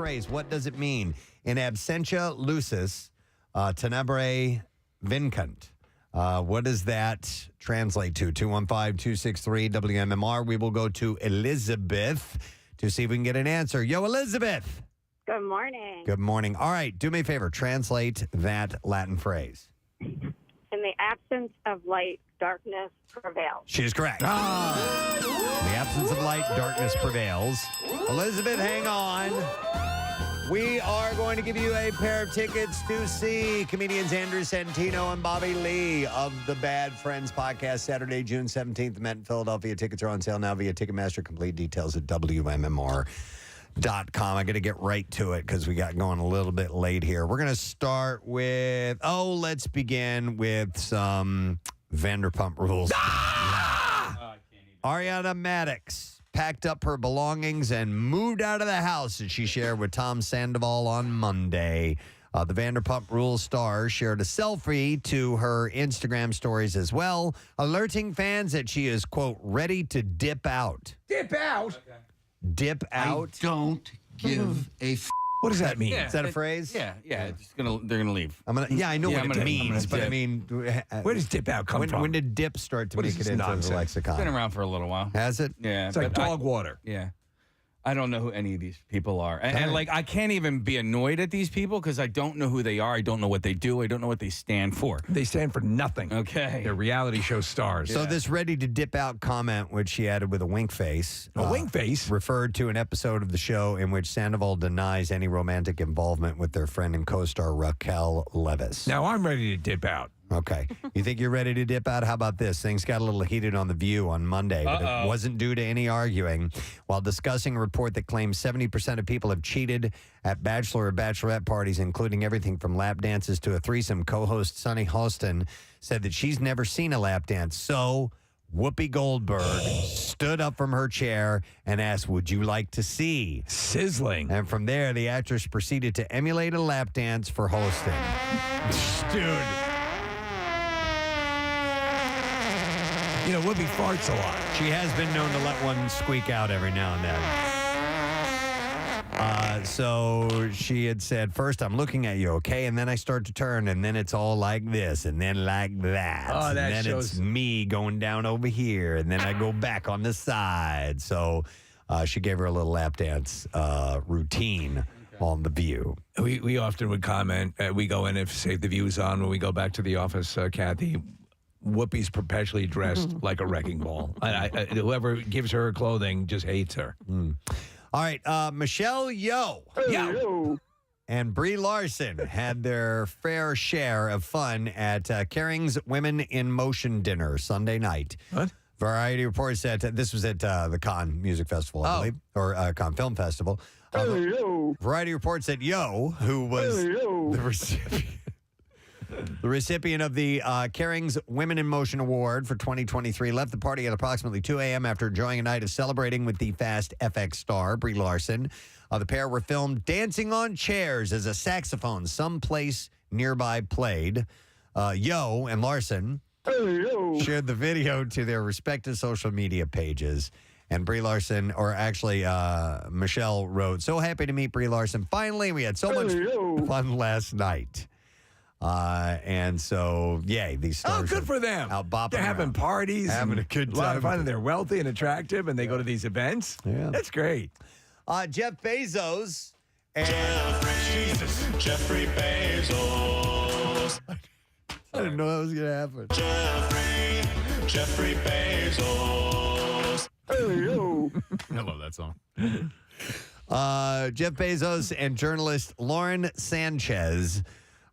phrase. What does it mean? In absentia lucis, tenebrae vincant. What does that translate to? 215-263-WMMR. We will go to Elizabeth to see if we can get an answer. Yo, Elizabeth. Good morning. Good morning. All right, do me a favor. Translate that Latin phrase. In the absence of light, darkness prevails. She is correct. In the absence of light, darkness prevails. Elizabeth, hang on. We are going to give you a pair of tickets to see comedians Andrew Santino and Bobby Lee of the Bad Friends podcast, Saturday, June 17th, Met in Philadelphia. Tickets are on sale now via Ticketmaster. Complete details at WMMR.com. I got to get right to it because we got going a little bit late here. We're going to start with, let's begin with some Vanderpump Rules. Ariana Maddox packed up her belongings and moved out of the house that she shared with Tom Sandoval on Monday. The Vanderpump Rules star shared a selfie to her Instagram stories as well, alerting fans that she is, quote, ready to dip out. Dip out? Okay. Dip out? I don't give a What does that mean? Yeah, is that a phrase? Yeah. They're gonna leave. I know what it means, but I mean, where does dip out come from? When did dip start to make it into the lexicon? It's been around for a little while. Has it? Yeah. It's like dog water. Yeah. I don't know who any of these people are. And I can't even be annoyed at these people because I don't know who they are. I don't know what they do. I don't know what they stand for. They stand for nothing. Okay. They're reality show stars. So this ready to dip out comment, which she added with a wink face. A wink face? Referred to an episode of the show in which Sandoval denies any romantic involvement with their friend and co-star Raquel Leviss. Now I'm ready to dip out. Okay. You think you're ready to dip out? How about this? Things got a little heated on The View on Monday, but it wasn't due to any arguing. While discussing a report that claims 70% of people have cheated at bachelor or bachelorette parties, including everything from lap dances to a threesome, co-host Sunny Hostin said that she's never seen a lap dance. So Whoopi Goldberg stood up from her chair and asked, would you like to see? Sizzling. And from there, the actress proceeded to emulate a lap dance for hosting. Dude. You know, Whoopi farts a lot. She has been known to let one squeak out every now and then. So she had said, first I'm looking at you, okay? And then I start to turn, and then it's all like this, and then like that. Oh, that and then shows... it's me going down over here, and then I go back on the side. So she gave her a little lap dance routine on The View. We often would comment, we go in if Save the View's on when we go back to the office, Kathy. Whoopi's perpetually dressed like a wrecking ball. Whoever gives her clothing just hates her. All right, Michelle Yeoh. Yo. And Brie Larson had their fair share of fun at Kering's Women in Motion dinner Sunday night. What? Variety reports that this was at the Cannes Music Festival, I believe, or Cannes Film Festival. Variety reports that Yeoh, who was the recipient of the Kering's Women in Motion Award for 2023, left the party at approximately 2 a.m. after enjoying a night of celebrating with the Fast FX star, Brie Larson. The pair were filmed dancing on chairs as a saxophone someplace nearby played. Yeoh and Larson shared the video to their respective social media pages. And Brie Larson, or actually Michelle wrote, so happy to meet Brie Larson. Finally, we had so much fun last night. And so, yay, these stars. Oh, good for them. Out bopping They're having around, parties. having a good time. A lot of fun, and they're wealthy and attractive, and they go to these events. Yeah. That's great. Jeff Bezos and Jeffrey Bezos. I didn't know that was going to happen. Jeffrey Bezos. I love that song. Jeff Bezos and journalist Lauren Sanchez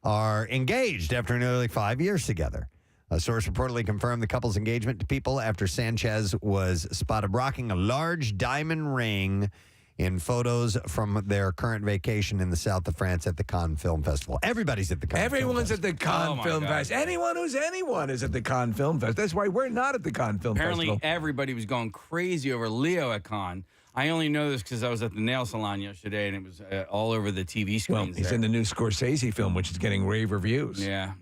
are engaged after nearly 5 years together. A source reportedly confirmed the couple's engagement to People after Sanchez was spotted rocking a large diamond ring in photos from their current vacation in the south of France at the Cannes Film Festival. Everybody's at the Cannes Everyone's Film at the Cannes Film Fest. Anyone who's anyone is at the Cannes Film Fest. That's why we're not at the Cannes Film Apparently, Festival. everybody was going crazy over Leo at Cannes. I only know this because I was at the nail salon yesterday, and it was all over the TV screens. Well, he's in the new Scorsese film, which is getting rave reviews. Yeah.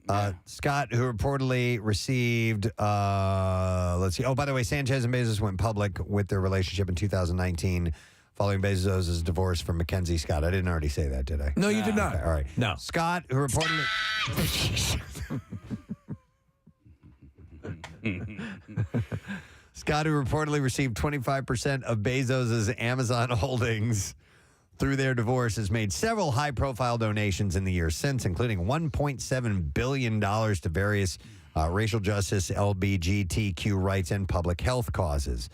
Scott, who reportedly received, let's see. Oh, by the way, Sanchez and Bezos went public with their relationship in 2019 following Bezos' divorce from Mackenzie Scott. I didn't already say that, did I? No, you did not. Okay, all right. No. Scott, who reportedly... Scott, who reportedly received 25% of Bezos' Amazon holdings through their divorce, has made several high-profile donations in the years since, including $1.7 billion to various racial justice, LGBTQ rights, and public health causes.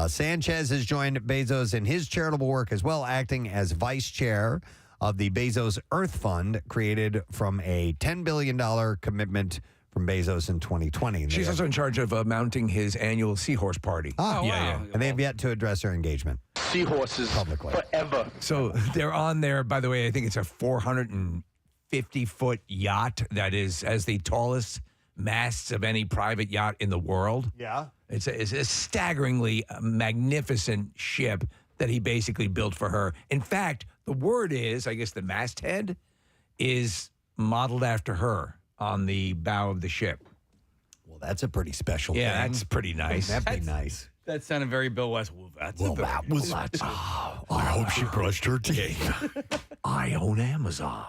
Sanchez has joined Bezos in his charitable work as well, acting as vice chair of the Bezos Earth Fund, created from a $10 billion commitment from Bezos in 2020. She's also in charge of mounting his annual seahorse party. Oh, wow. And they have yet to address her engagement Seahorses publicly. forever. So they're on there, by the way, I think it's a 450-foot yacht that is as the tallest masts of any private yacht in the world. Yeah. It's a staggeringly magnificent ship that he basically built for her. In fact, the word is, I guess the masthead is modeled after her on the bow of the ship. Well, that's a pretty special Yeah, thing. that's pretty nice. That'd be nice. That sounded very Bill West. Well, that's a very that was... Bill West. I hope she brushed her teeth. I own Amazon.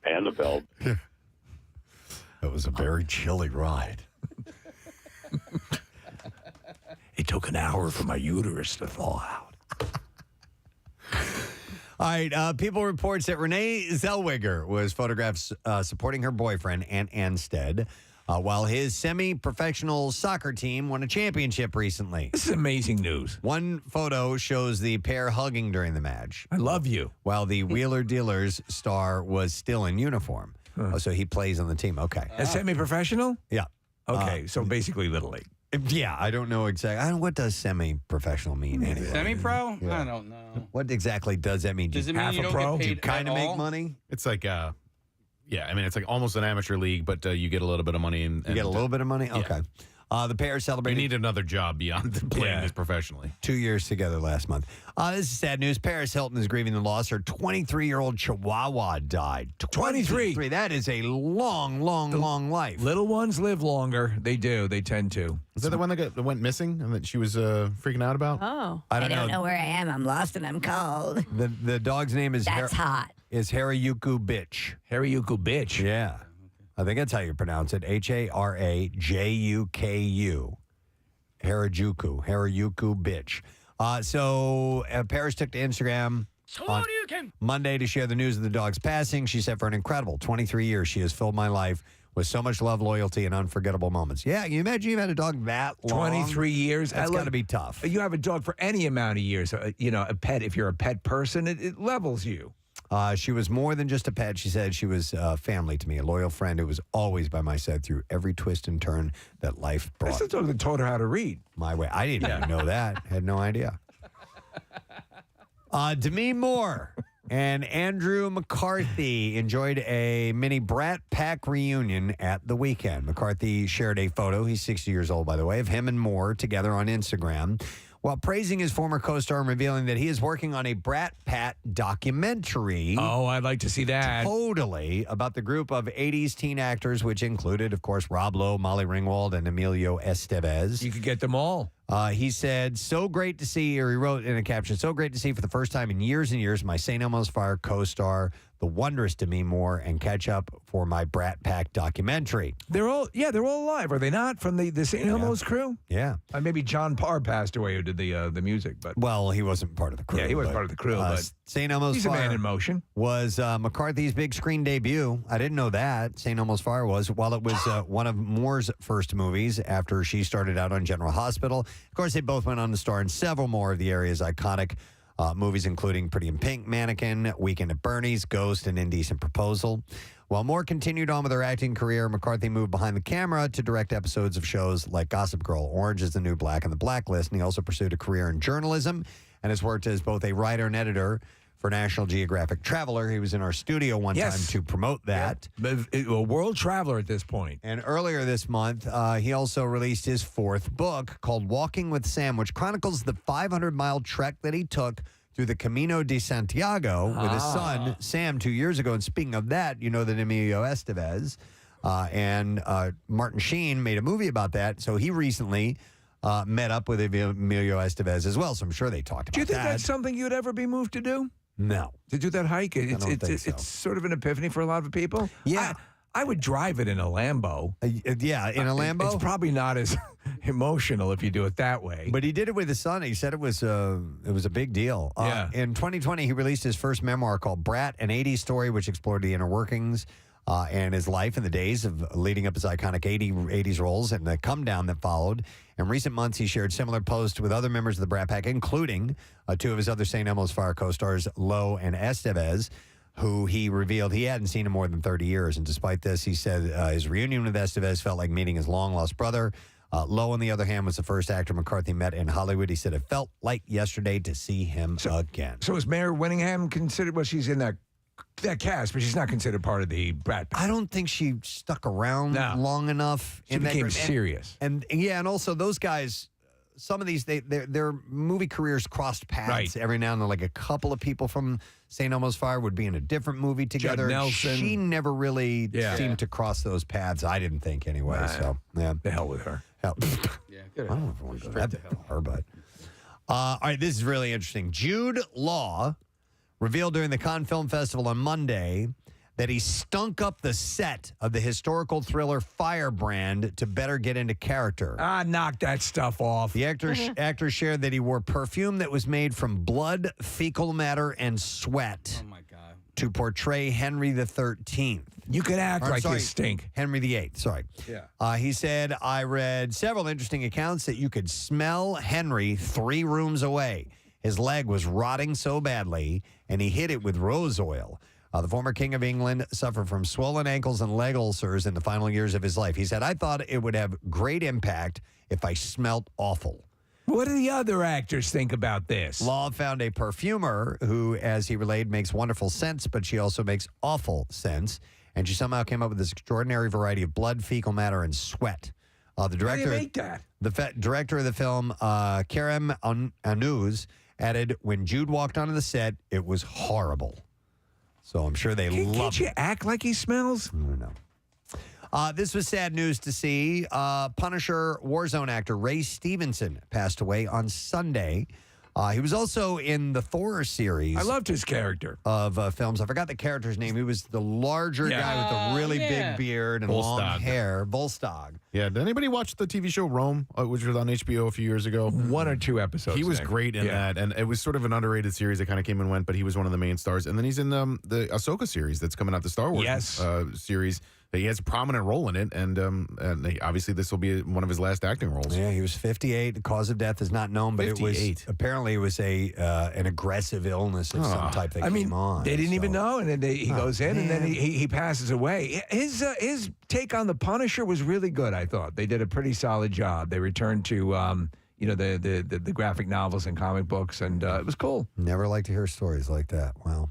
Annabelle. It was a very chilly ride. It took an hour for my uterus to thaw out. All right, People reports that Renee Zellweger was photographed supporting her boyfriend, Ant Anstead, while his semi-professional soccer team won a championship recently. This is amazing news. One photo shows the pair hugging during the match, I love you. while the Wheeler Dealers star was still in uniform. Oh, so he plays on the team. Okay. A semi-professional? Yeah. Okay, so basically Little League. Yeah, I don't know exactly. What does semi-professional mean anyway? Semi-pro? Yeah. I don't know. What exactly does that mean? Does it mean half you a don't pro? get Do paid you Kind of at make all? money? It's like, yeah, I mean, it's like almost an amateur league, but you get a little bit of money. And You get a little bit of money? Okay. The pair You celebrated need another job beyond playing Yeah. this professionally. 2 years together last month. This is sad news. Paris Hilton is grieving the loss. Her 23-year-old Chihuahua died. 23. That is a long, long life. Little ones live longer. They do. They tend to. Is that the one that went missing and that she was freaking out about? Oh. I don't know. where I am. I'm lost and I'm cold. The dog's name is That's hot. is Harayuku Bitch. Harayuku bitch. Yeah. I think that's how you pronounce it. Harajuku. Harajuku Bitch. So Paris took to Instagram on Monday to share the news of the dog's passing. She said, for an incredible 23 years, she has filled my life with so much love, loyalty, and unforgettable moments. Yeah, can you imagine you've had a dog that long? 23 years. That's got to be tough. You have a dog for any amount of years. A pet, if you're a pet person, it levels you. She was more than just a pet. She said she was family to me, a loyal friend who was always by my side through every twist and turn that life That's brought the dog that taught her how to read. my way. I didn't even know that. Had no idea. Demi Moore and Andrew McCarthy enjoyed a mini Brat Pack reunion at the weekend. McCarthy shared a photo, he's 60 years old, by the way, of him and Moore together on Instagram, while praising his former co-star and revealing that he is working on a Brat Pat documentary. Oh, I'd like to see that. Totally, about the group of 80s teen actors, which included, of course, Rob Lowe, Molly Ringwald, and Emilio Estevez. You could get them all. He said, so great to see, or he wrote in a caption, so great to see for the first time in years and years, my St. Elmo's Fire co-star, the wondrous Demi Moore, and catch up for my Brat Pack documentary. They're all alive, are they not? From the St. Elmo's crew? Yeah. Maybe John Parr passed away who did the music, but Well, he wasn't part of the crew. Yeah, he wasn't but, part of the crew, but St. Elmo's he's a Fire man in motion. was McCarthy's big screen debut. I didn't know that. St. Elmo's Fire was, while it was one of Moore's first movies after she started out on General Hospital. Of course, they both went on to star in several more of the area's iconic movies, including Pretty in Pink, Mannequin, Weekend at Bernie's, Ghost, and Indecent Proposal. While Moore continued on with her acting career, McCarthy moved behind the camera to direct episodes of shows like Gossip Girl, Orange is the New Black, and The Blacklist, and he also pursued a career in journalism and has worked as both a writer and editor for National Geographic Traveler. He was in our studio one time to promote that. But a world traveler at this point. And earlier this month, he also released his fourth book called Walking with Sam, which chronicles the 500-mile trek that he took through the Camino de Santiago with his son, Sam, 2 years ago. And speaking of that, you know that Emilio Estevez and Martin Sheen made a movie about that. So he recently met up with Emilio Estevez as well. So I'm sure they talked about that. Do you think that's something you'd ever be moved to do? No. To do that hike? don't think so. It's sort of an epiphany for a lot of people. Yeah. I would drive it in a Lambo. Yeah, in a Lambo. It's probably not as emotional if you do it that way. But he did it with his son. He said it was a big deal. Yeah. In 2020, he released his first memoir called Brat, an 80s story, which explored the inner workings and his life in the days of leading up his iconic 80s roles and the come down that followed. In recent months, he shared similar posts with other members of the Brat Pack, including two of his other St. Elmo's Fire co-stars, Lowe and Estevez, who he revealed he hadn't seen in more than 30 years. And despite this, he said his reunion with Estevez felt like meeting his long-lost brother. Lowe, on the other hand, was the first actor McCarthy met in Hollywood. He said it felt like yesterday to see him again. So is Mayor Winningham considered? Well, she's in that cast, but she's not considered part of the Brat Pack. I don't think she stuck around long enough. She became serious. And also those guys, some of these, their movie careers crossed paths every now and then. Like a couple of people from St. Elmo's Fire would be in a different movie together. Judd Nelson. She never really seemed to cross those paths. I didn't think anyway. So yeah, the hell with her. Yeah, good. I don't know if I want to go to her, but all right, this is really interesting. Jude Law revealed during the Cannes Film Festival on Monday that he stunk up the set of the historical thriller Firebrand to better get into character. Knock that stuff off. The actor shared that he wore perfume that was made from blood, fecal matter, and sweat. Oh, my God. To portray Henry the 13th. You could act like you stink. Henry VIII, sorry. Yeah. He said, I read several interesting accounts that you could smell Henry 3 rooms away. His leg was rotting so badly, and he hit it with rose oil. The former King of England suffered from swollen ankles and leg ulcers in the final years of his life. He said, I thought it would have great impact if I smelled awful. What do the other actors think about this? Law found a perfumer who, as he relayed, makes wonderful scents, but she also makes awful scents. And she somehow came up with this extraordinary variety of blood, fecal matter, and sweat. The director, How do you make that? The director of the film, Kerem Anouz, added, when Jude walked onto the set, it was horrible. So I'm sure they love it. Can't you act like he smells? I don't know. This was sad news to see. Punisher Warzone actor Ray Stevenson passed away on Sunday. He was also in the Thor series. I loved his character. Of films. I forgot the character's name. He was the larger guy with the really big beard and long hair. Volstagg. Yeah. Did anybody watch the TV show Rome, which was on HBO a few years ago? 1 or 2 episodes. He was great in that, and it was sort of an underrated series that kind of came and went, but he was one of the main stars. And then he's in the Ahsoka series that's coming out, the Star Wars series. He has a prominent role in it, and obviously this will be one of his last acting roles. Yeah, he was 58. The cause of death is not known, but 58. Apparently it was an aggressive illness of some type that came on. They didn't even know, and then he goes in, and then he passes away. His take on the Punisher was really good. I thought they did a pretty solid job. They returned to the graphic novels and comic books, and it was cool. Never like to hear stories like that. Wow.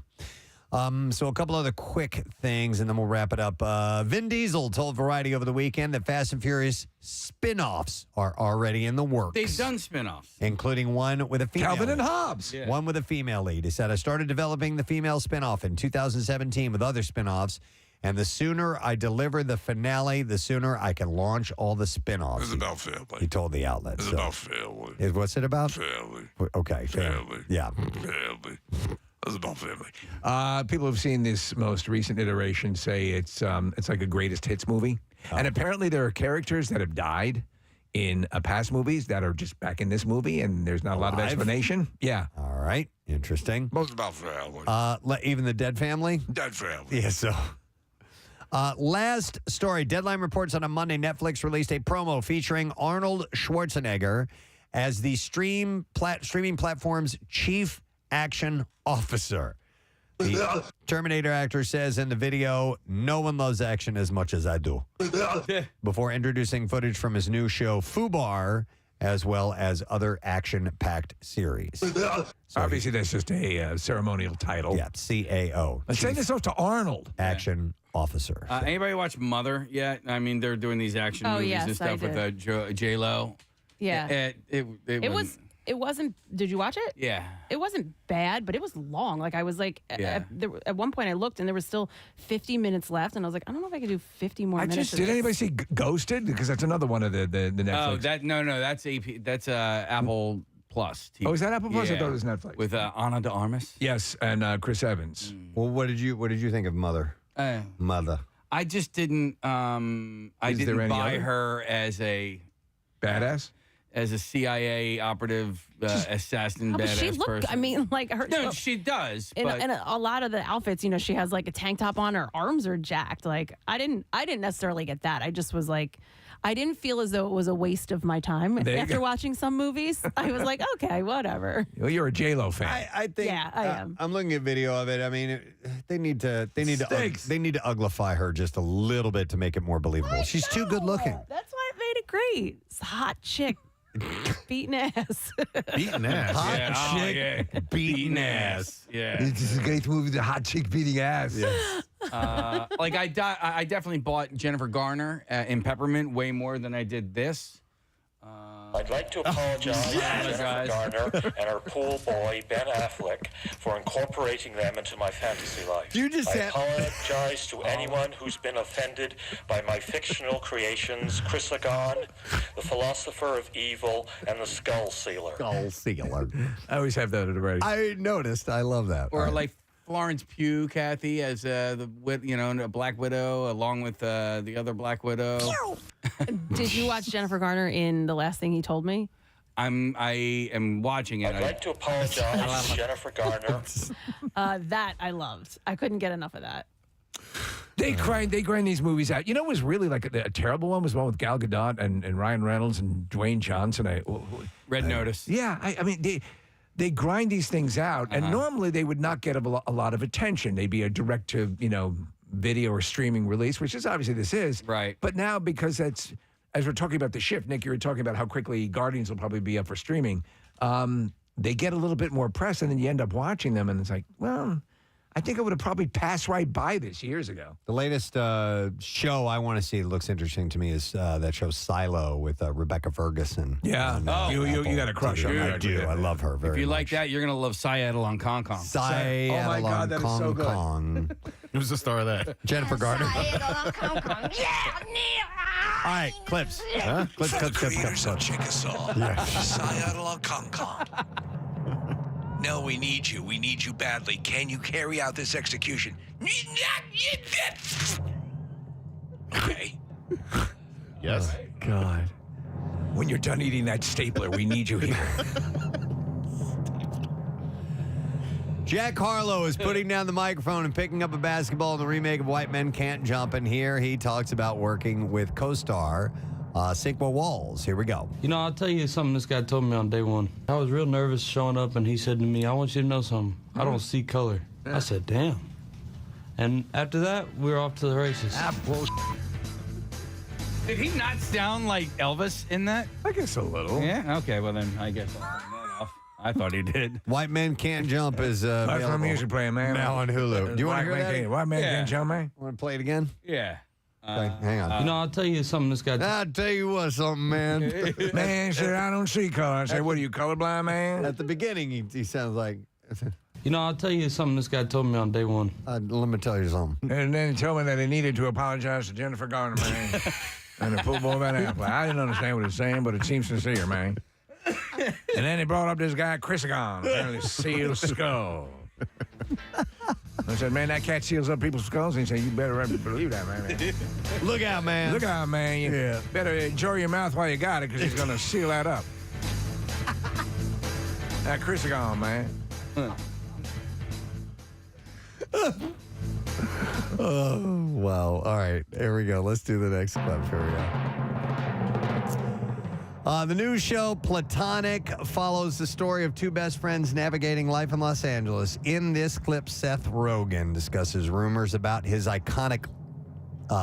So a couple other quick things, and then we'll wrap it up. Vin Diesel told Variety over the weekend that Fast and Furious spin-offs are already in the works. They've done spin-offs. Including one with a female Calvin and lead. Hobbes. Yeah. One with a female lead. He said, I started developing the female spin-off in 2017 with other spin-offs, and the sooner I deliver the finale, the sooner I can launch all the spin-offs. It's about family. He told the outlet. It's about family. What's it about? Family. Okay. Family. Yeah. Family. It's about family. People who've seen this most recent iteration say it's like a greatest hits movie. And apparently there are characters that have died in past movies that are just back in this movie, and there's not a lot of explanation. Yeah. All right. Interesting. Most about family. Even the dead family? Dead family. Yeah, so... last story. Deadline reports on a Monday, Netflix released a promo featuring Arnold Schwarzenegger as the streaming platform's chief action officer. The Terminator actor says in the video, no one loves action as much as I do. Before introducing footage from his new show, Fubar, as well as other action-packed series. Obviously, that's just a ceremonial title. Yeah, CAO. Let's send this off to Arnold. Action officer. Anybody watch Mother yet? I mean, they're doing these action movies and stuff with J-Lo. Yeah. It It wasn't. Did you watch it? Yeah. It wasn't bad, but it was long. Like I was like, at one point I looked and there was still 50 minutes left, and I was like, I don't know if I could do 50 more minutes. Did anybody see Ghosted? Because that's another one of the Netflix. Oh, that's AP. That's Apple Plus. TV. Oh, is that Apple Plus? Yeah. I thought it was Netflix. With Ana de Armas. Yes, and Chris Evans. Well, what did you think of Mother? Mother. I just didn't. I didn't buy her as a badass, as a CIA operative, assassin, badass she looked, person. I mean, like her. No, she does. And But a lot of the outfits, you know, she has like a tank top on. Her arms are jacked. Like I didn't necessarily get that. I just was like, I didn't feel as though it was a waste of my time after watching some movies. I was like, okay, whatever. Well, you're a J-Lo fan. I think. Yeah, I am. I'm looking at video of it. I mean, they need to uglify her just a little bit to make it more believable. She's too good looking. That's why it made it great. It's a hot chick. Beating ass. Beating ass. Hot chick beating ass. Yeah. This is a great movie, The Hot Chick Beating Ass. Yes. Like I definitely bought Jennifer Garner in Peppermint way more than I did this. I'd like to apologize to Jennifer Garner and her pool boy, Ben Affleck, for incorporating them into my fantasy life. I apologize to anyone who's been offended by my fictional creations, Chrysagon, the Philosopher of Evil, and the Skull Sealer. Skull Sealer. I always have that already. I noticed. I love that. Or like Florence Pugh, Kathy, as the Black Widow, along with the other Black Widow. Did you watch Jennifer Garner in The Last Thing He Told Me? I am watching it. I'd like to apologize to Jennifer Garner. That I loved. I couldn't get enough of that. They grind these movies out. You know what was really like a terrible one was one with Gal Gadot and Ryan Reynolds and Dwayne Johnson. Red Notice. Yeah, I mean, they grind these things out, and normally they would not get a lot of attention. They'd be a direct to, video or streaming release, which is obviously this is. Right. But now, because that's, as we're talking about the shift, Nick, you were talking about how quickly Guardians will probably be up for streaming. They get a little bit more press, and then you end up watching them, and it's like, well, I think I would have probably passed right by this years ago. The latest show I want to see that looks interesting to me is that show Silo with Rebecca Ferguson. Yeah. You got a crush on her. I do. I love her very much. If you like that, you're going to love Seattle on Kong Kong. Seattle oh my God, that is so good. Kong. Who's the star of that? Jennifer Garner. All right, clips. Huh? Clips. of Chickasaw. Seattle on Kong Kong. No, we need you. We need you badly. Can you carry out this execution? Okay. Yes. God. When you're done eating that stapler, we need you here. Jack Harlow is putting down the microphone and picking up a basketball in the remake of White Men Can't Jump. And here he talks about working with co-star Cinqua Walls. Here we go. You know, I'll tell you something this guy told me on day one. I was real nervous showing up, and he said to me, I want you to know something. I don't see color. I said, damn. And after that, we were off to the races. Did he not sound like Elvis in that? I guess a little. Yeah? Okay, well then I guess I thought he did. White Men Can't Jump is That's my music playing, man. now on Hulu. Do you want to hear that? White Man Can't Jump, man? Want to play it again? Yeah. Okay, hang on. You know, I'll tell you something this guy I'll tell you what, something, man. Man said, I don't see color. I said, what are you, colorblind, man? At the beginning, he sounds like... You know, I'll tell you something this guy told me on day one. let me tell you something. And then he told me that he needed to apologize to Jennifer Garner, man. And the football Ben Affleck. I didn't understand what he was saying, but it seems sincere, man. And then he brought up this guy, Chrysagon, apparently sealed skull. I said, man, that cat seals up people's skulls. And he said, you better believe that, man. Look out, man. Look out, man. You better enjoy your mouth while you got it, because he's going to seal that up. That Chrysagon, man. Oh, wow. All right. Here we go. Let's do the next clip. Here we go. The new show, Platonic, follows the story of two best friends navigating life in Los Angeles. In this clip, Seth Rogen discusses rumors about his iconic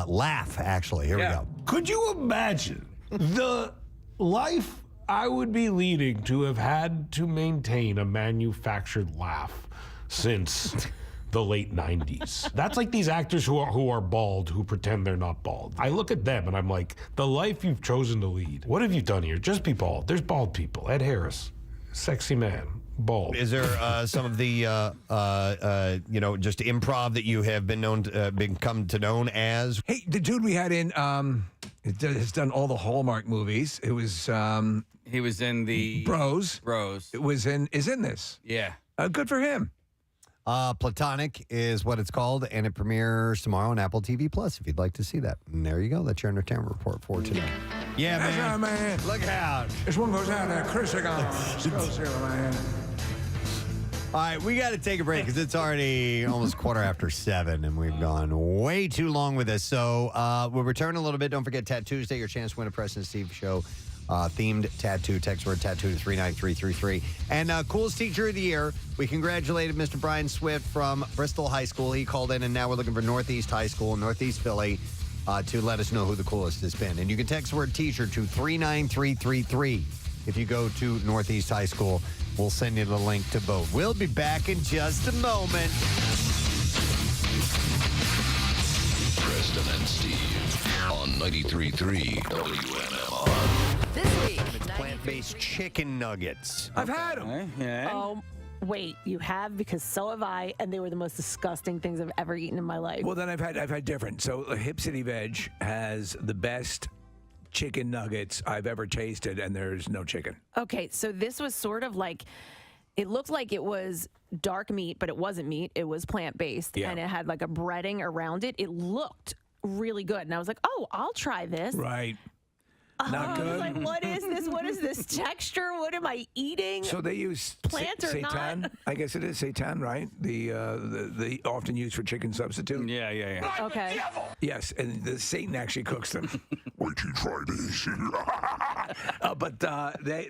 laugh, actually. Here we go. Could you imagine the life I would be leading to have had to maintain a manufactured laugh since the late 90s? That's like these actors who are bald, who pretend they're not bald. I look at them and I'm like, the life you've chosen to lead, what have you done here? Just be bald. There's bald people. Ed Harris. sexy man, bald. Is there some of the just improv that you have been known to, become to known as? Hey, the dude we had in has done all the Hallmark movies. It was he was in the Bros. It is in this. Yeah. Good for him. Platonic is what it's called, and it premieres tomorrow on Apple TV Plus if you'd like to see that. And there you go. That's your entertainment report for today. Yeah, That's man. right, man. Look out. This one goes out there. Chris goes here, man. All right, we got to take a break because it's already almost 7:15, and we've gone way too long with this. So we'll return a little bit. Don't forget Tattoo Tuesday, your chance to win a Preston and Steve show themed tattoo. Text word tattoo to 39333. And coolest teacher of the year, we congratulated Mr. Brian Swift from Bristol High School. He called in, and now we're looking for Northeast High School, Northeast Philly, to let us know who the coolest has been. And you can text word teacher to 39333. If you go to Northeast High School, we'll send you the link to vote. We'll be back in just a moment. Preston and Steve on 93.3 WMMR. This week, It's plant-based chicken nuggets. I've had them. Yeah. Oh, wait, you have? Because so have I, and they were the most disgusting things I've ever eaten in my life. Well, then I've had different. So Hip City Veg has the best chicken nuggets I've ever tasted, and there's no chicken. Okay, so this was sort of like, it looked like it was dark meat, but it wasn't meat. It was plant-based, Yeah. and it had like a breading around it. It looked really good, and I was like, oh, I'll try this. Right. Not I was good. like, what is this? What is this texture? What am I eating? So they use Plant or seitan. not? I guess it is seitan, right? The often used for chicken substitute. Yeah. Okay. Yes, and the Satan actually cooks them. Wait till you try this. But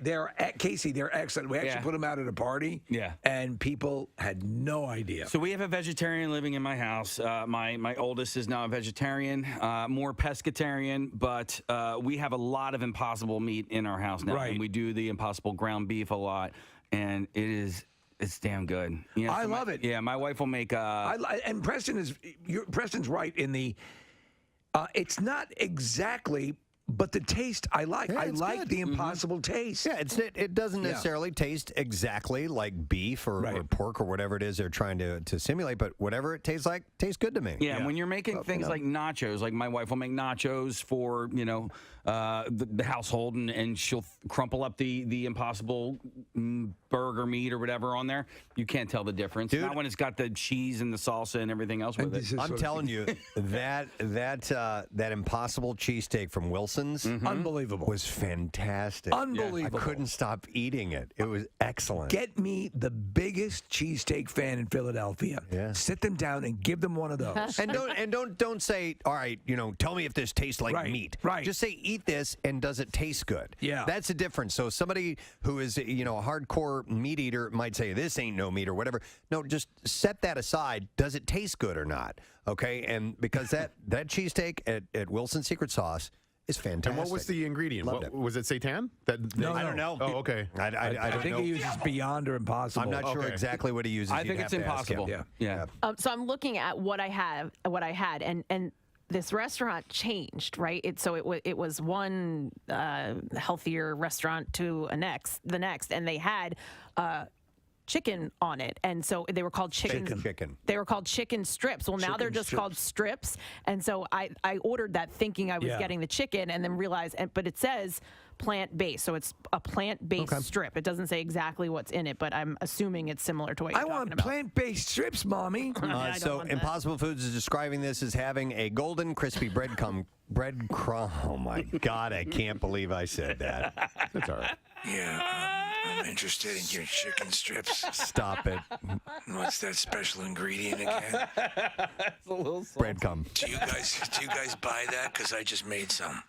they're at Casey. They're excellent. We actually put them out at a party. Yeah. And people had no idea. So we have a vegetarian living in my house. My oldest is now a vegetarian, more pescatarian, but we have a lot of Impossible meat in our house now. Right. And we do the Impossible ground beef a lot, and it's damn good. You know, I love it. Yeah, my wife will make and Preston's right in the. It's not exactly. But the taste, I like. Yeah, I it's like good. the Impossible taste. Yeah, it doesn't necessarily taste exactly like beef or pork or whatever it is they're trying to simulate, but whatever it tastes like, tastes good to me. Yeah, and when you're making things like nachos, like my wife will make nachos for, the household, and she'll crumple up the Impossible burger meat or whatever on there. You can't tell the difference. Dude. Not when it's got the cheese and the salsa and everything else with it. I'm telling you, that Impossible cheesesteak from Wilson's Unbelievable. was fantastic. Unbelievable. I couldn't stop eating it. It was excellent. Get me the biggest cheesesteak fan in Philadelphia. Yeah. Sit them down and give them one of those. And don't say, all right, tell me if this tastes like meat. Right. Just say, eat this, and does it taste good? Yeah. That's the difference. So somebody who is, a hardcore meat eater might say, this ain't no meat or whatever. No, just set that aside. Does it taste good or not? Okay. And because that cheesesteak at Wilson's Secret Sauce is fantastic. And what was the ingredient? Loved it. Was it seitan? I don't know. Oh, okay. I don't think know. he uses Beyond or Impossible. I'm not sure exactly what he uses. I You'd think have it's to ask him. Impossible. Yeah. So I'm looking at what I had, and this restaurant changed, right? It was one healthier restaurant to the next, and they had chicken on it, and so they were called chicken. They were called chicken strips. Well, now they're just called strips, and so I ordered that thinking I was getting the chicken, and then realized, but it says plant-based, so it's a plant-based strip. It doesn't say exactly what's in it, but I'm assuming it's similar to what you're I talking want about. plant-based strips, Mommy. So Impossible Foods is describing this as having a golden, crispy breadcrumb. Oh my God! I can't believe I said that. That's all right. Yeah, I'm interested in your chicken strips. Stop it. What's that special ingredient again? It's a little salty. Breadcrumb. Do you guys buy that? Because I just made some.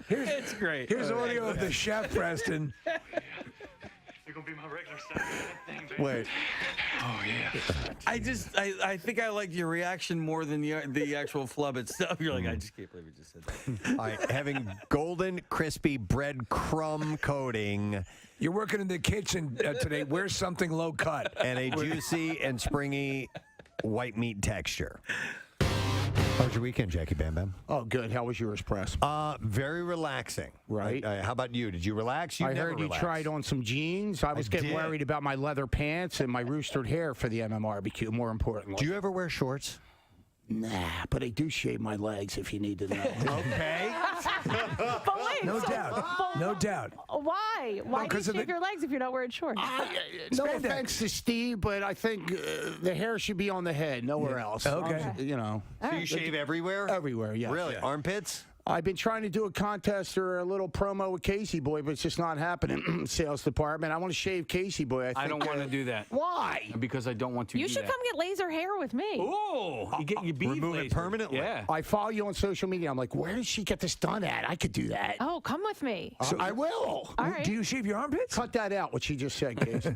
It's great. Here's audio of the chef, Preston. You're gonna be my regular Saturday thing, baby. Wait. Oh yeah. I think I like your reaction more than the actual flub itself. You're like, I just can't believe you just said that. All right, having golden, crispy breadcrumb coating You're working in the kitchen today. Where's something low cut? and a juicy and springy white meat texture. How was your weekend, Jackie Bam Bam? Oh, good. How was yours, Press? Very relaxing. Right. How about you? Did you relax? I heard you tried on some jeans. I was getting worried about my leather pants and my roostered hair for the MMRBQ, more importantly. Do you ever wear shorts? Nah, but I do shave my legs if you need to know. Okay. But wait, No doubt. No doubt. Why? Why do you shave your legs if you're not wearing shorts? No offense to Steve, but I think the hair should be on the head, nowhere else. Okay. You know. So you shave everywhere? Everywhere, yeah. Really? Armpits? I've been trying to do a contest or a little promo with Casey Boy, but it's just not happening. Sales department. I want to shave Casey Boy. I don't want to do that. Why? Because I don't want to You do should that. come get laser hair with me. Oh, you get your beef Remove it laser. permanently? Yeah. I follow you on social media. I'm like, where does she get this done at? I could do that. Oh, come with me. I will. All right. Do you shave your armpits? Cut that out, what she just said, Casey.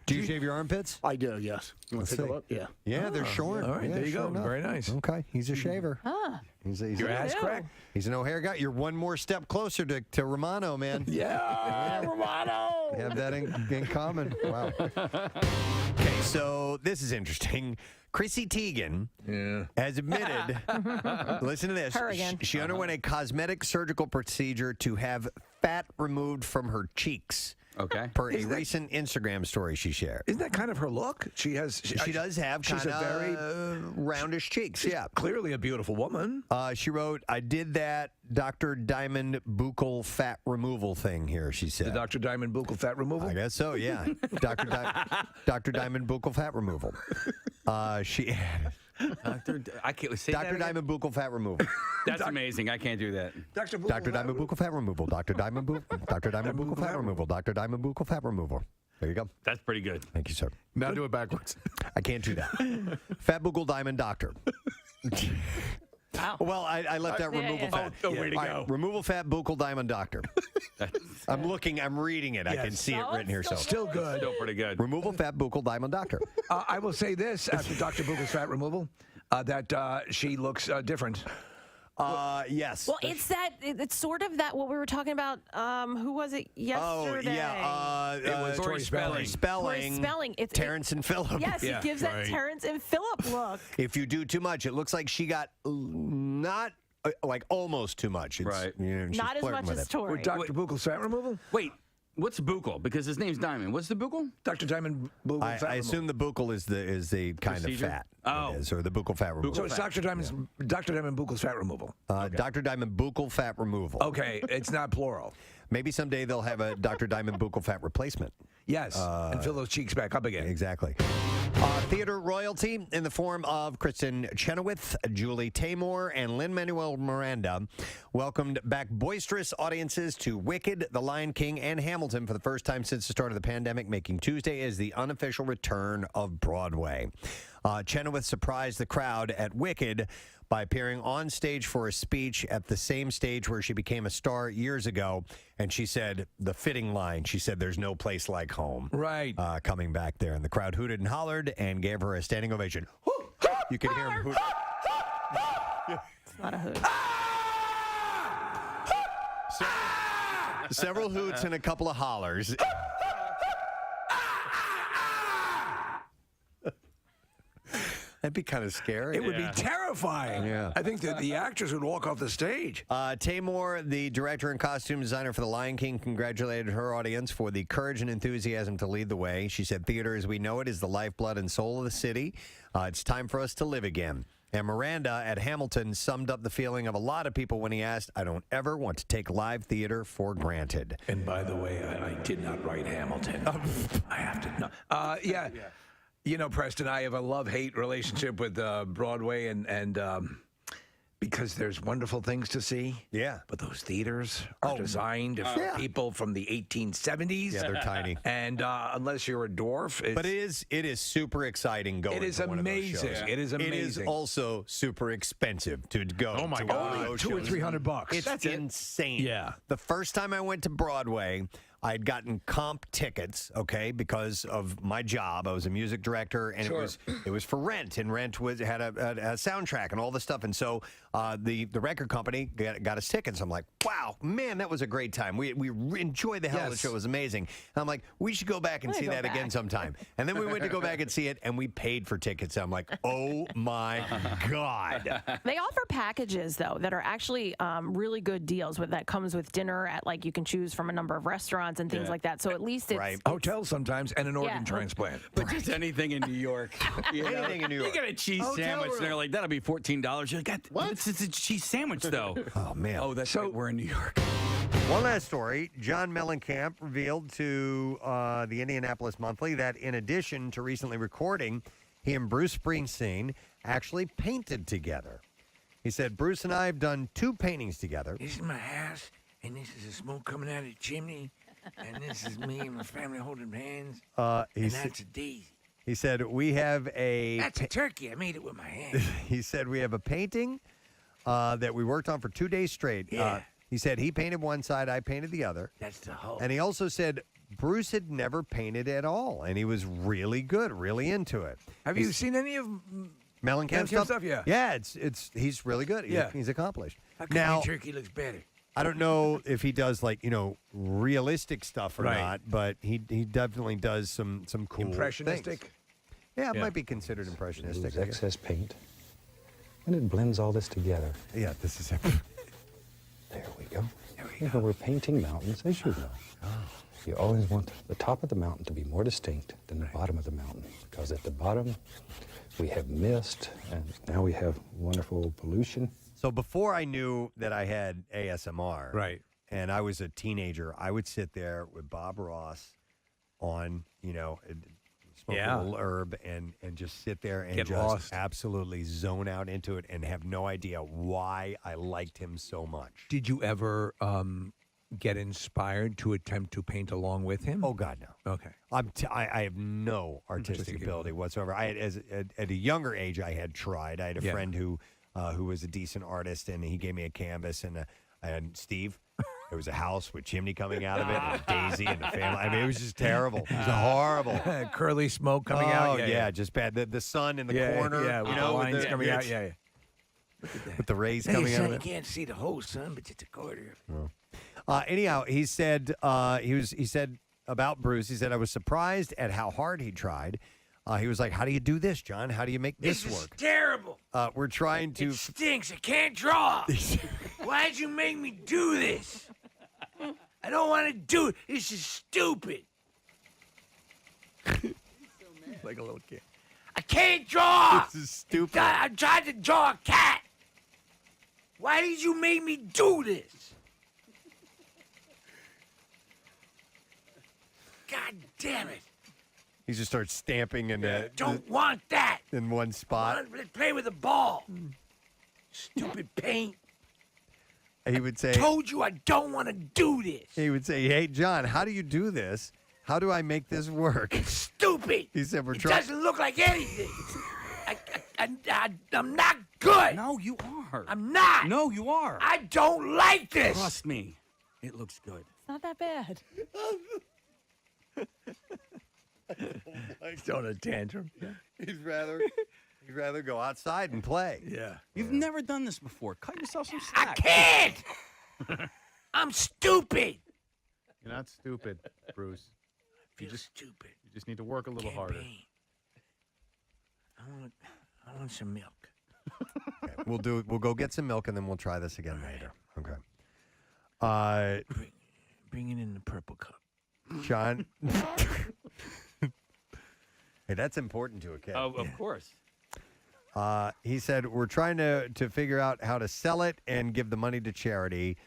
Do you shave your armpits? I do, yes. You want to take a look? Yeah. Yeah, they're short. All right, Yeah, there you sure go. enough. Very nice. Okay, he's a shaver. He's Your ass crack? He's an O'Hare guy. You're one more step closer to Romano, man. Yeah, Romano. You have that in common. Wow. Okay, so this is interesting. Chrissy Teigen has admitted, listen to this, Her again. she underwent a cosmetic surgical procedure to have fat removed from her cheeks. Okay. Per a recent Instagram story she shared. Isn't that kind of her look? She has. She does have she's kind a very of roundish cheeks. she's Yeah. clearly a beautiful woman. She wrote, I did that Dr. Diamond buccal fat removal thing here, she said. The Dr. Diamond buccal fat removal? I guess so, yeah. Dr. Diamond buccal fat removal. She I can't say Dr. Diamond buccal fat removal. That's amazing. I can't do that. Dr. Diamond buccal fat removal. Dr. Diamond buccal fat removal. Dr. Diamond buccal fat removal. There you go. That's pretty good. Thank you, sir. Now do it backwards. I can't do that. Fat buccal diamond doctor. Well, I left out removal fat. Oh, way to All go. Removal fat buccal diamond doctor. I'm reading it. I can see it written here. So Still good. Still pretty good. removal fat buccal diamond doctor. I will say this after Dr. Buchal's fat removal, that she looks different. Yes. Well, it's sort of that what we were talking about. Who was it yesterday? Oh, yeah. It was Tori Spelling. Tori Spelling. It's Terrence and Phillip. Yes, it gives that Terrence and Phillip look. If you do too much, it looks like she got not like almost too much. It's, Right. You know, she's Not as flirting much with as it. Tori. With Dr. Buchal's fat removal? Wait, what's buccal? Because his name's Diamond. What's the buccal? Dr. Diamond buccal fat I removal. assume the buccal is the kind Procedure? of fat. Oh. It is, or the buccal fat removal. So it's Dr. Diamond buchal's fat removal. Dr. Diamond buccal fat removal. Okay, it's not plural. Maybe someday they'll have a Dr. Diamond buccal fat replacement. Yes, and fill those cheeks back up again. Exactly. Theater royalty in the form of Kristen Chenoweth, Julie Taymor, and Lin-Manuel Miranda welcomed back boisterous audiences to Wicked, The Lion King, and Hamilton for the first time since the start of the pandemic, making Tuesday as the unofficial return of Broadway. Chenoweth surprised the crowd at Wicked by appearing on stage for a speech at the same stage where she became a star years ago. And she said the fitting line, she said, "There's no place like home." Right. Coming back there. And the crowd hooted and hollered and gave her a standing ovation. You could hear him hoot. It's not a hoot. Several hoots and a couple of hollers. That'd be kind of scary. It would be terrifying. Yeah. I think that the actors would walk off the stage. Taymor, the director and costume designer for The Lion King, congratulated her audience for the courage and enthusiasm to lead the way. She said, "Theater as we know it is the lifeblood and soul of the city. It's time for us to live again." And Miranda at Hamilton summed up the feeling of a lot of people when he asked, "I don't ever want to take live theater for granted." And by the way, I did not write Hamilton. I have to know. Yeah. You know, Preston, I have a love-hate relationship with Broadway, and because there's wonderful things to see. Yeah. But those theaters are designed for people from the 1870s. Yeah, they're tiny. And unless you're a dwarf. But it is super exciting going It is to one of those amazing. shows. It is amazing. It is also super expensive to go. Oh, my to God. one of those $200 or shows. $300. It's insane. Yeah. The first time I went to Broadway I'd gotten comp tickets, okay, because of my job. I was a music director, and it was for Rent, and Rent had a soundtrack and all this stuff. And so the record company got us tickets. I'm like, wow, man, that was a great time. We enjoyed the hell of the show. It was amazing. And I'm like, we should go back and see that again sometime. And then we went to go back and see it, and we paid for tickets. I'm like, oh my God. They offer packages though that are actually really good deals that comes with dinner at you can choose from a number of restaurants and things like that. So at least it's hotels sometimes and an organ transplant. But just anything in New York. Anything in New York. You get a cheese sandwich, and they're like, that'll be $14. You're like, what? It's a cheese sandwich, though. Oh, man. Oh, that's right. We're in New York. One last story. John Mellencamp revealed to the Indianapolis Monthly that in addition to recently recording, he and Bruce Springsteen actually painted together. He said, Bruce and I have done 2 paintings together. This is my house, and this is the smoke coming out of the chimney, and this is me and my family holding hands, and that's a daisy. He said, we have a... That's a turkey. I made it with my hands. He said, we have a painting that we worked on for 2 days straight. Yeah. He said he painted one side, I painted the other. That's the whole. And he also said Bruce had never painted at all, and he was really good, really into it. Have you seen any of Mellencamp stuff? Yeah. Yeah, he's really good. He's accomplished. How come Now, my turkey looks better? I don't know if he does realistic stuff or not, but he definitely does some cool impressionistic things. Yeah, it might be considered impressionistic. Excess paint, and it blends all this together. Yeah, this is it. There we go. We're painting mountains, as you know. You always want the top of the mountain to be more distinct than the bottom of the mountain, because at the bottom we have mist, and now we have wonderful pollution. So before I knew that I had ASMR, and I was a teenager, I would sit there with Bob Ross on, smoke a little herb and just sit there and Get just lost. absolutely zone out into it and have no idea why I liked him so much. Did you ever get inspired to attempt to paint along with him? Oh, God, no. Okay. I have no artistic ability whatsoever. I had, at a younger age, I had tried. I had a friend who was a decent artist, and he gave me a canvas, and Steve, there was a house with chimney coming out of it, and a daisy, and a family. I mean, it was just terrible. It was horrible. Curly smoke coming out. Yeah, just bad. The sun in the corner, with the lines coming out. Yeah. With the rays coming out of You it. can't see the whole sun, but just a quarter. Anyhow, he said he said about Bruce. He said I was surprised at how hard he tried. He was like, "How do you do this, John? How do you make this This is work?" terrible. We're trying to. It stinks. I can't draw. Why'd you make me do this? I don't want to do it. This is stupid. Like a little kid. I can't draw. This is stupid. I tried to draw a cat. Why did you make me do this? God damn it. He just starts stamping in Don't want that. in one spot. Let's play with the ball. Stupid paint. He would say, Told you I don't want to do this. He would say, "Hey, John, how do you do this? How do I make this work?" Stupid. He said, "We're It trying." doesn't look like anything. I'm not good. No, you are. I'm not. No, you are. I don't like this. Trust me. It looks good. It's not that bad. He's throwing a tantrum. He'd rather go outside and play. Yeah. You've never done this before. Cut yourself some I slack. can't. I'm stupid. You're not stupid, Bruce. I feel stupid. You just need to work a little harder. Paint. I want some milk. Okay, we'll go get some milk and then we'll try this again later. Okay. Bring it in the purple cup. John. Hey, that's important to a kid. Oh, of course. He said, we're trying to figure out how to sell it and give the money to charity.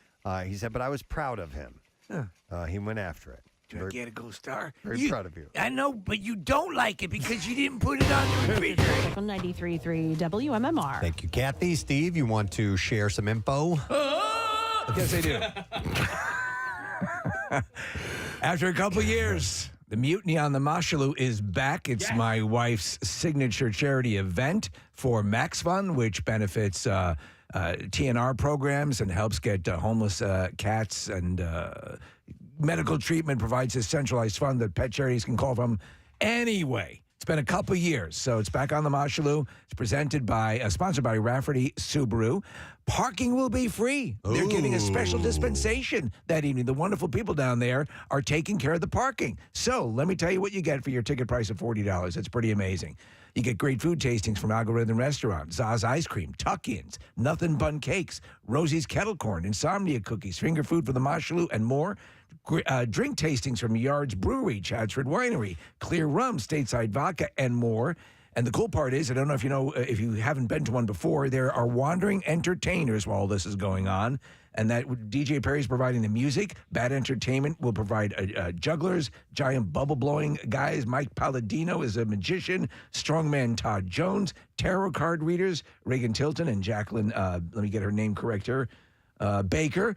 He said, but I was proud of him. He went after it. Do I get a gold star? Very proud of you. I know, but you don't like it because you didn't put it on the refrigerator. 93.3 WMMR. Thank you, Kathy. Steve, you want to share some info? Yes, I do. After a couple years, the Mutiny on the Mashalou is back. It's my wife's signature charity event for Max Fund, which benefits TNR programs and helps get homeless cats and medical treatment provides a centralized fund that pet charities can call from anyway. It's been a couple years, so it's back on the Mashaloo. It's sponsored by Rafferty Subaru. Parking will be free. They're giving a special dispensation that evening. The wonderful people down there are taking care of the parking. So let me tell you what you get for your ticket price of $40. It's pretty amazing. You get great food tastings from Algorithm Restaurant, Zaz Ice Cream, Tuck-Ins, Nothing Bun Cakes, Rosie's Kettle Corn, Insomnia Cookies, Finger Food for the Mashaloo, and more. Drink tastings from Yards Brewery, Chadsford Winery, Clear Rum, Stateside Vodka, and more. And the cool part is, I don't know if you haven't been to one before, there are wandering entertainers while this is going on. And that DJ Perry's providing the music. Bad Entertainment will provide jugglers, giant bubble-blowing guys. Mike Palladino is a magician. Strongman Todd Jones. Tarot card readers, Reagan Tilton and Jacqueline, let me get her name correct here, Baker.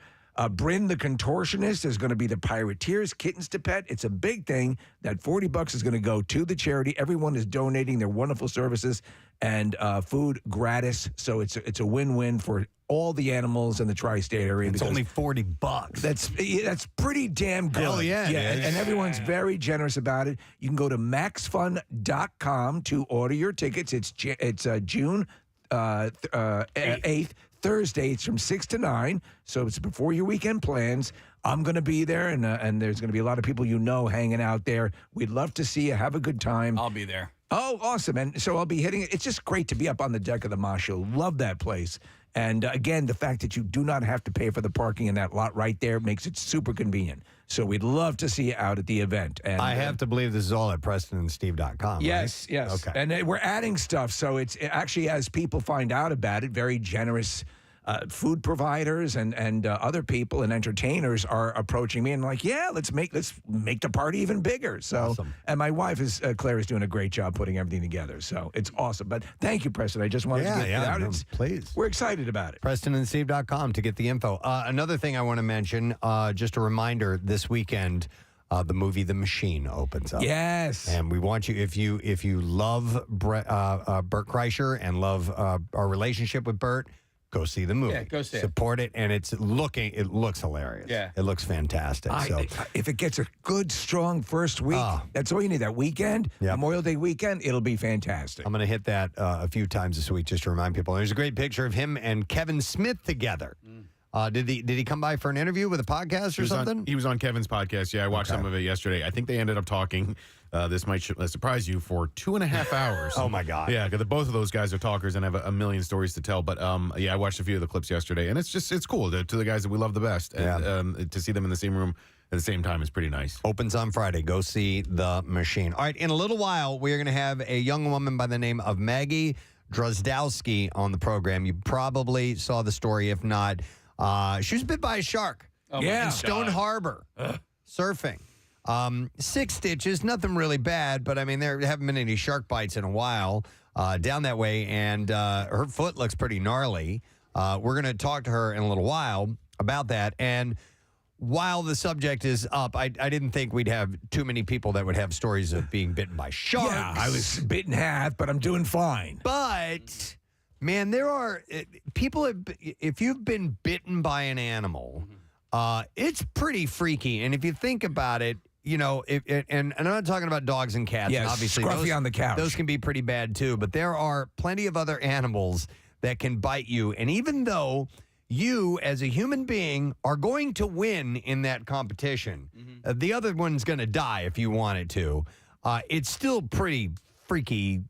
Bryn the Contortionist is going to be the Pirateers, Kittens to Pet. It's a big thing. That $40 is going to go to the charity. Everyone is donating their wonderful services and food gratis. So it's a win-win for all the animals in the tri-state area. It's only $40. That's pretty damn good. Hell yeah. And everyone's very generous about it. You can go to maxfun.com to order your tickets. It's June 8th. Thursday, it's from 6 to 9, so it's before your weekend plans. I'm going to be there, and there's going to be a lot of people hanging out there. We'd love to see you. Have a good time. I'll be there. Oh, awesome. And so I'll be hitting it. It's just great to be up on the deck of the Mashaloo. Love that place. And again, the fact that you do not have to pay for the parking in that lot right there makes it super convenient. So we'd love to see you out at the event. And I have to believe this is all at PrestonandSteve.com. Yes, right? yes. Okay. And we're adding stuff. So it's actually, as people find out about it, very generous food providers and other people and entertainers are approaching me and like, yeah, let's make the party even bigger. So, awesome. And my wife Claire is doing a great job putting everything together. So it's awesome. But thank you, Preston. I just wanted to get it out. No, please. We're excited about it. PrestonandSteve.com to get the info. Another thing I want to mention, just a reminder, this weekend, the movie The Machine opens up. Yes. And we want you, if you love Bert Kreischer and love our relationship with Bert, go see the movie. Yeah, go see it. Support it, and it looks hilarious. Yeah. It looks fantastic. If it gets a good, strong first week, that's all you need. That weekend, Memorial Day weekend, it'll be fantastic. I'm going to hit that a few times this week just to remind people. There's a great picture of him and Kevin Smith together. Did he come by for an interview with a podcast or something? He was on Kevin's podcast. Yeah, I watched some of it yesterday. I think they ended up talking. This might surprise you, for 2.5 hours. Oh my God! Yeah, because both of those guys are talkers and have a million stories to tell. But yeah, I watched a few of the clips yesterday, and it's cool to the guys that we love the best. And to see them in the same room at the same time is pretty nice. Opens on Friday. Go see The Machine. All right, in a little while, we are going to have a young woman by the name of Maggie Drozdowski on the program. You probably saw the story. If not, she was bit by a shark. In Stone Harbor, surfing. 6 stitches, nothing really bad, but I mean, there haven't been any shark bites in a while down that way, and her foot looks pretty gnarly. We're going to talk to her in a little while about that. And while the subject is up, I didn't think we'd have too many people that would have stories of being bitten by sharks. Yeah, I was bitten half, but I'm doing fine. But, man, there are people, if you've been bitten by an animal, it's pretty freaky. And if you think about it, and I'm not talking about dogs and cats. Yeah, and obviously Scruffy on the couch. Those can be pretty bad too. But there are plenty of other animals that can bite you. And even though you, as a human being, are going to win in that competition, the other one's going to die if you want it to. It's still pretty freaky,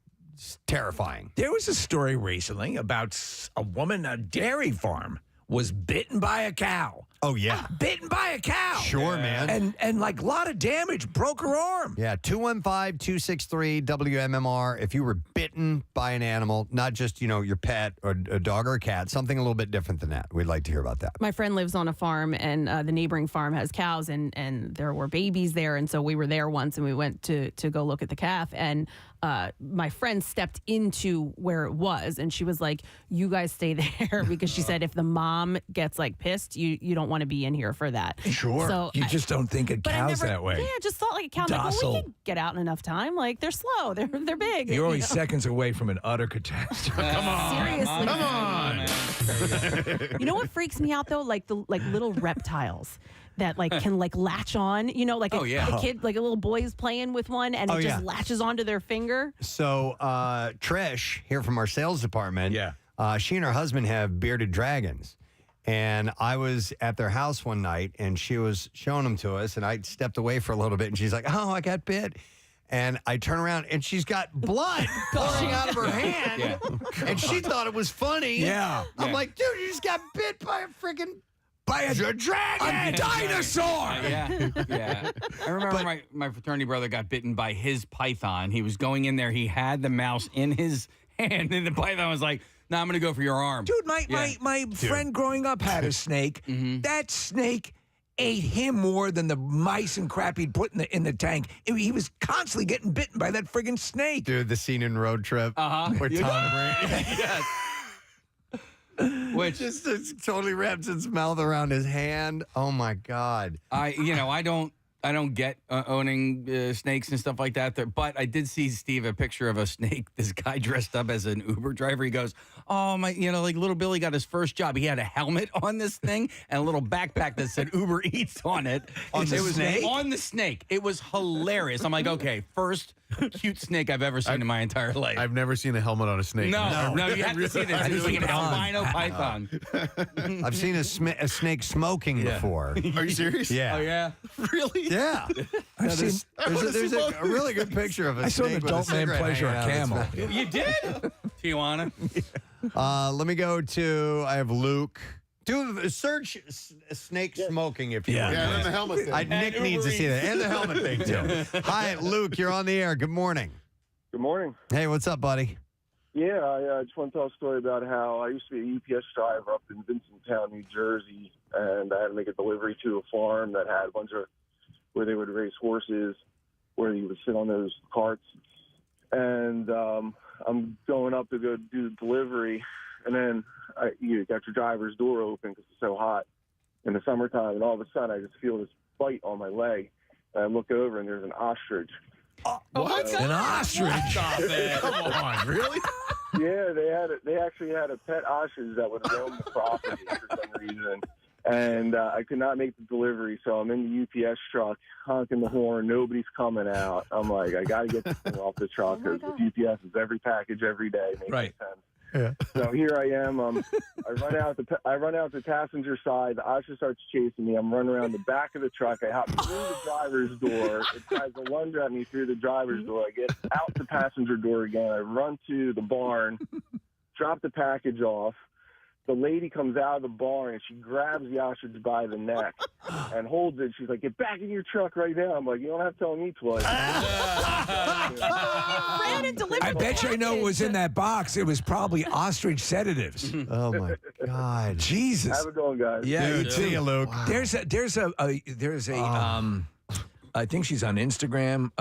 terrifying. There was a story recently about a woman, a dairy farm, was bitten by a cow. Oh, yeah. Bitten by a cow. Sure, man. And like a lot of damage, broke her arm. Yeah, 215-263-WMMR. If you were bitten by an animal, not just, your pet or a dog or a cat, something a little bit different than that. We'd like to hear about that. My friend lives on a farm, and the neighboring farm has cows, and there were babies there. And so we were there once, and we went to go look at the calf. And my friend stepped into where it was, and she was like, you guys stay there, because she said if the mom gets pissed, you don't want to be in here for that. Sure. So you just don't think a cow's that way. Yeah, I just thought a cow. Docile. We can get out in enough time. They're slow. They're big. You're only seconds away from an utter catastrophe. Come on. Seriously. Come on. You know what freaks me out though? Like little reptiles. that like can like latch on, you know, like a kid, like a little boy is playing with one and it just latches onto their finger. So Trish here from our sales department, she and her husband have bearded dragons. And I was at their house one night and she was showing them to us and I stepped away for a little bit and she's like, oh, I got bit. And I turn around and she's got blood gushing out of her hand. And she thought it was funny. Yeah. I'm like, dude, you just got bit by a freaking dragon. A dinosaur. Yeah. I remember my fraternity brother got bitten by his python. He was going in there. He had the mouse in his hand and the python was like, no, I'm going to go for your arm. Dude, my friend growing up had a snake. That snake ate him more than the mice and crap he'd put in the tank. He was constantly getting bitten by that friggin' snake. Dude, the scene in Road Trip where Tom Brady which just totally wraps its mouth around his hand. Oh my God. I don't get owning snakes and stuff like that. But I did see, Steve, a picture of a snake. This guy dressed up as an Uber driver. He goes, oh, my, like little Billy got his first job. He had a helmet on this thing and a little backpack that said Uber Eats on it. On the snake? On the snake. It was hilarious. I'm like, okay, first cute snake I've ever seen in my entire life. I've never seen a helmet on a snake. No, you have to see this. It's like an albino python. I've seen a snake smoking before. Are you serious? Yeah. Oh, yeah? Really? Yeah. There's a really good picture of a I saw an snake with a adult man cigarette pleasure a hanging out of camel. its mouth. You did? Tijuana. Let me go to, I have Luke. Search snake smoking if you want. Yeah, and the helmet thing. Nick needs to see that. And the helmet thing, too. Hi, Luke. You're on the air. Good morning. Good morning. Hey, what's up, buddy? Yeah, I just want to tell a story about how I used to be a UPS driver up in Vincenttown, New Jersey, and I had to make a delivery to a farm that had a bunch of where they would raise horses, where you would sit on those carts. And I'm going up to go do the delivery, and then you got your driver's door open because it's so hot in the summertime, and all of a sudden I just feel this bite on my leg, and I look over and there's an ostrich. What? An ostrich? Stop it. Come on, really? Yeah, they actually had a pet ostrich that would roam the property for some reason. And I could not make the delivery, so I'm in the UPS truck, honking the horn. Nobody's coming out. I'm like, I got to get this thing off the truck because UPS is every package every day. Makes right. sense. Yeah. So here I am. I run out the passenger side. The ostrich starts chasing me. I'm running around the back of the truck. I hop through the driver's door. It tries to lunge at me through the driver's door. I get out the passenger door again. I run to the barn, drop the package off. The lady comes out of the barn and she grabs the ostrich by the neck and holds it. She's like, "Get back in your truck right now." I'm like, "You don't have to tell me twice." I bet you I know what was in that box. It was probably ostrich sedatives. Oh my God, Jesus! Have a good one, guys. Yeah, Dude, see you, Luke. Wow. There's a I think she's on Instagram.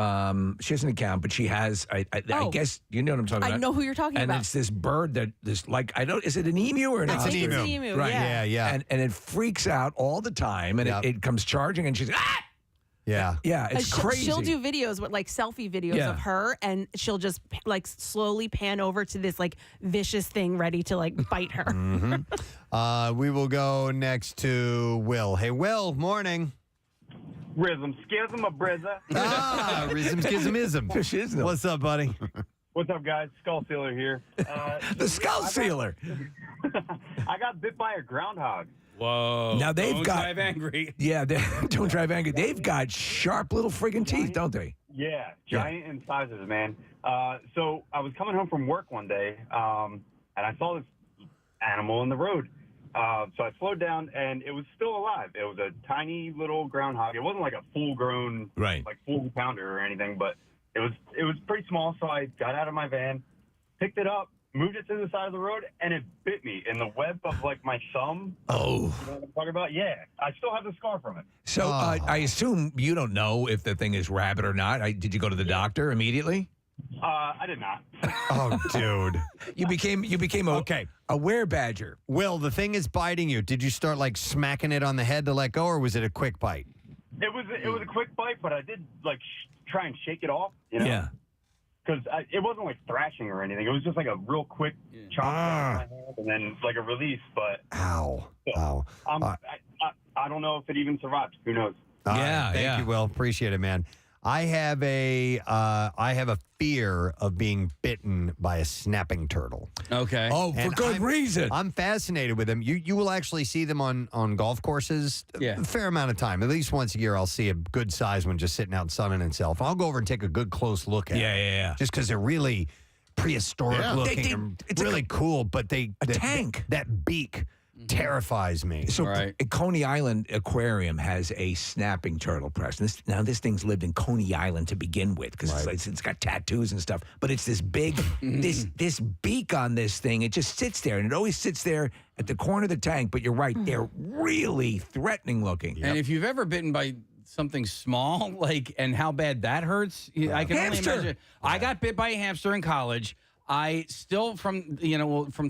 She has an account, but she has. I guess you know what I'm talking about. I know who you're talking and about. it's this bird that is it an emu or an I think ostrich? it's an emu, Right? yeah. Yeah. And it freaks out all the time, and it comes charging, and she's Yeah. it's crazy. She'll do videos with like selfie videos of her, and she'll just like slowly pan over to this like vicious thing ready to like bite her. We will go next to Will. Hey, Will. Morning. Rhythm, schism, a brizza. Rhythm, schismism. What's up, buddy? What's up, guys? Skull Sealer here. The Skull Sealer. I got bit by a groundhog. Whoa. Now they've don't got drive angry. Yeah, don't drive angry. They've got sharp little friggin' teeth, don't they? Yeah, giant in sizes, man. So I was coming home from work one day, and I saw this animal in the road. So I slowed down, and it was still alive. It was a tiny little groundhog. It wasn't like a full-grown, like full pounder or anything, but it was pretty small. So I got out of my van, picked it up, moved it to the side of the road, and it bit me in the web of like my thumb. Oh. You know what I'm talking about? Yeah. I still have the scar from it. So I assume you don't know if the thing is rabid or not. Did you go to the doctor immediately? I did not. Oh, dude. You became a werebadger. Will, the thing is biting you. Did you start like smacking it on the head to let go, or was it a quick bite? It was a quick bite, but I did like try and shake it off. You know? Yeah. Because it wasn't like thrashing or anything. It was just like a real quick chomp down my hand and then like a release. But ow. I I don't know if it even survived. Who knows? Thank you, Will. Appreciate it, man. I have a fear of being bitten by a snapping turtle. Okay. Oh, for good reason. I'm fascinated with them. You will actually see them on golf courses a fair amount of time. At least once a year, I'll see a good size one just sitting out sunning itself. I'll go over and take a good close look at it. Yeah. Just because they're really prehistoric looking and it's really cool, but a tank. That beak terrifies me. So Coney Island Aquarium has a snapping turtle, Preston. This thing's lived in Coney Island to begin with because it's got tattoos and stuff. But it's this big, this beak on this thing. It just sits there, and it always sits there at the corner of the tank. But you're right, they're really threatening looking. And if you've ever bitten by something small, and how bad that hurts, I can only imagine. I got bit by a hamster in college. I still, from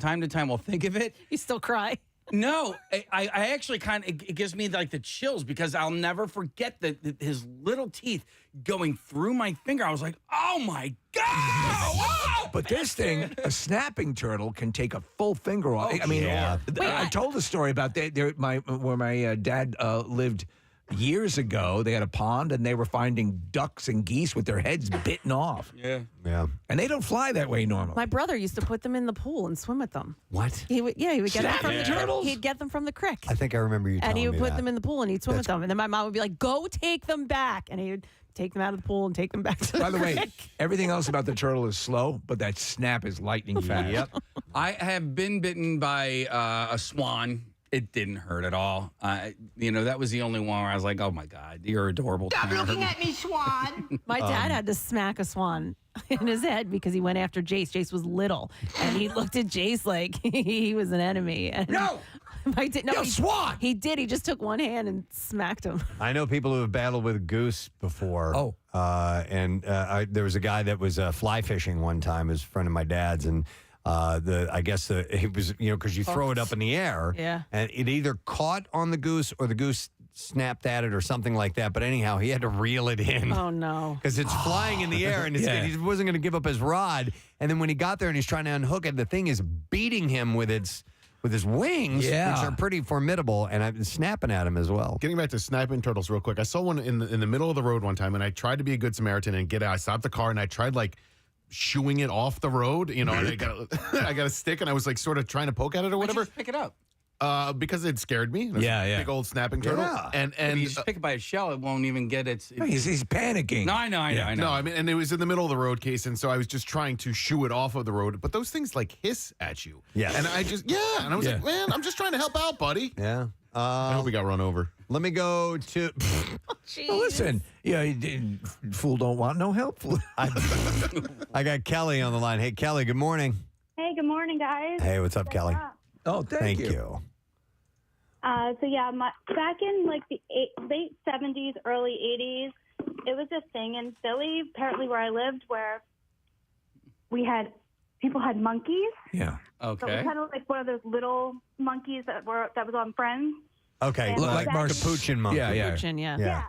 time to time, will think of it. You still cry? No, I actually it gives me like the chills because I'll never forget his little teeth going through my finger. I was like, oh my God. Wow, but this thing, a snapping turtle, can take a full finger off. I told a story about where my dad lived years ago. They had a pond and they were finding ducks and geese with their heads bitten off. Yeah. And they don't fly that way normally. My brother used to put them in the pool and swim with them. What? He would get them from the turtles? He'd get them from the creek. I think I remember you telling And he me would put that. them in the pool and he'd swim with them. And then my mom would be like, go take them back. And he would take them out of the pool and take them back to the By the way, creek. everything else about the turtle is slow, but that snap is lightning fast. Yep. I have been bitten by a swan. It didn't hurt at all. That was the only one where I was like, oh, my God, you're adorable. Stop looking at me, Swan. My dad had to smack a swan in his head because he went after Jace. Jace was little, and he looked at Jace like he was an enemy. And No! Swan! He did. He just took one hand and smacked him. I know people who have battled with goose before. There was a guy that was fly fishing one time, as a friend of my dad's, and it was, because you throw it up in the air, and it either caught on the goose or the goose snapped at it or something like that. But anyhow, he had to reel it in. Oh, no. Because it's flying in the air, and he wasn't going to give up his rod. And then when he got there and he's trying to unhook it, the thing is beating him with his wings, which are pretty formidable, and I'm snapping at him as well. Getting back to snapping turtles real quick, I saw one in the middle of the road one time, and I tried to be a good Samaritan and get out. I stopped the car, and I tried, shooing it off the road, and I got a stick, and I was sort of trying to poke at it or whatever. Just pick it up. Because it scared me. It was a big old snapping turtle. Yeah. And if you just pick it by a shell, it won't even get its. He's panicking. No, I know. No, I mean, and it was in the middle of the road, case, and so I was just trying to shoo it off of the road. But those things hiss at you. Yeah. And I just and I was like, man, I'm just trying to help out, buddy. Yeah. I hope we got run over. Let me go to. Well, listen, fool don't want no help. I got Kelly on the line. Hey, Kelly, good morning. Hey, good morning, guys. Hey, what's up, Kelly? Oh, thank you. Back in the late 70s, early 80s, it was a thing in Philly, apparently where I lived, where people had monkeys. Yeah. So it was kind of like one of those little monkeys that was on Friends. Okay, And like Capuchin monkey. Capuchin, yeah.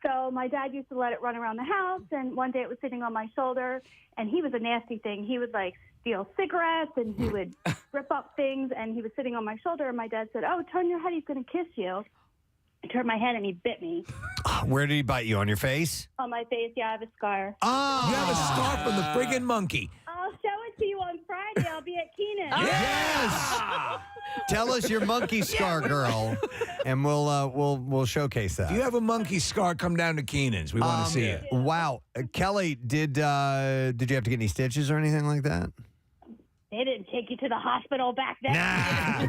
So my dad used to let it run around the house, and one day it was sitting on my shoulder, and he was a nasty thing. He would steal cigarettes, and he would rip up things, and he was sitting on my shoulder, and my dad said, "Oh, turn your head, he's going to kiss you." I turned my head, and he bit me. Where did he bite you? On your face? On my face, yeah, I have a scar. Oh! You have a scar from the friggin' monkey. I'll show it to you on Friday. I'll be at Keenan. Yes! Tell us your monkey scar, girl, and we'll showcase that. If you have a monkey scar, come down to Keenan's. We want to see it. Wow, Kelly, did you have to get any stitches or anything like that? They didn't take you to the hospital back then. Nah.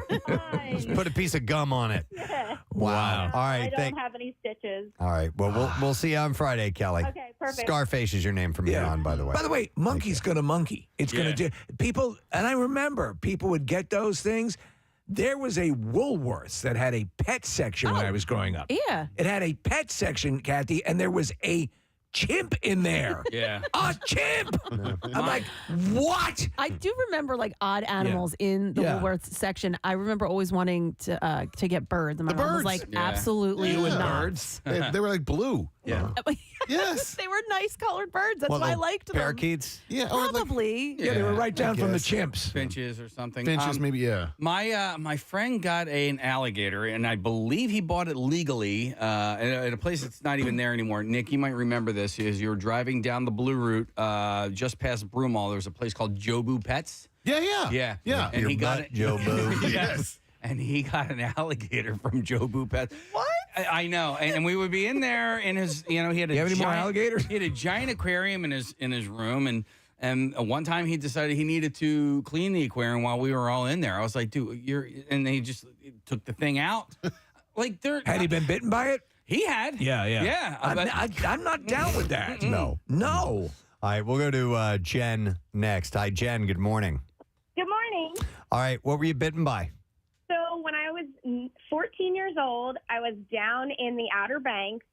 Just put a piece of gum on it. Yeah. Wow. All right. I don't have any stitches. All right. Well, we'll see you on Friday, Kelly. Okay, perfect. Scarface is your name from here on, by the way. By the way, monkey's going to monkey. It's going to do. People, and I remember people would get those things. There was a Woolworths that had a pet section when I was growing up. Yeah. It had a pet section, Kathy, and there was a chimp in there. Yeah. A chimp. I'm like, what? I do remember like odd animals in the Woolworths section. I remember always wanting to get birds. And my mom was like, absolutely not. They were like blue. Yeah. Yes. They were nice colored birds. That's why I liked them. Parakeets? Yeah. Probably. Yeah, they were right down from the chimps. Finches or something. Finches, maybe, yeah. My friend got an alligator, and I believe he bought it legally at a place that's not even there anymore. Nick, you might remember this. Is you're driving down the Blue Route just past Broomall. There's a place called Jobu Pets. Yeah. And he got it. Jobu. Yes. And he got an alligator from Jobu Pets. What? I know, and we would be in there in his, he had a You have any more giant- alligators? He had a giant aquarium in his room, and one time he decided he needed to clean the aquarium while we were all in there. I was like, dude, and they just took the thing out. Like, Had he been bitten by it? He had. Yeah. I'm not down with that. No. All right, we'll go to Jen next. Hi, Jen. Good morning. Good morning. All right, what were you bitten by? So when I was 14 years old, I was down in the Outer Banks,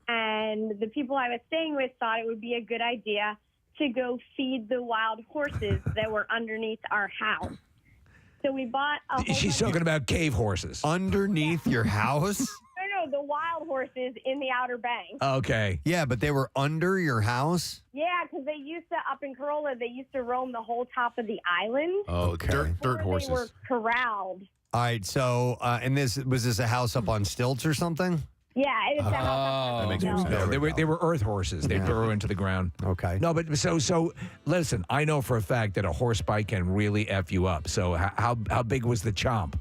and the people I was staying with thought it would be a good idea to go feed the wild horses that were underneath our house. So we bought a whole She's talking about cave horses. Underneath your house? No, the wild horses in the Outer Banks. Okay. Yeah, but they were under your house? Yeah, because they used to, up in Corolla, they used to roam the whole top of the island. Oh, okay. Dirt horses. They were corralled. All right, so, and was this a house up on stilts or something? Yeah, it's a house. That makes sense. No, they were earth horses. They burrow into the ground. Okay. No, but so listen, I know for a fact that a horse bite can really F you up. So how big was the chomp?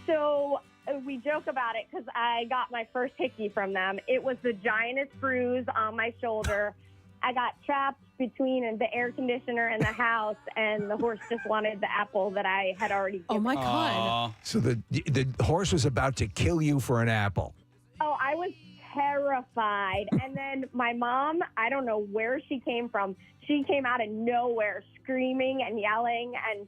So we joke about it because I got my first hickey from them. It was the giantest bruise on my shoulder. I got trapped between the air conditioner and the house, and the horse just wanted the apple that I had already given. Oh, my God. So the horse was about to kill you for an apple. Oh, I was terrified. And then my mom, I don't know where she came from. She came out of nowhere screaming and yelling, and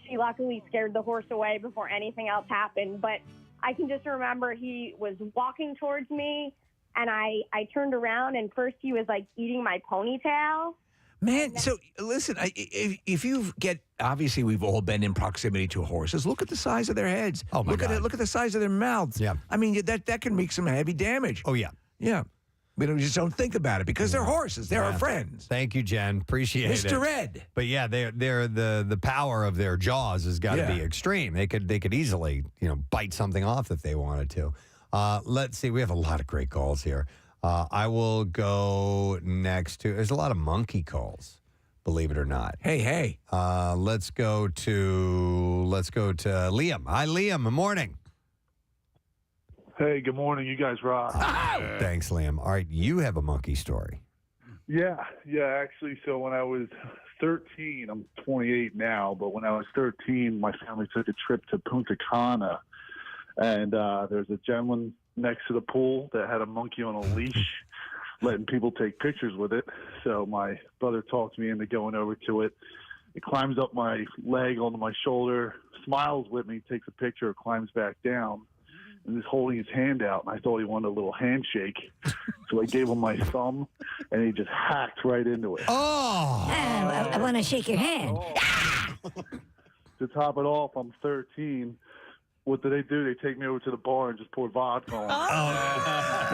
she luckily scared the horse away before anything else happened. But I can just remember he was walking towards me, and I turned around, and first he was like eating my ponytail. Man, so listen, if you get, obviously we've all been in proximity to horses. Look at the size of their heads. Oh, my God. Look at the size of their mouths. Yeah. I mean, that can make some heavy damage. Oh, yeah. Yeah. We just don't think about it because they're horses. They're our friends. Thank you, Jen. Appreciate it. Mr. Ed. But yeah, they're the power of their jaws has got to be extreme. They could easily, bite something off if they wanted to. Let's see. We have a lot of great calls here. I will go next to. There's a lot of monkey calls, believe it or not. Hey. Let's go to Liam. Hi, Liam. Good morning. Hey, good morning. You guys rock. Thanks, Liam. All right, you have a monkey story. Yeah. Actually, so when I was 13, I'm 28 now, but when I was 13, my family took a trip to Punta Cana, and there's a gentleman next to the pool that had a monkey on a leash, letting people take pictures with it. So my brother talked me into going over to it. It climbs up my leg onto my shoulder, smiles with me, takes a picture, climbs back down, and is holding his hand out. And I thought he wanted a little handshake. So I gave him my thumb, and he just hacked right into it. Oh! I want to shake your hand. To top it off, I'm 13. What do? They take me over to the bar and just pour vodka on.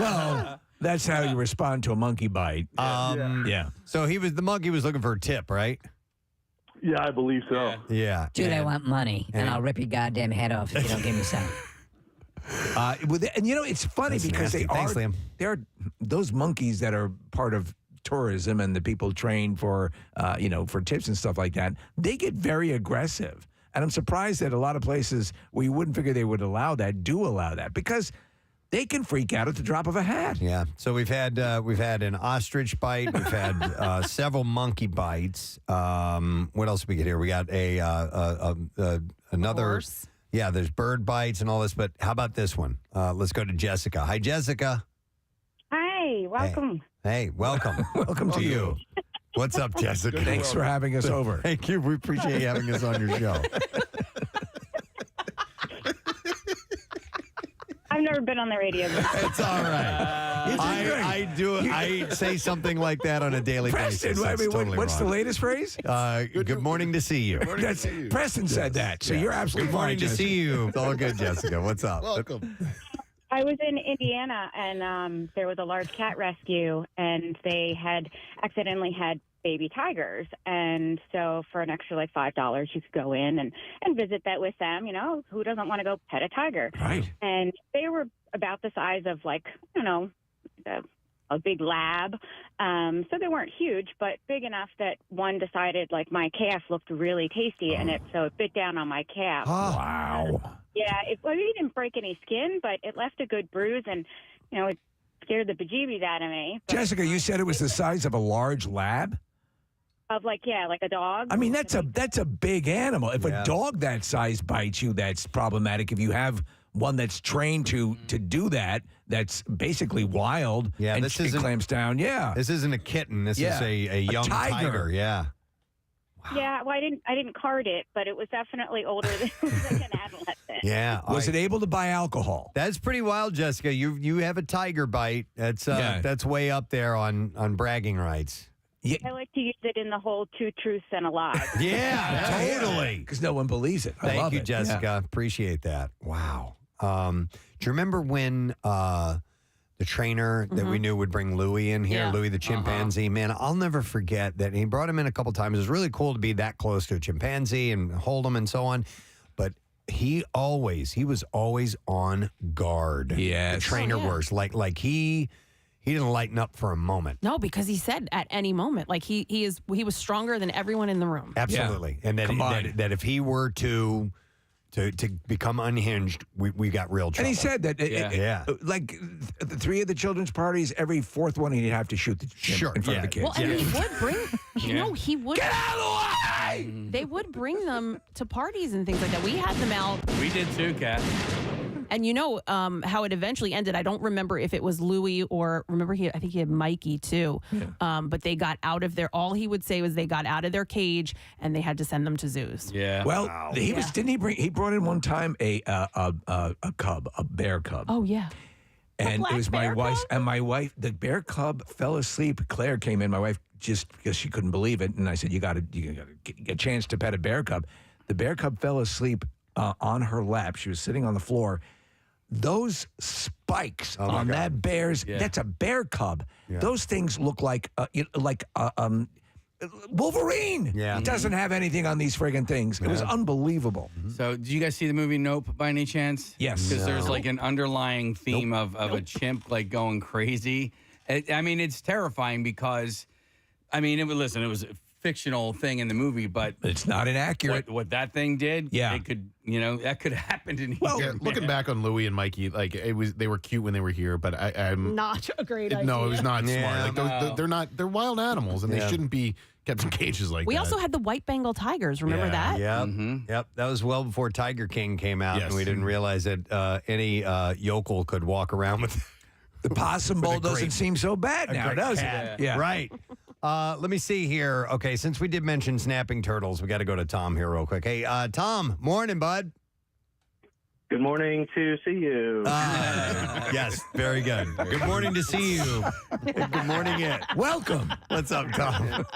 Well, that's how you respond to a monkey bite. Yeah. So the monkey was looking for a tip, right? Yeah, I believe so. Yeah. Dude, I want money, and I'll rip your goddamn head off if you don't give me some. And it's funny That's because nasty. Thanks, Liam. they are those monkeys that are part of tourism and the people trained for for tips and stuff like that. They get very aggressive, and I'm surprised that a lot of places where you wouldn't figure they would allow that do allow that because they can freak out at the drop of a hat. Yeah. So we've had an ostrich bite. We've had several monkey bites. What else did we get here? We got another horse. Yeah, there's bird bites and all this, but how about this one? Let's go to Jessica. Hi, Jessica. Hi, welcome. Hey, welcome. Welcome to you. What's up, Jessica? Thanks for having us over. Thank you. We appreciate you having us on your show. I've never been on the radio before. It's all right. I do. I say something like that on a daily Preston, basis. That's totally what's wrong. the latest phrase? Good morning to see you. Preston said that, so you're absolutely Good morning fine, to see you. All good, Jessica. What's up? Welcome. I was in Indiana, and there was a large cat rescue, and they had accidentally had baby tigers. And so for an extra, like, $5, you could go in and visit that with them. You know, who doesn't want to go pet a tiger? Right. And they were about the size of, like, you know, a big lab. So they weren't huge, but big enough that one decided, like, my calf looked really tasty, and it bit down on my calf. Wow. Yeah, it didn't break any skin, but it left a good bruise, and, you know, it scared the bejeebies out of me. But, Jessica, you said it was the size of a large lab? of like a dog. I mean, that's a big animal. If a dog that size bites you, that's problematic. If you have one that's trained to do that, that's basically wild. Yeah, and this it isn't clamps down. Yeah, this isn't a kitten. This is a young tiger. Yeah. Yeah, well, I didn't card it, but it was definitely older than like an adolescent. Yeah. Was it able to buy alcohol? That's pretty wild, Jessica. You have a tiger bite. That's way up there on bragging rights. Yeah. I like to use it in the whole two truths and a lie. Yeah, totally. Because no one believes it. I Thank love you, it. Jessica. Yeah. Appreciate that. Wow. Do you remember when the trainer that we knew would bring Louie in here, Louie the chimpanzee? Man, I'll never forget that. He brought him in a couple times. It was really cool to be that close to a chimpanzee and hold him and so on. But he was always on guard. Yes. The trainer was like he didn't lighten up for a moment. No, because he said at any moment, like he was stronger than everyone in the room. Absolutely. And that if he were to become unhinged, we got real trouble. And he said that, like the three of the children's parties, every fourth one he'd have to shoot the in front of the kids. Well, and he would bring, he would. Get out of the way! They would bring them to parties and things like that. We had them out. We did too, Kat. And you know how it eventually ended. I don't remember if it was Louie or I think he had Mikey too. Yeah. But they got out of their. All he would say was they got out of their cage and they had to send them to zoos. Yeah. Well, he brought in one time a cub, a bear cub. Oh yeah. And it was my wife, the bear cub fell asleep. Claire came in, my wife, just because she couldn't believe it. And I said, you got to get a chance to pet a bear cub. The bear cub fell asleep on her lap. She was sitting on the floor. Those spikes on that that's a bear cub. Yeah. Those things look like Wolverine. Yeah. It doesn't have anything on these friggin' things. It was unbelievable. So, did you guys see the movie Nope by any chance? Yes. Because there's like an underlying theme of a chimp like going crazy. I mean, it's terrifying because, I mean, it was a fictional thing in the movie, but it's not inaccurate. What that thing did, it could, that could happen in Well, here. looking back on Louie and Mikey, like they were cute when they were here, but I'm not a great idea. No, it was not smart. Like they're wild animals, and they shouldn't be kept in cages like that. We also had the white Bengal tigers. Remember that? Yep. Yep. That was well before Tiger King came out, and we didn't realize that any yokel could walk around with. The possum bowl doesn't seem so bad now, does it? Yeah. Right. Let me see here. Okay, since we did mention snapping turtles, we got to go to Tom here real quick. Hey, Tom, morning, bud. Good morning to see you. Yes, very good. Good morning to see you. Good morning, welcome. What's up, Tom?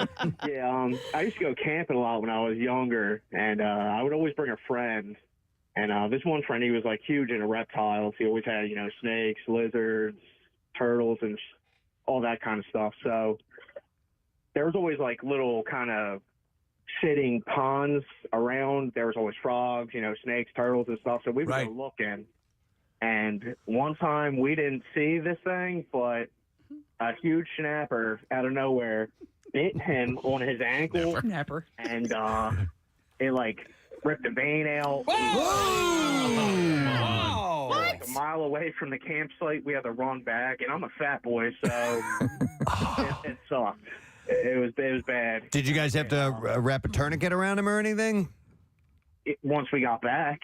Yeah, I used to go camping a lot when I was younger, and I would always bring a friend. And this one friend, he was like huge into reptiles. He always had, snakes, lizards, turtles, and all that kind of stuff. So there was always like little kind of sitting ponds around. There was always frogs, snakes, turtles, and stuff. So we would go looking. And one time we didn't see this thing, but a huge snapper out of nowhere bit him on his ankle. Snapper. And it like ripped a vein out. Like a mile away from the campsite, we had to run back, and I'm a fat boy, so it sucked. It was bad. Did you guys have to wrap a tourniquet around him or anything? once we got back.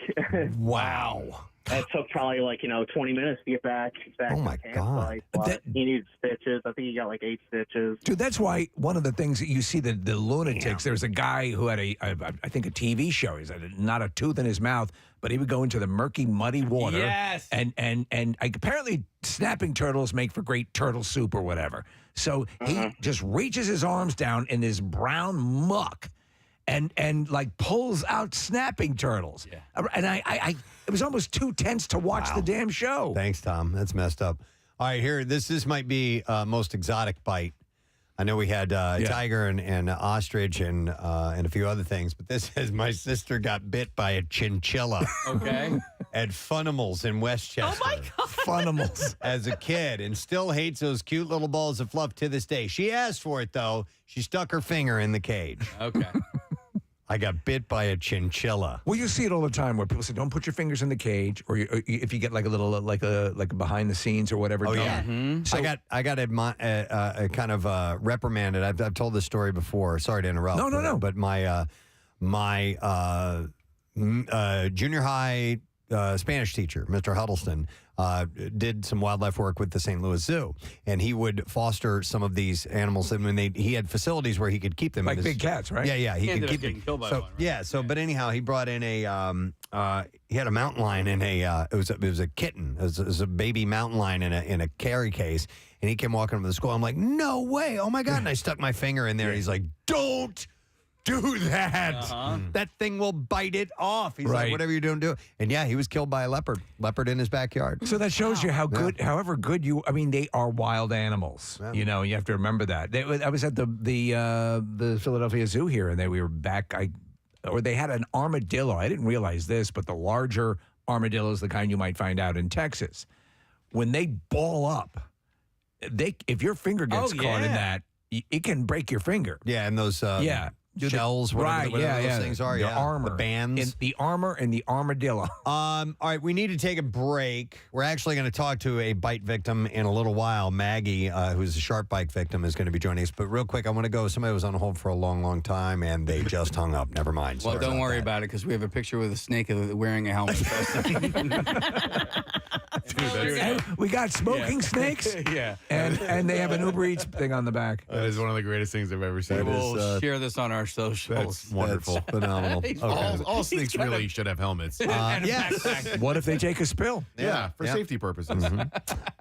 Wow. It took probably 20 minutes to get back Oh, my to the campsite. But he needed stitches. I think he got 8 stitches. Dude, that's why one of the things that you see the lunatics. There's a guy who had I think a TV show. He's had not a tooth in his mouth, but he would go into the murky, muddy water. Yes. And apparently snapping turtles make for great turtle soup or whatever. So he just reaches his arms down in this brown muck and pulls out snapping turtles. Yeah. And I it was almost too tense to watch the damn show. Thanks, Tom. That's messed up. All right, here, this might be most exotic bite. I know we had tiger and ostrich and a few other things, but this says my sister got bit by a chinchilla. Okay. At Funimals in Westchester. Oh, my God. Funimals. As a kid, and still hates those cute little balls of fluff to this day. She asked for it, though. She stuck her finger in the cage. Okay. I got bit by a chinchilla. Well, you see it all the time where people say, "Don't put your fingers in the cage," or if you get like a little like a behind the scenes or whatever. Oh done. yeah. Mm-hmm. So I got kind of reprimanded. I've told this story before. Sorry to interrupt. No. But my junior high Spanish teacher, Mr. Huddleston, did some wildlife work with the St. Louis Zoo, and he would foster some of these animals. And when he had facilities where he could keep them, Like big cats, right? Yeah, he could ended up keep getting them. killed by So one, right? yeah, so but anyhow, he brought in he had a mountain lion in it was a kitten, it was a baby mountain lion in a carry case, and he came walking up to the school. I'm like, no way, oh my God, and I stuck my finger in there. And he's like, don't do that. That thing will bite it off. He's like, whatever you're doing, do it. And yeah, he was killed by a leopard in his backyard. So that shows you how good, however good they are wild animals. Yeah. You know, you have to remember that. I was at the Philadelphia Zoo here, and we were back. They had an armadillo. I didn't realize this, but the larger armadillo is the kind you might find out in Texas. When they ball up, if your finger gets caught in that, it can break your finger. Yeah, and those shells, whatever those things are. The armor. The bands. The armor and the armadillo. All right, we need to take a break. We're actually going to talk to a bite victim in a little while. Maggie, who's a sharp bite victim, is going to be joining us. But real quick, I want to go. Somebody was on hold for a long, long time, and they just hung up. Never mind. Well, Sorry don't worry that. about it because we have a picture with a snake wearing a helmet. We got smoking snakes. Yeah. And they have an Uber Eats thing on the back. That is one of the greatest things I've ever seen. We'll share this on our socials. That's wonderful. That's phenomenal. Okay. All snakes really should have helmets. Yes. What if they take a spill? Yeah, for safety purposes. All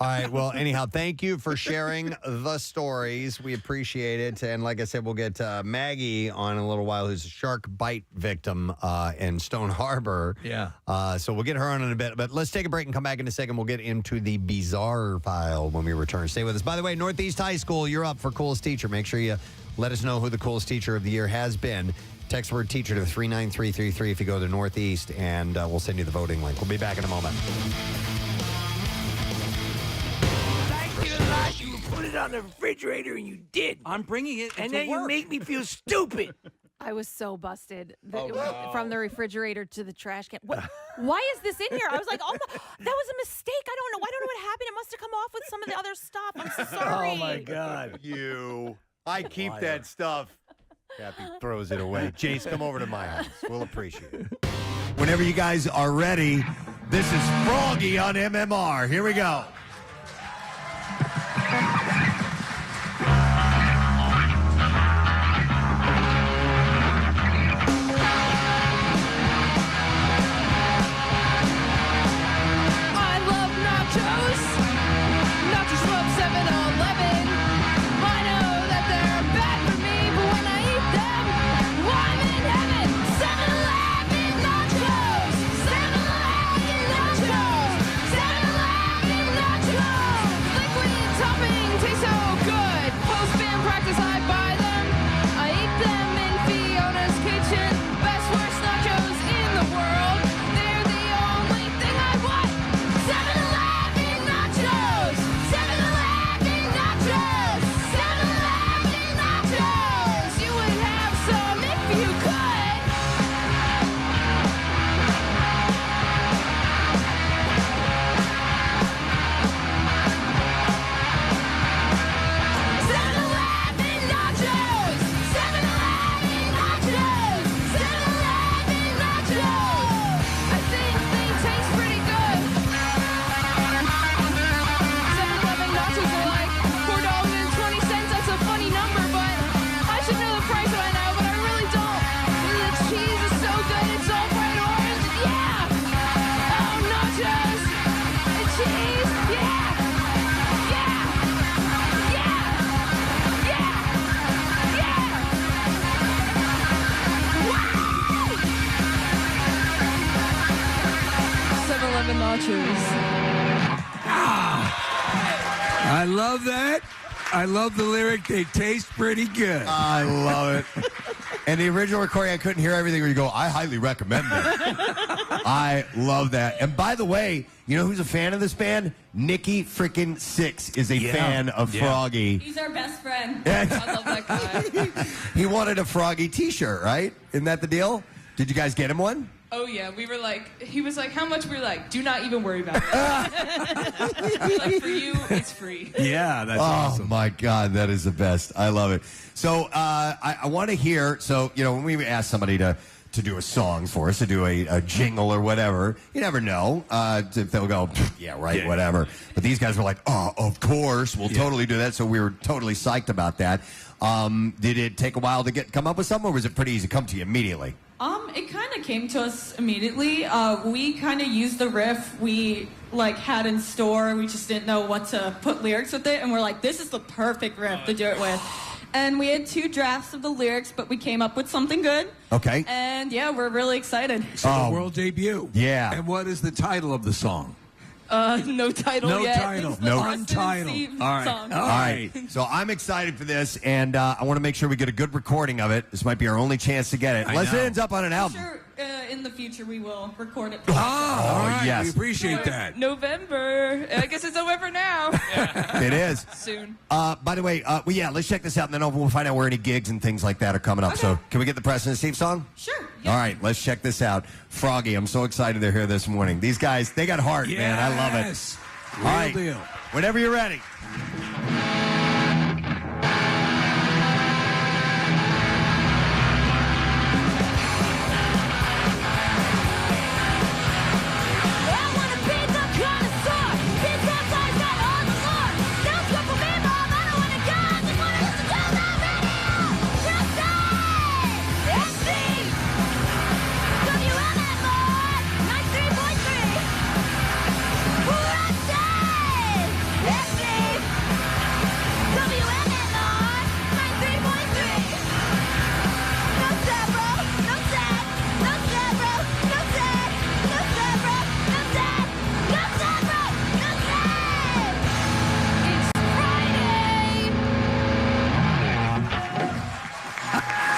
right. Well, anyhow, thank you for sharing the stories. We appreciate it. And like I said, we'll get Maggie on in a little while, who's a shark bite victim in Stone Harbor. Yeah. So we'll get her on in a bit. But let's take a break and come back in a second. We'll get into the bizarre file when we return. Stay with us. By the way, Northeast High School, you're up for coolest teacher. Make sure you let us know who the coolest teacher of the year has been. Text word teacher to 39333 if you go to Northeast, and we'll send you the voting link. We'll be back in a moment. Thank you a lot. You put it on the refrigerator and you did. I'm bringing it. And to then you work. make me feel stupid. I was so busted Oh, no. from the refrigerator to the trash can. Why is this in here? I was like, oh, that was a mistake. I don't know what happened. It must have come off with some of the other stuff. I'm so sorry. Oh, my God. I keep that stuff. Kathy throws it away. Jace, come over to my house. We'll appreciate it. Whenever you guys are ready, this is Froggy on MMR. Here we go. I love nachos. Nachos from 7-Eleven. I know that they're bad for me, but when I eat them, I'm in heaven. 7-Eleven nachos. 7-Eleven nachos. 7-Eleven nachos. nachos. I love that. I love the lyric. They taste pretty good. I love it. And the original recording, I couldn't hear everything where you go, I highly recommend it. I love that. And by the way, you know who's a fan of this band? Nikki freaking Six is a fan of Froggy. He's our best friend. I love that guy. He wanted a Froggy t-shirt, right? Isn't that the deal? Did you guys get him one? Oh yeah, we were like, he was like, how much? We were like, do not even worry about it. We're like, for you, it's free. Yeah, that's awesome. Oh my God, that is the best. I love it. So I want to hear. So when we ask somebody to do a song for us, to do a jingle or whatever, you never know if they'll go, yeah, right, whatever. But these guys were like, oh, of course, we'll totally do that. So we were totally psyched about that. Did it take a while to come up with something, or was it pretty easy to come to you immediately? It kind of came to us immediately. We kind of used the riff we had in store. We just didn't know what to put lyrics with it, and we're like, this is the perfect riff to do it with. And we had 2 drafts of the lyrics, but we came up with something good. Okay. And yeah, we're really excited. So the world debut. Yeah. And what is the title of the song? No title No yet. title. It's the No Preston Untitled. Steve All right. song. All right. So I'm excited for this, and I want to make sure we get a good recording of it. This might be our only chance to get it. Unless it ends up on an album. Sure, in the future we will record it. All right. yes. We appreciate that. November. I guess it's November now. It is. Soon. By the way, let's check this out, and then we'll find out where any gigs and things like that are coming up. So can we get the Preston and Steve song? Sure. All right, let's check this out. Froggy, I'm so excited they're here this morning. These guys, they got heart, man. I love it. Real All right, deal. whenever you're ready.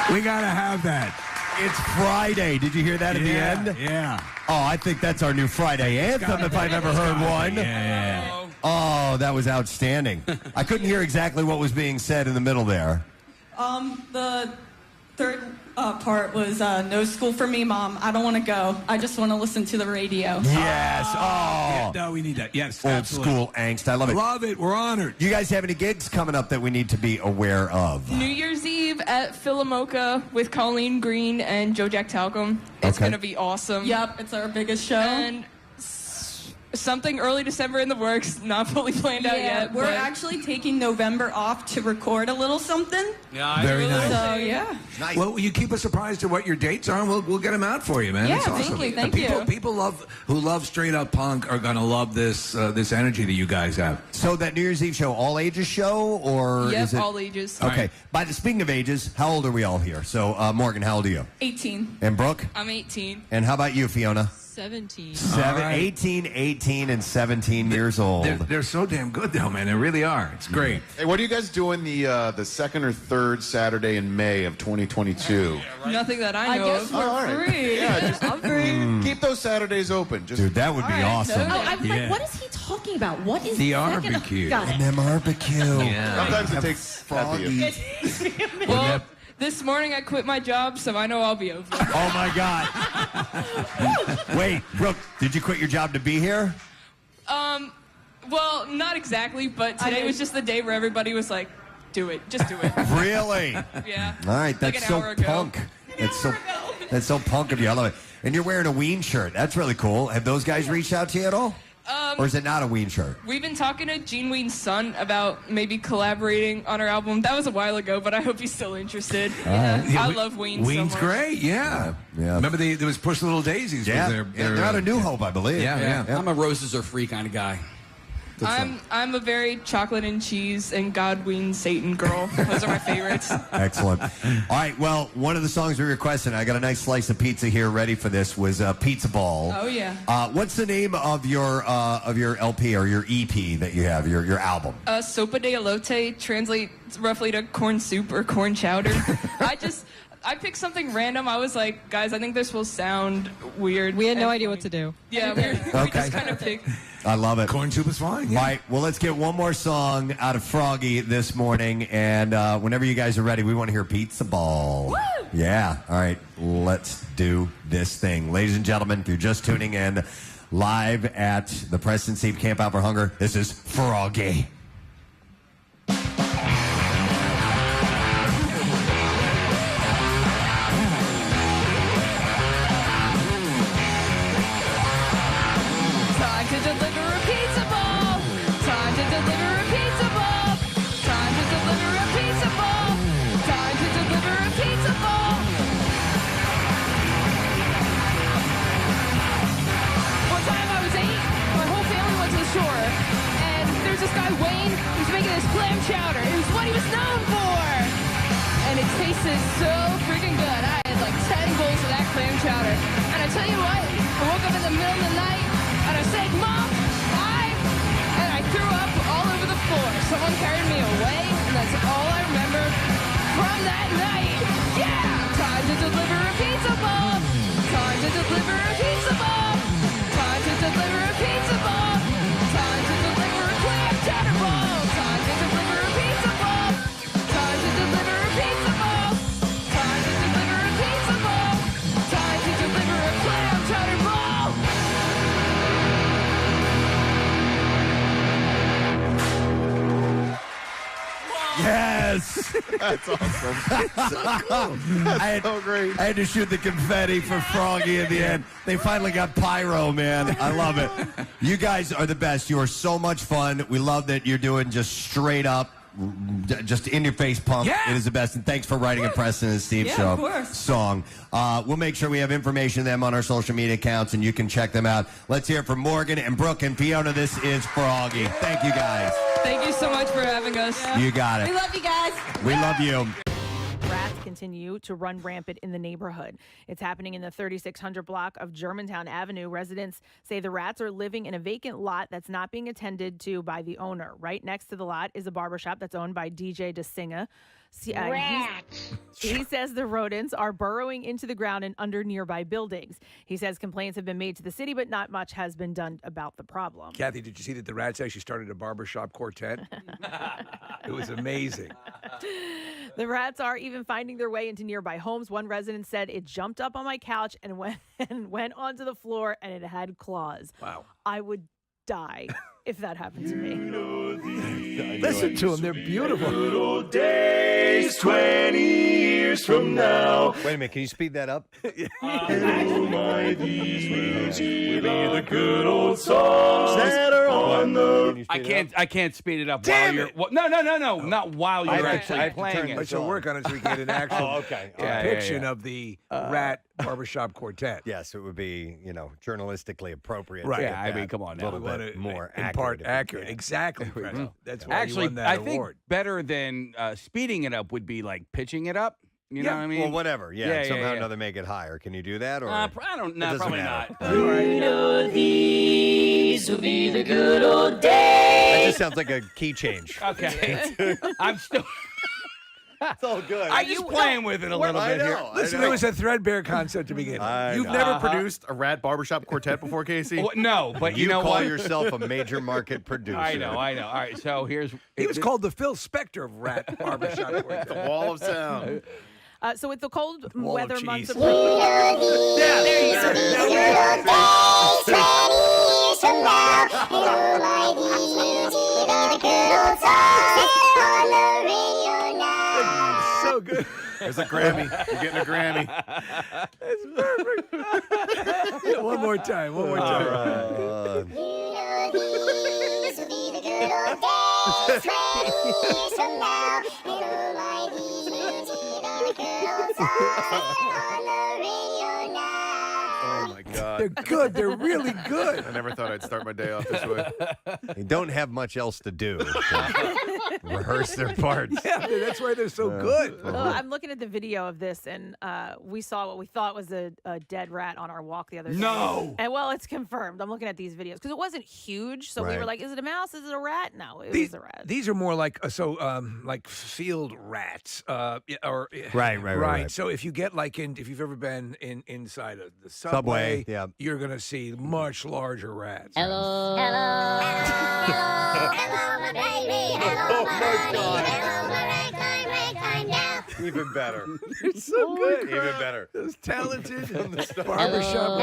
We got to have that. It's Friday. Did you hear that at the end? Yeah. Oh, I think that's our new Friday anthem if I've ever heard one. Yeah. Oh, that was outstanding. I couldn't hear exactly what was being said in the middle there. The third part was no school for me, Mom. I don't want to go. I just want to listen to the radio. Yes. Oh. No, we need that. Yes. Old absolutely. school angst. I love it. Love it. We're honored. You guys have any gigs coming up that we need to be aware of? New Year's Eve at Philomoka with Colleen Green and Joe Jack Talcum. It's Okay. going to be awesome. Yep, it's our biggest show. And something early December in the works, not fully planned out yet. We're actually taking November off to record a little something. Yeah, very nice. So, yeah. Nice. Well, will you keep us surprised to what your dates are, and we'll get them out for you, man. Yeah, That's thank awesome. you, thank people, you. People who love straight up punk are gonna love this this energy that you guys have. So that New Year's Eve show, all ages show, or Yep, is it all ages. Okay. Speaking of ages, how old are we all here? So Morgan, how old are you? 18. And Brooke? I'm 18. And how about you, Fiona? 17. 18, and 17 years old. They're so damn good, though, man. They really are. It's great. Hey, what are you guys doing the second or third Saturday in May of 2022? Nothing that I know of. Oh, all right. Free. Yeah, just I'm free. keep those Saturdays open. Just Dude, that would be awesome. Oh, I'm like, what is he talking about? What is The second- barbecue. Got it. And the barbecue. Yeah. Sometimes it takes Froggy. Well, this morning I quit my job, so I know I'll be over. Oh my God. Wait, Brooke, did you quit your job to be here? Well, not exactly, but today was just the day where everybody was like, do it. Just do it. Really? Yeah. All right, Like that's an so hour ago. punk. That's so punk of you. I love it. And you're wearing a Ween shirt. That's really cool. Have those guys reached out to you at all? Or is it not a Ween shirt? We've been talking to Gene Ween's son about maybe collaborating on our album. That was a while ago, but I hope he's still interested. Yeah, I love Ween Ween's so much. great, yeah. Remember there was Push Little Daisies. Yeah, was their, they're out of New Hope, I believe. Yeah. I'm a roses are free kind of guy. I'm a very chocolate and cheese and Godwin Satan girl. Those are my favorites. Excellent. All right. Well, one of the songs we requested, I got a nice slice of pizza here ready for this, was Pizza Ball. Oh yeah. What's the name of your LP or your EP that you have, your album? Sopa de elote translates roughly to corn soup or corn chowder. I picked something random. I was like, guys, I think this will sound weird. We had no idea what to do. Yeah, we just kind of picked. I love it. Corn soup is fine. Yeah. All right. Well, let's get one more song out of Froggy this morning. And whenever you guys are ready, we want to hear Pizza Ball. Woo! Yeah. All right. Let's do this thing. Ladies and gentlemen, if you're just tuning in live at the Preston Steve Camp Out for Hunger, this is Froggy. Clam chowder. It was what he was known for. And it tasted so freaking good. I had like 10 bowls of that clam chowder. And I tell you what, I woke up in the middle of the night and I said, Mom, and I threw up all over the floor. Someone carried me away, and that's all I remember from that night. Yeah! Time to deliver a pizza ball. Time to deliver a pizza ball. Time to deliver a pizza ball. Time to deliver a clam chowder ball. Time to deliver a pizza ball. Time to deliver a pizza ball. Time to deliver a pizza ball. Time to deliver a clam chowder ball. Yes. That's awesome. That's so great. I had to shoot the confetti for Froggy in the end. They finally got pyro, man. I love it. You guys are the best. You are so much fun. We love that you're doing just straight up, just in your face pump. Yeah. It is the best. And thanks for writing a Preston and Steve Yeah, show of course. song. We'll make sure we have information on them on our social media accounts, and you can check them out. Let's hear it from Morgan and Brooke and Fiona. This is Froggy. Thank you, guys. Thank you so much for having us. You got it. We love you guys. We love you. Rats continue to run rampant in the neighborhood. It's happening in the 3600 block of Germantown Avenue. Residents say the rats are living in a vacant lot that's not being attended to by the owner. Right next to the lot is a barbershop that's owned by DJ DeSinga. He says the rodents are burrowing into the ground and under nearby buildings. He says complaints have been made to the city, but not much has been done about the problem. Kathy, did you see that the rats actually started a barbershop quartet? It was amazing. The rats are even finding their way into nearby homes. One resident said it jumped up on my couch and went onto the floor, and it had claws. Wow. I would die if that happened to me. Listen to them. They're beautiful. Good old days, 20 years from now. Wait a minute. Can you speed that up? Oh, my, these will be the good old songs that are on the... I can't speed it up Damn while you're... No, not while you're actually playing it. I shall work on it so we get an actual depiction yeah. of the rat barbershop quartet. Yes, it would be, journalistically appropriate. Right. to Yeah, get I mean, that come on a now. little bit more in accurate. part if we accurate. can. Exactly. Preston. That's why Actually, you won that I think award. better than speeding it up would be like pitching it up. You know what I mean? Well, whatever. Yeah, somehow or another make it higher. Can you do that? Or I don't know. It doesn't Probably matter. not. You know these will be the good old That days. just sounds like a key change. Okay. I'm still... It's all good. I'm just playing with it a little bit here. Listen, it was a threadbare concept to begin with. You've never produced a rat barbershop quartet before, Casey? Well, no, but you know call what? yourself a major market producer. I know. All right, so here's... He was called the Phil Spector of rat barbershop quartet. The wall of sound. So with the cold Wall of weather months cheese. approaching, So good. There's a Grammy. You're getting a Grammy. It's perfect. One more time. One more time. Oh my God. They're good. They're really good. I never thought I'd start my day off this way. They don't have much else to do. Rehearse their parts. Yeah, that's why they're so good. Well, I'm looking at the video of this, and we saw what we thought was a dead rat on our walk the other day. No. And well, it's confirmed. I'm looking at these videos because it wasn't huge, so we Right. were like, "Is it a mouse? Is it a rat?" No, it These, was a rat. these are more like like field rats, or Right. So if you get if you've ever been inside of the Subway, subway, you're gonna see much larger rats. Hello, my baby. Hello, my Even better. You're so good. Even better. Those talented Hello. barbershop.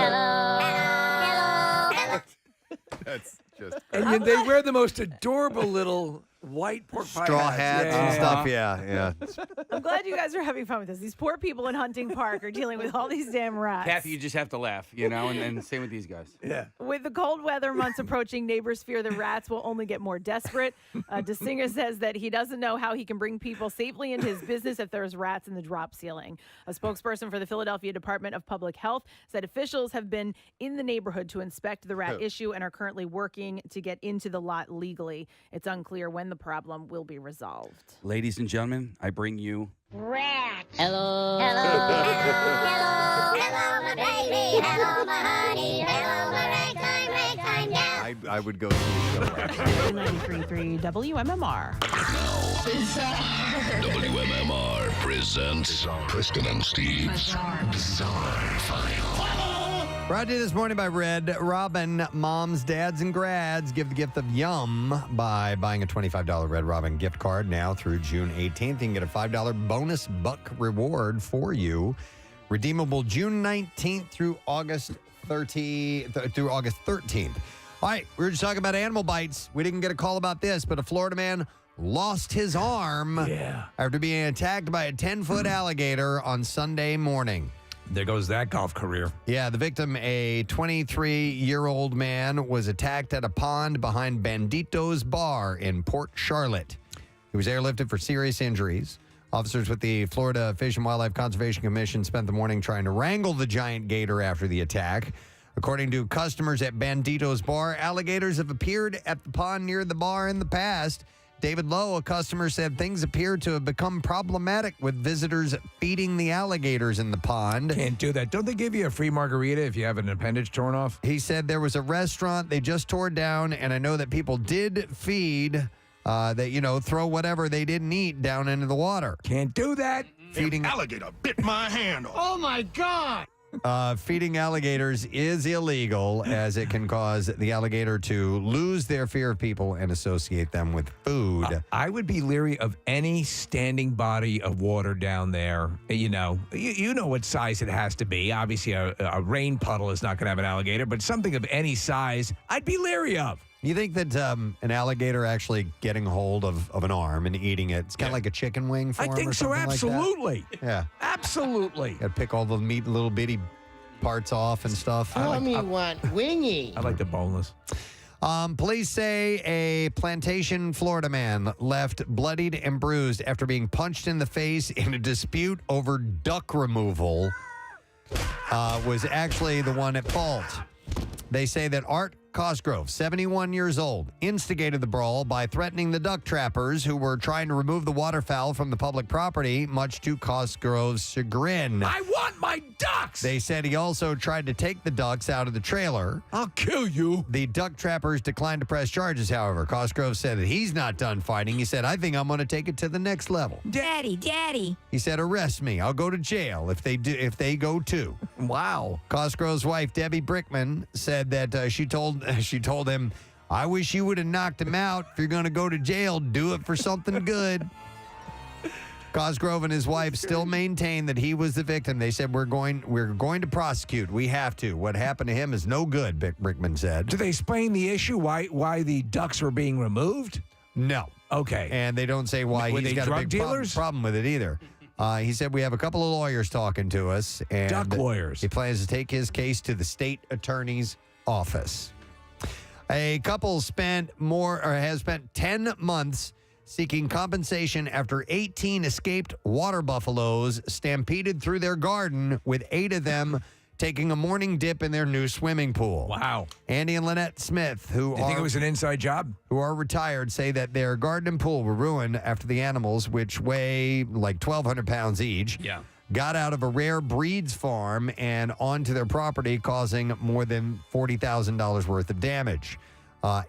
That's just. And then they wear the most adorable little white pork pie Straw hats and stuff. Yeah. I'm glad you guys are having fun with this. These poor people in Hunting Park are dealing with all these damn rats. Kathy, you just have to laugh, and same with these guys. Yeah. With the cold weather months approaching, neighbors fear the rats will only get more desperate. DeSinger says that he doesn't know how he can bring people safely into his business if there's rats in the drop ceiling. A spokesperson for the Philadelphia Department of Public Health said officials have been in the neighborhood to inspect the rat issue and are currently working to get into the lot legally. It's unclear when the problem will be resolved. Ladies and gentlemen, I bring you Rat. Hello, my baby. Hello, my honey. Hello, my ragtime gal. I would go to the show. 93.3 WMMR. WMMR presents Preston and Steve's Bizarre File. Brought to you this morning by Red Robin. Moms, dads, and grads give the gift of yum by buying a $25 Red Robin gift card now through June 18th. You can get a $5 bonus buck reward for you. Redeemable June 19th through August 13th. All right, we were just talking about animal bites. We didn't get a call about this, but a Florida man lost his arm after being attacked by a 10-foot alligator on Sunday morning. There goes that golf career. Yeah, the victim, a 23-year-old man, was attacked at a pond behind Bandito's Bar in Port Charlotte. He was airlifted for serious injuries. Officers with the Florida Fish and Wildlife Conservation Commission spent the morning trying to wrangle the giant gator after the attack. According to customers at Bandito's Bar, alligators have appeared at the pond near the bar in the past. David Lowe, a customer, said things appear to have become problematic with visitors feeding the alligators in the pond. Can't do that. Don't they give you a free margarita if you have an appendage torn off? He said there was a restaurant they just tore down, and I know that people did feed, throw whatever they didn't eat down into the water. Can't do that. Feeding alligator bit my hand off. Oh my God! Feeding alligators is illegal, as it can cause the alligator to lose their fear of people and associate them with food. I would be leery of any standing body of water down there. You know what size it has to be. Obviously, a rain puddle is not going to have an alligator, but something of any size, I'd be leery of. You think that an alligator actually getting hold of an arm and eating it, it's kind of like a chicken wing for him? I think so, absolutely. Like that? Yeah. Absolutely. Got to pick all the meat, little bitty parts off and stuff. Want wingy. I like the boneless. Police say a Plantation, Florida man left bloodied and bruised after being punched in the face in a dispute over duck removal was actually the one at fault. They say that Art Cosgrove, 71 years old, instigated the brawl by threatening the duck trappers who were trying to remove the waterfowl from the public property, much to Cosgrove's chagrin. I want my ducks! They said he also tried to take the ducks out of the trailer. I'll kill you. The duck trappers declined to press charges, however. Cosgrove said that he's not done fighting. He said, I think I'm going to take it to the next level. Daddy. He said, arrest me. I'll go to jail if they go too. Wow. Cosgrove's wife, Debbie Brickman, said that she told him, I wish you would have knocked him out. If you're going to go to jail, do it for something good. Cosgrove and his wife still maintain that he was the victim. They said, we're going to prosecute. We have to. What happened to him is no good, Brickman said. Do they explain the issue, why the ducks were being removed? No. Okay. And they don't say why he's got a big problem with it either. He said, we have a couple of lawyers talking to us. And duck lawyers. He plans to take his case to the state attorney's office. A couple has spent 10 months seeking compensation after 18 escaped water buffaloes stampeded through their garden, with 8 of them taking a morning dip in their new swimming pool. Wow. Andy and Lynette Smith, who Do you think it was an inside job? Who are retired, say that their garden and pool were ruined after the animals, which weigh like 1,200 pounds each, got out of a rare breeds farm and onto their property, causing more than $40,000 worth of damage.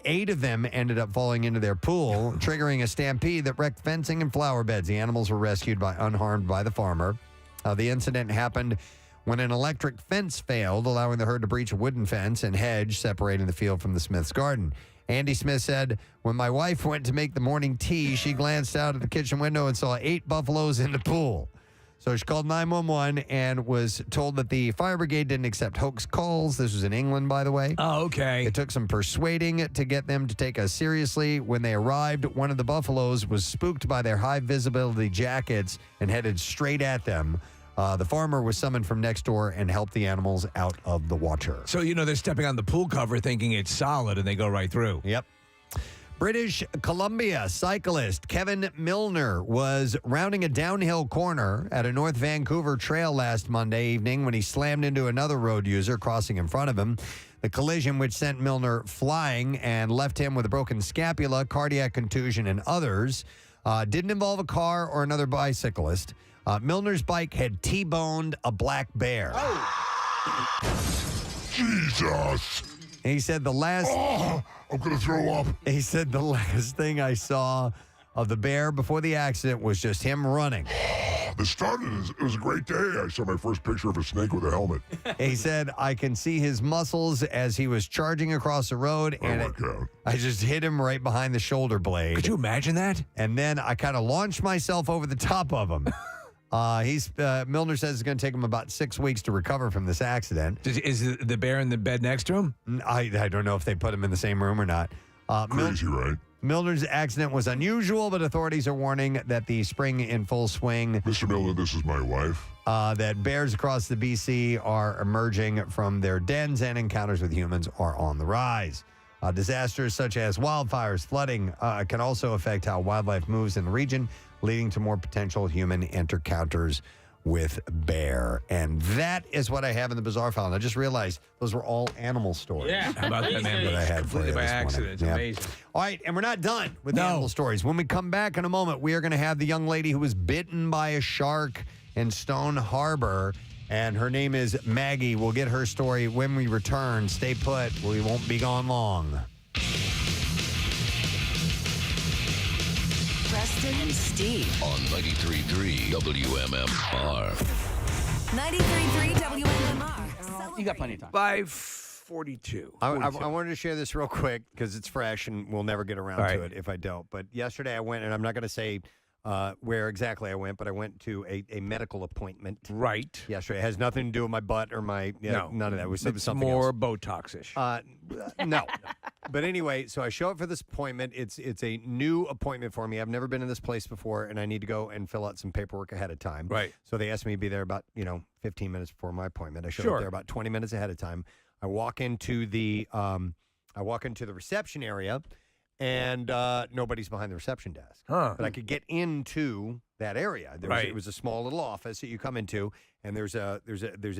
8 of them ended up falling into their pool, triggering a stampede that wrecked fencing and flower beds. The animals were rescued unharmed by the farmer. The incident happened when an electric fence failed, allowing the herd to breach a wooden fence and hedge separating the field from the Smith's garden. Andy Smith said, when my wife went to make the morning tea, she glanced out of the kitchen window and saw 8 buffaloes in the pool. So she called 911 and was told that the fire brigade didn't accept hoax calls. This was in England, by the way. Oh, okay. It took some persuading to get them to take us seriously. When they arrived, one of the buffaloes was spooked by their high visibility jackets and headed straight at them. The farmer was summoned from next door and helped the animals out of the water. So, they're stepping on the pool cover thinking it's solid and they go right through. Yep. British Columbia cyclist Kevin Milner was rounding a downhill corner at a North Vancouver trail last Monday evening when he slammed into another road user crossing in front of him. The collision, which sent Milner flying and left him with a broken scapula, cardiac contusion, and others, didn't involve a car or another bicyclist. Milner's bike had T-boned a black bear. Jesus. He said the last... Oh, I'm going to throw up. He said the last thing I saw of the bear before the accident was just him running. It was a great day. I saw my first picture of a snake with a helmet. He said, I can see his muscles as he was charging across the road, and I just hit him right behind the shoulder blade. Could you imagine that? And then I kind of launched myself over the top of him. Milner says it's going to take him about 6 weeks to recover from this accident. Is the bear in the bed next to him? I don't know if they put him in the same room or not. Crazy, right? Milner's accident was unusual, but authorities are warning that the spring in full swing. Mr. Milner, this is my wife. That bears across the BC are emerging from their dens and encounters with humans are on the rise. Disasters such as wildfires, flooding can also affect how wildlife moves in the region, leading to more potential human encounters with bear. And that is what I have in the bizarre file. And I just realized those were all animal stories. Yeah. How about that, man? That I had for you Completely by this morning. accident. It's Yeah. amazing. All right, and we're not done with the animal stories. When we come back in a moment, we are going to have the young lady who was bitten by a shark in Stone Harbor, and her name is Maggie. We'll get her story when we return. Stay put. We won't be gone long. Preston and Steve on 93.3 WMMR. 93.3 WMMR. You got plenty of time. 5:42. I wanted to share this real quick because it's fresh and we'll never get around to it if I don't. But yesterday I went, and I'm not going to say where exactly I went, but I went to a medical appointment. Right. Yesterday. It has nothing to do with my butt or my, No. none of that. It was It's something more else. Botox-ish. No. But anyway, so I show up for this appointment. It's a new appointment for me. I've never been in this place before, and I need to go and fill out some paperwork ahead of time. Right. So they asked me to be there about, 15 minutes before my appointment. I showed up there about 20 minutes ahead of time. I walk into the reception area, and nobody's behind the reception desk. Huh. But I could get into that area. It was a small little office that you come into, and there's a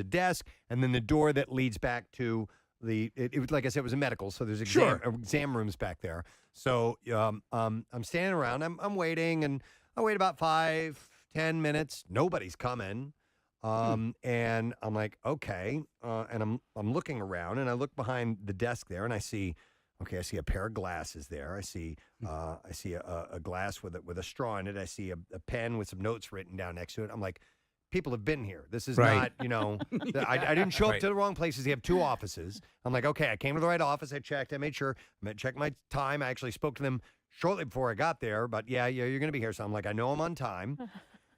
desk, and then the door that leads back to it was, like I said, it was a medical, so there's exam rooms back there. So I'm standing around, I'm waiting, and I wait about 5-10 minutes. Nobody's coming. And I'm like, okay. And I'm looking around, and I look behind the desk there, and I see a pair of glasses there. I see a glass with a straw in it. I see a pen with some notes written down next to it. I'm like, people have been here. This is not, I didn't show up to the wrong places. They have 2 offices. I'm like, okay, I came to the right office. I checked. I made sure. I checked my time. I actually spoke to them shortly before I got there. But yeah, you're going to be here. So I'm like, I know I'm on time.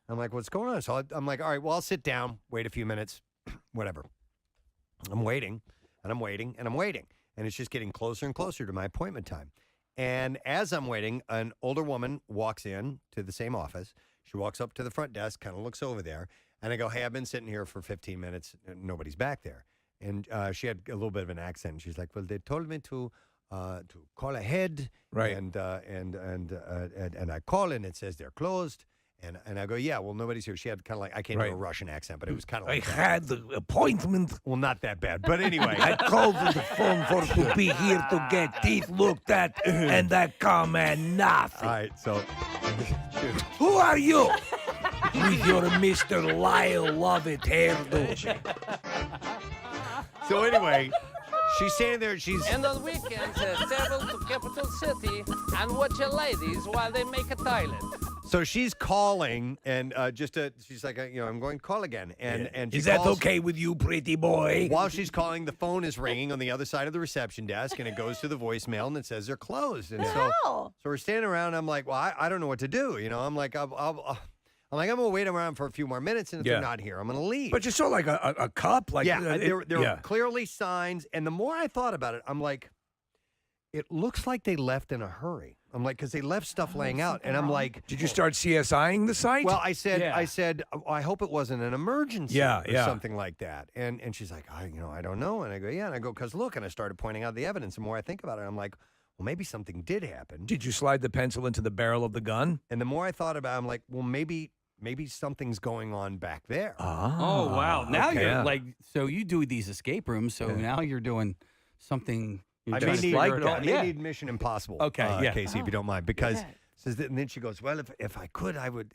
I'm like, what's going on? So I'm like, all right, well, I'll sit down, wait a few minutes, whatever. I'm waiting, and I'm waiting, and I'm waiting. And it's just getting closer and closer to my appointment time. And as I'm waiting, an older woman walks in to the same office. She walks up to the front desk, kind of looks over there. And I go, hey, I've been sitting here for 15 minutes. And nobody's back there. And she had a little bit of an accent. She's like, well, they told me to call ahead. Right. And I call, and it says they're closed. And I go, yeah, well, nobody's here. She had kind of like, I can't do a Russian accent, but it was kind of I like that. had the appointment. Well, not that bad. But anyway. I called to the phone for to be here to get teeth looked at, and that comment nothing. All right, so. Who are you? With your Mr. Lyle Lovett hairdo. So anyway, she's standing there. She's. And on weekends, travel to capital city and watch your ladies while they make a toilet. So she's calling, and she's like, I'm going to call again. And she Is that calls- okay with you, pretty boy? While she's calling, the phone is ringing on the other side of the reception desk, and it goes to the voicemail, and it says they're closed. And so we're standing around. I'm like, well, I don't know what to do. I'm like, I'm going to wait around for a few more minutes, and if they're not here, I'm going to leave. But you saw like a cup, like there were clearly signs, and the more I thought about it, I'm like, it looks like they left in a hurry. I'm like, because they left stuff laying out, and I'm like, did you start CSIing the site? Well, I said, I hope it wasn't an emergency or something like that. And she's like, I don't know. And I go, yeah. And I go, because look, and I started pointing out the evidence. The more I think about it, I'm like, well, maybe something did happen. Did you slide the pencil into the barrel of the gun? And the more I thought about it, I'm like, well, maybe something's going on back there. Oh, wow. Now okay. you're like, so you do these escape rooms, so now you're doing something. I may need Mission Impossible. Okay, Casey, if you don't mind, because and then she goes, well, if I could, I would,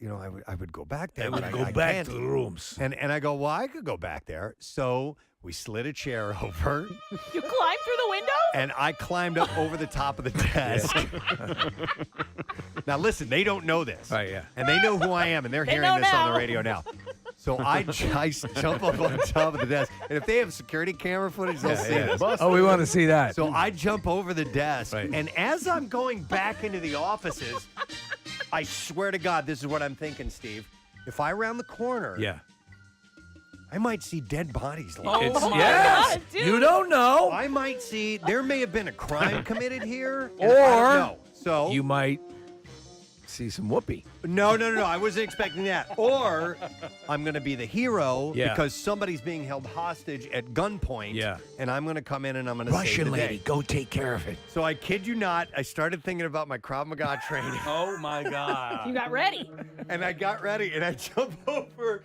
I would go back there. I would but go back can't. to the rooms. And I go, well, I could go back there. So we slid a chair over. You climbed through the window? And I climbed up over the top of the desk. Now, listen, they don't know this. Right, yeah. And they know who I am, and they're hearing know this now. on the radio now. So I jump up on top of the desk. And if they have security camera footage, they'll see this. Oh, we want to see that. So I jump over the desk. Right. And as I'm going back into the offices, I swear to God, this is what I'm thinking, Steve. If I round the corner, I might see dead bodies. It's, yes. dude. You don't know. I might see, there may have been a crime committed here. Or I don't know. So you might see some whoopee. No. I wasn't expecting that. Or I'm going to be the hero because somebody's being held hostage at gunpoint. Yeah. And I'm going to come in and I'm going to save Russian the lady, day. go take care of it. So I kid you not, I started thinking about my Krav Maga training. Oh, my God. You got ready. And I got ready and I jump over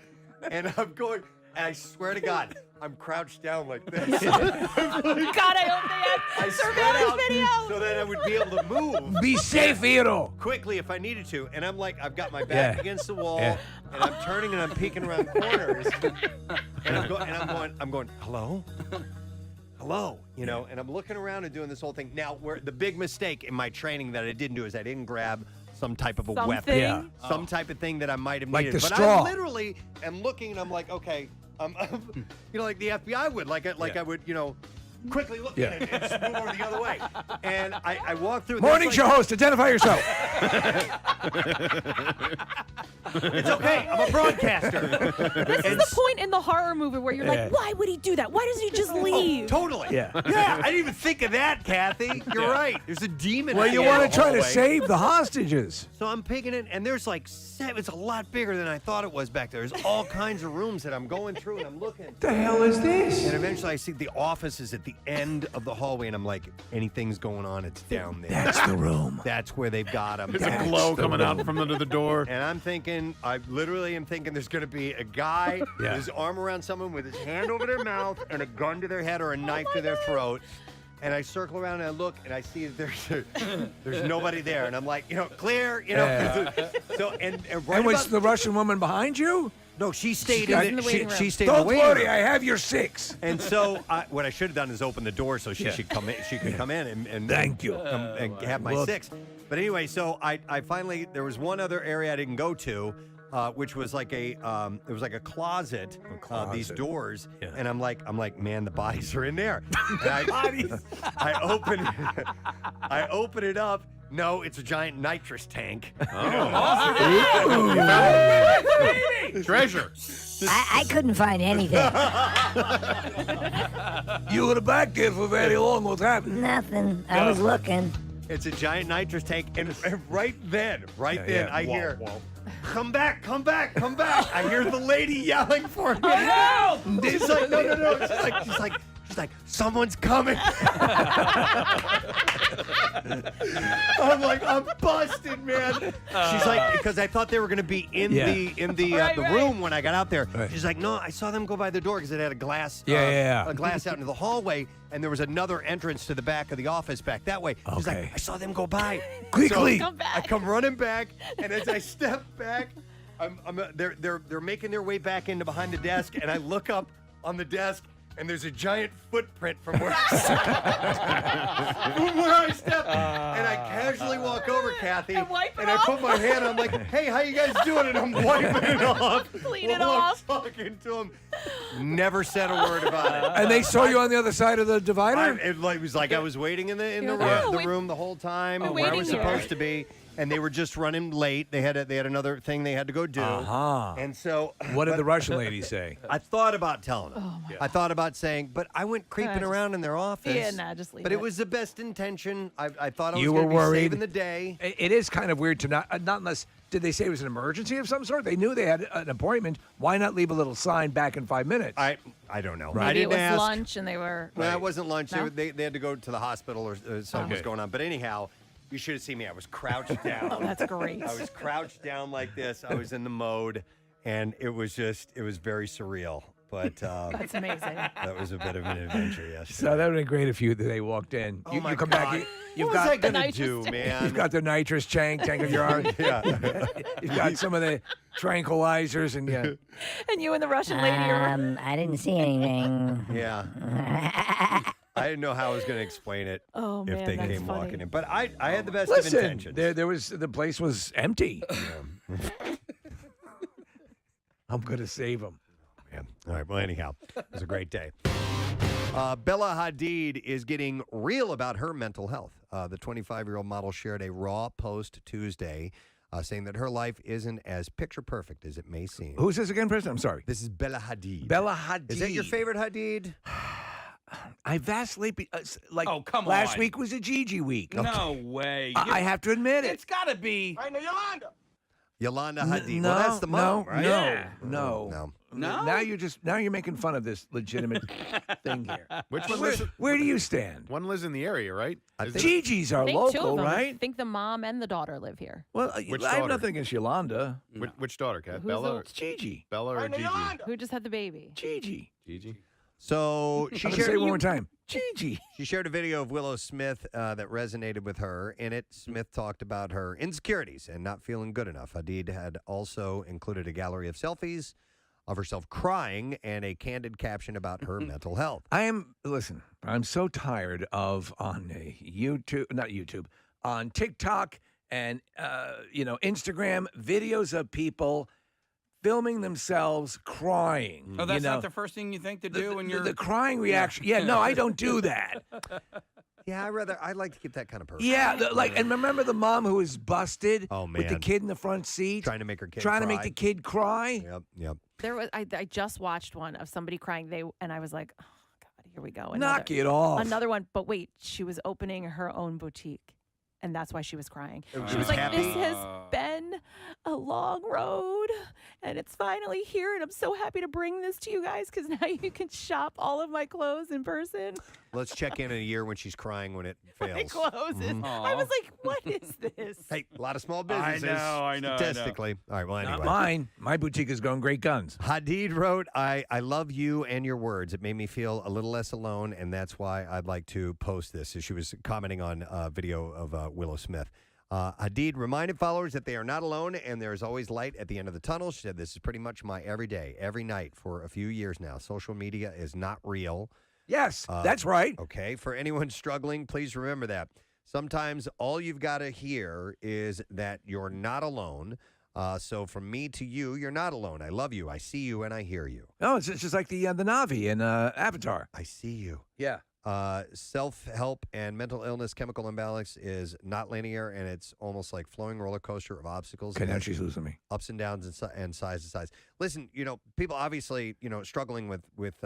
and I'm going, and I swear to God, I'm crouched down like this. God, I hope they had surveillance video. So that I would be able to move. Be safe, hero. Quickly if I needed to. And I'm like, I've got my back against the wall, Yeah. and I'm turning and I'm peeking around corners. And I'm going, hello? Hello? And I'm looking around and doing this whole thing. Now, where the big mistake in my training that I didn't do is I didn't grab some type of a weapon. Yeah. Some type of thing that I might have Like needed. the But straw. I literally am looking and I'm like, okay, like the FBI would, like I would, quickly look at it and just move over the other way. And I walk through. Morning show host, identify yourself. It's okay. I'm a broadcaster. This is the point in the horror movie where you're like, why would he do that? Why doesn't he just leave? Totally. Yeah. Yeah, I didn't even think of that, Kathy. You're right. There's a demon. Well, you want want to try to save the hostages. So I'm picking it, and there's like seven. It's a lot bigger than I thought it was back there. There's all kinds of rooms that I'm going through, and I'm looking. The hell is this? And eventually I see the office is at the end of the hallway, and I'm like, anything's going on, it's down there. That's the room. That's where they've got him. There's a glow coming out from under the door. And I'm thinking, I literally am thinking there's going to be a guy with his arm around someone with his hand over their mouth and a gun to their head or a knife to their throat. And I circle around and I look and I see that there's nobody there. And I'm like, clear, So, and right And was about, the Russian woman behind you? no, she stayed in the waiting room. She stayed in Don't the waiting worry, room. I have your 6. And so what I should have done is open the door so she should come in. She could come in and Thank you. and have my 6. But anyway, so I finally there was one other area I didn't go to, which was like it was like a closet. These doors, and I'm like, man, the bodies are in there. And I open it up. No, it's a giant nitrous tank. Treasure. I couldn't find anything. You were back there for very long. What happened? Nothing. I was looking. It's a giant nitrous tank, and right then, I hear, come back. I hear the lady yelling for me. Help! She's like, no. She's She's like, someone's coming. I'm like, I'm busted, man. She's like, because I thought they were going to be in the room when I got out there. Right. She's like, no, I saw them go by the door because it had a glass, Yeah. a glass out into the hallway, and there was another entrance to the back of the office back that way. She's like, I saw them go by. Quickly. So I come running back, and as I step back, they're making their way back into behind the desk, and I look up on the desk, and there's a giant footprint from where I stepped. And I casually walk over, Kathy, and I put my hand on, I'm like, hey, how you guys doing? And I'm wiping it off. Clean it while off. I'm talking to him. Never said a word about it. And they saw you on the other side of the divider? It was like I was waiting in the room the whole time where I was supposed to be. And they were just running late. They had another thing they had to go do. And so, what did the Russian lady say? I thought about telling them. I thought about saying, but I went creeping around in their office. Yeah, nah, just leave But it. it was the best intention. I thought I was You going were to be worried. saving the day. It is kind of weird to not unless, did they say it was an emergency of some sort? They knew they had an appointment. Why not leave a little sign back in 5 minutes? I don't know. Maybe I didn't it was ask. lunch and they were. No, it wasn't lunch. No? They had to go to the hospital or something was going on. But anyhow, you should have seen me. I was crouched down. Oh, that's great. I was crouched down like this. I was in the mode, and it was very surreal. But That's amazing. that was a bit of an adventure yesterday. So that would have been great if they walked in. Oh you my come God. back. You've What got was I gonna do, man? You've got the nitrous tank of your arm. Yeah. You've got some of the tranquilizers and yeah. And you and the Russian lady are. I didn't see anything. Yeah. I didn't know how I was going to explain it Oh, if man, they that's came funny. walking in. But I had the best of Listen, intentions. the place was empty. I'm going to save them. Man. All right. Well, anyhow, it was a great day. Bella Hadid is getting real about her mental health. The 25-year-old model shared a raw post Tuesday saying that her life isn't as picture perfect as it may seem. Who's this again, Preston? I'm sorry. This is Bella Hadid. Bella Hadid. Is that your favorite Hadid? I vastly Oh, come last on. week was a Gigi week. No way. I have to admit it. It's got to be. I know Yolanda. Yolanda Hadid. Well, that's the mom, right? No. No? Now you're making fun of this legitimate thing here. Which one lives? Where do you stand? One lives in the area, right? Gigi's are I think two local, of them. right? I think the mom and the daughter live here. Well, Which I have daughter? nothing against Yolanda. Which daughter, Kat? Who's Bella? the- Or, It's Gigi. Bella or I know Gigi? Yolanda. Who just had the baby? Gigi. Gigi. So I'm she going to say it shared, one more time. Gigi. she shared a video of Willow Smith that resonated with her. In it, Smith talked about her insecurities and not feeling good enough. Hadid had also included a gallery of selfies of herself crying and a candid caption about her mental health. I'm so tired of on on TikTok and Instagram videos of people filming themselves crying. Oh, that's you know? not the first thing you think to do when you're the crying reaction. Yeah, no, I don't do that. Yeah, I'd like to keep that kind of person. Yeah, and remember the mom who was busted Oh, with the man. kid in the front seat? Trying to make her kid Trying to cry. make the kid cry? Yep. There was I just watched one of somebody crying. And I was like, oh God, here we go. Knock it off. Another one. But wait, she was opening her own boutique. And that's why she was crying. She She was was like, happy? this has been a long road and it's finally here. And I'm so happy to bring this to you guys because now you can shop all of my clothes in person. Let's check in a year when she's crying when it My fails. clothes. I was like, what is this? Hey, a lot of small businesses. I know. Statistically. All right, well, anyway. Not mine. My boutique is going great guns. Hadid wrote, I love you and your words. It made me feel a little less alone, and that's why I'd like to post this. So she was commenting on a video of Willow Smith. Hadid reminded followers that they are not alone, and there is always light at the end of the tunnel. She said, this is pretty much my everyday, every night for a few years now. Social media is not real. Yes, that's right. Okay, for anyone struggling, please remember that. Sometimes all you've got to hear is that you're not alone. So from me to you, you're not alone. I love you. I see you and I hear you. No, it's just like the Na'vi in Avatar. I see you. Yeah. Self-help and mental illness chemical imbalance is not linear, and it's almost like flowing roller coaster of obstacles. Okay, now she's losing me. Ups and downs and size to size. Listen, people obviously, struggling with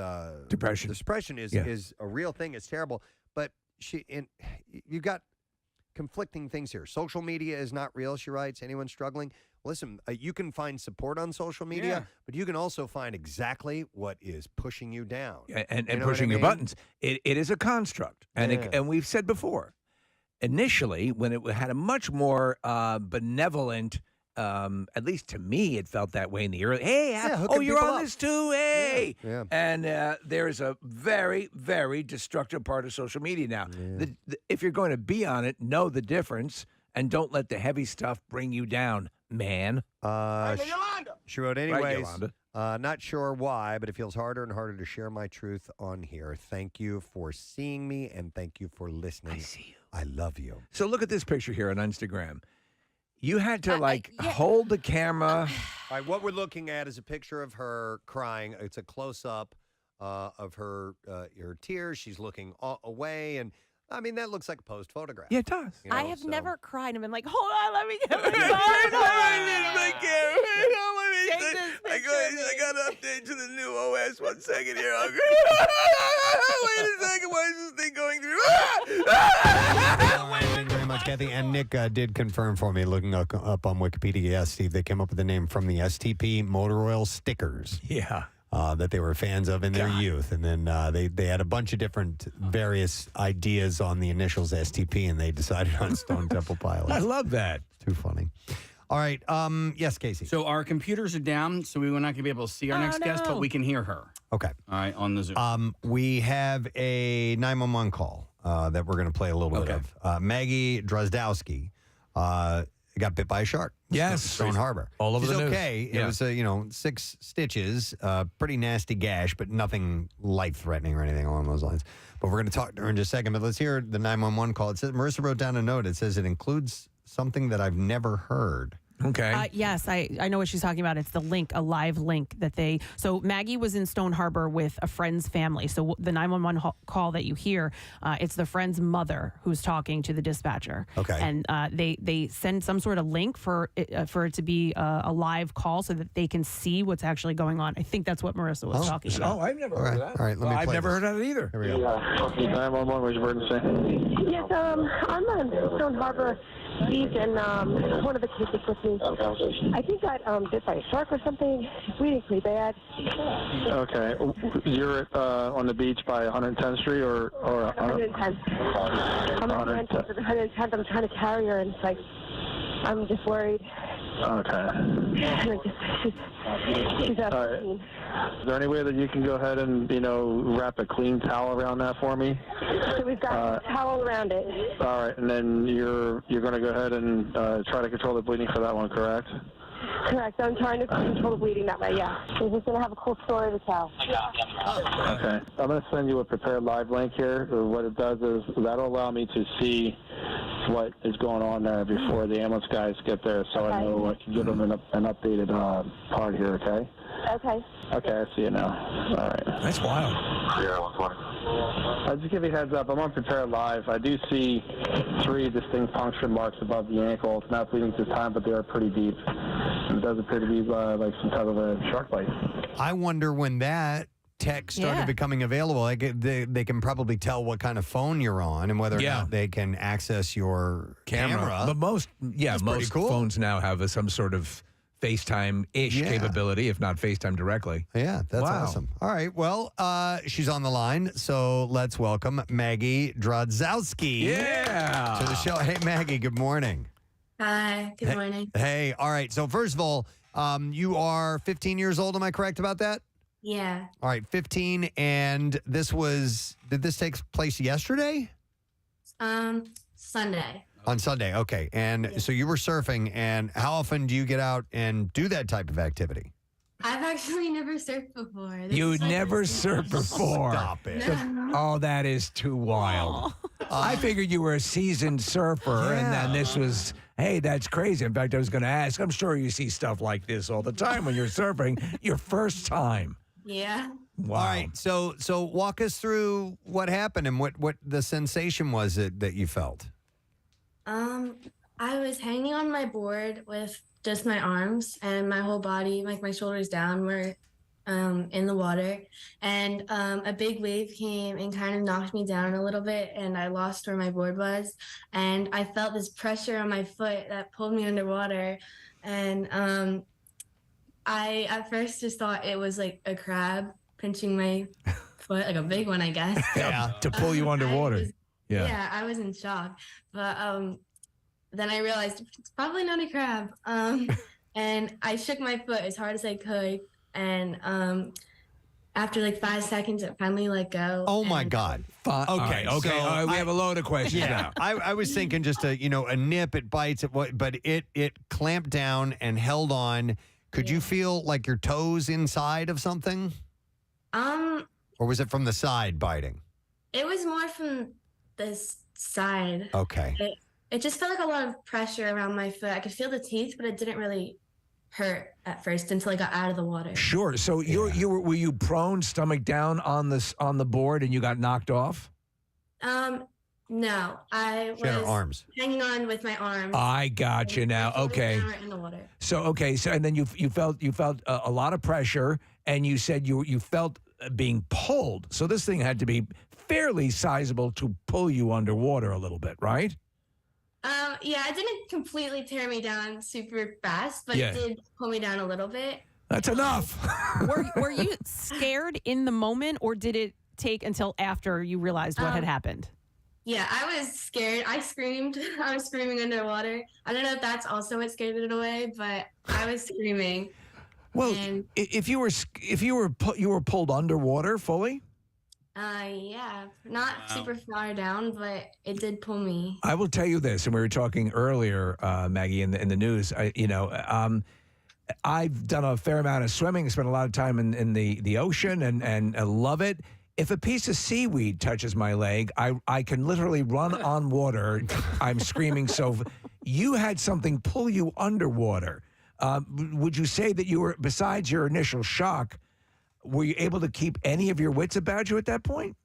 Depression. Depression is a real thing. It's terrible. But you've got conflicting things here. Social media is not real, she writes. Anyone struggling? Listen, you can find support on social media, but you can also find exactly what is pushing you down. And You know pushing what I your mean? buttons. It is a construct. And, and we've said before, initially, when it had a much more benevolent, at least to me, it felt that way in the early, hey, you're on this too, hey. Yeah. And there is a very, very destructive part of social media now. If you're going to be on it, know the difference and don't let the heavy stuff bring you down, man. She wrote, Right, anyways, Yolanda. not sure why, but it feels harder and harder to share my truth on here. Thank you for seeing me, and thank you for listening. I see you. I love you. So look at this picture here on Instagram. You had to hold the camera. All right, what we're looking at is a picture of her crying. It's a close-up of her tears. She's looking away, and I mean, that looks like a posed photograph. Yeah, it does. You know, I have so- never cried and been like, hold on, let me get my phone. I got an update to the new OS. 1 second here. Wait a second. Why is this thing going through? Thank you very much, Kathy. And Nick did confirm for me, looking up on Wikipedia, yes, Steve, they came up with the name from the STP motor oil stickers. Yeah. That they were fans of in their youth. And then they had a bunch of different various ideas on the initials STP, and they decided on Stone Temple Pilots. I love that. Too funny. All right. Yes, Casey. So our computers are down, so we were not going to be able to see our next guest, but we can hear her. Okay. All right, on the Zoom. We have a 911 call that we're going to play a little bit of. Maggie Drozdowski got bit by a shark. Yes. Stone Harbor. All over She's the news. okay. It Yeah. was 6 stitches, pretty nasty gash, but nothing life-threatening or anything along those lines. But we're going to talk to her in just a second. But let's hear the 911 call. It says Marissa wrote down a note. It says it includes something that I've never heard. Okay. Yes, I know what she's talking about. It's the link, a live link that they. So Maggie was in Stone Harbor with a friend's family. So the 911 call that you hear, it's the friend's mother who's talking to the dispatcher. Okay. And they send some sort of link for it to be a live call so that they can see what's actually going on. I think that's what Marissa was talking about. I've never heard of that. All right, let me I've play never this. heard of it either. Here we go. 911, where's your emergency? Yes, I'm on Stone Harbor Beach, and one of the kids is with me. I think got bit by a shark or something. It's bleeding pretty bad. Okay. You're on the beach by 110th Street or 110th. I'm on 110th. I'm trying to carry her, and it's like, I'm just worried. Okay. She's out. All right. Is there any way that you can go ahead and, wrap a clean towel around that for me? So we've got a towel around it. All right, and then you're going to go ahead and try to control the bleeding for that one, correct? Correct. I'm trying to control the bleeding that way, yeah. We're just going to have a cool story to tell. Okay. I'm going to send you a prepared live link here. What it does is that'll allow me to see what is going on there before the ambulance guys get there, so I know I can give them an updated part here, okay? Okay. Okay, I see it now. All right. That's wild. Yeah, 120. I'll just give you a heads up. I'm on Prepare Live. I do see 3 distinct puncture marks above the ankle. It's not bleeding at this time, but they are pretty deep. And it does appear to be like some type of a shark bite. I wonder when that tech started becoming available, they can probably tell what kind of phone you're on and whether or not they can access your camera. But most pretty cool. phones now have some sort of FaceTime-ish capability, if not FaceTime directly. Yeah, that's Wow. awesome. All right, well, she's on the line, so let's welcome Maggie Drozdowski to the show. Hey, Maggie, good morning. Hi, good morning. Hey, all right, so first of all, you are 15 years old, am I correct about that? Yeah. All right, 15, and did this take place yesterday? Sunday. On Sunday, okay. And so you were surfing, and how often do you get out and do that type of activity? I've actually never surfed before. You never surfed before. Stop it. Oh, that is too wild. I figured you were a seasoned surfer, and then this was, hey, that's crazy. In fact, I was going to ask, I'm sure you see stuff like this all the time when you're surfing. Your first time. Yeah. Wow. All right, so walk us through what happened and what the sensation was that you felt. I was hanging on my board with just my arms, and my whole body, like my shoulders down, were in the water, and a big wave came and kind of knocked me down a little bit, and I lost where my board was, and I felt this pressure on my foot that pulled me underwater, and I at first just thought it was like a crab pinching my foot, like a big one, I guess. Yeah, to pull you underwater. Yeah, I was in shock, but then I realized it's probably not a crab, and I shook my foot as hard as I could, and after like 5 seconds, it finally let go. Oh my God! Okay, okay. so All right, we have a load of questions now. I was thinking just a nip, it bites, but it clamped down and held on. Could you feel like your toes inside of something? Or was it from the side biting? It was more from this side. Okay. It just felt like a lot of pressure around my foot. I could feel the teeth, but it didn't really hurt at first until I got out of the water. Sure. So were you prone, stomach down on the board, and you got knocked off? No, I She had her was arms. hanging on with my arms. I got you now. Okay. In the water. So and then you felt a lot of pressure, and you said you felt being pulled. So this thing had to be fairly sizable to pull you underwater a little bit, right? Yeah, it didn't completely tear me down super fast, but Yeah. it did pull me down a little bit. That's enough. Were you scared in the moment, or did it take until after you realized what had happened? Yeah, I was scared. I screamed. I was screaming underwater. I don't know if that's also what scared it away, but I was screaming. Well, And, if you were pulled underwater fully. yeah, not super far down, but it did pull me. I will tell you this, and we were talking earlier, Maggie, in the news. I've done a fair amount of swimming, spent a lot of time in the ocean, and I love it. If a piece of seaweed touches my leg, I can literally run on water. I'm screaming. So you had something pull you underwater. Would you say that you were, besides your initial shock, were you able to keep any of your wits about you at that point?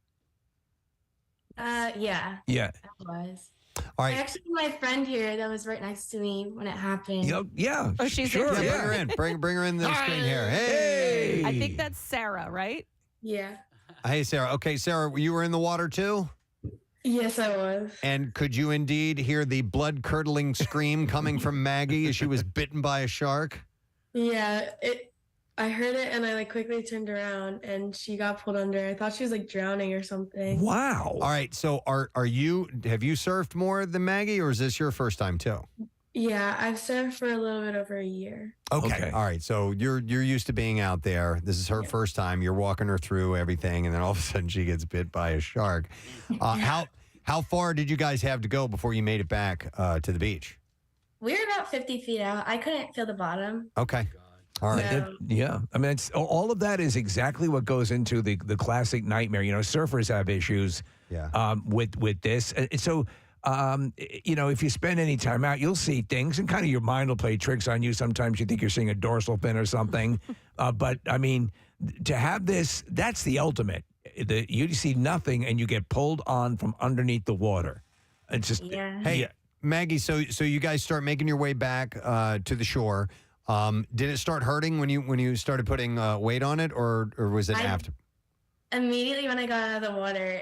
Yeah. Yeah. I was. All right. Actually, my friend here that was right next to me when it happened. Yeah. Oh, she's Sure. there. Bring her in. Bring her in the screen here. Hey. I think that's Sarah, right? Yeah. Hey, Sarah. Okay, Sarah, you were in the water too? Yes, I was. And could you indeed hear the blood-curdling scream coming from Maggie as she was bitten by a shark? Yeah, I heard it and I quickly turned around and she got pulled under. I thought she was drowning or something. Wow. All right, so have you surfed more than Maggie, or is this your first time too? Yeah, I've surfed for a little bit over a year. Okay. All right. So you're used to being out there. This is her first time. You're walking her through everything, and then all of a sudden she gets bit by a shark. How far did you guys have to go before you made it back to the beach? We were about 50 feet out. I couldn't feel the bottom. Okay. All right. Yeah. I mean, all of that is exactly what goes into the classic nightmare. Surfers have issues with this. And so, if you spend any time out, you'll see things and kind of your mind will play tricks on you. Sometimes you think you're seeing a dorsal fin or something. But, I mean, to have this, that's the ultimate. You see nothing and you get pulled on from underneath the water. It's just, Hey, Maggie, so you guys start making your way back to the shore. Did it start hurting when you started putting weight on it, or was it after? Immediately when I got out of the water,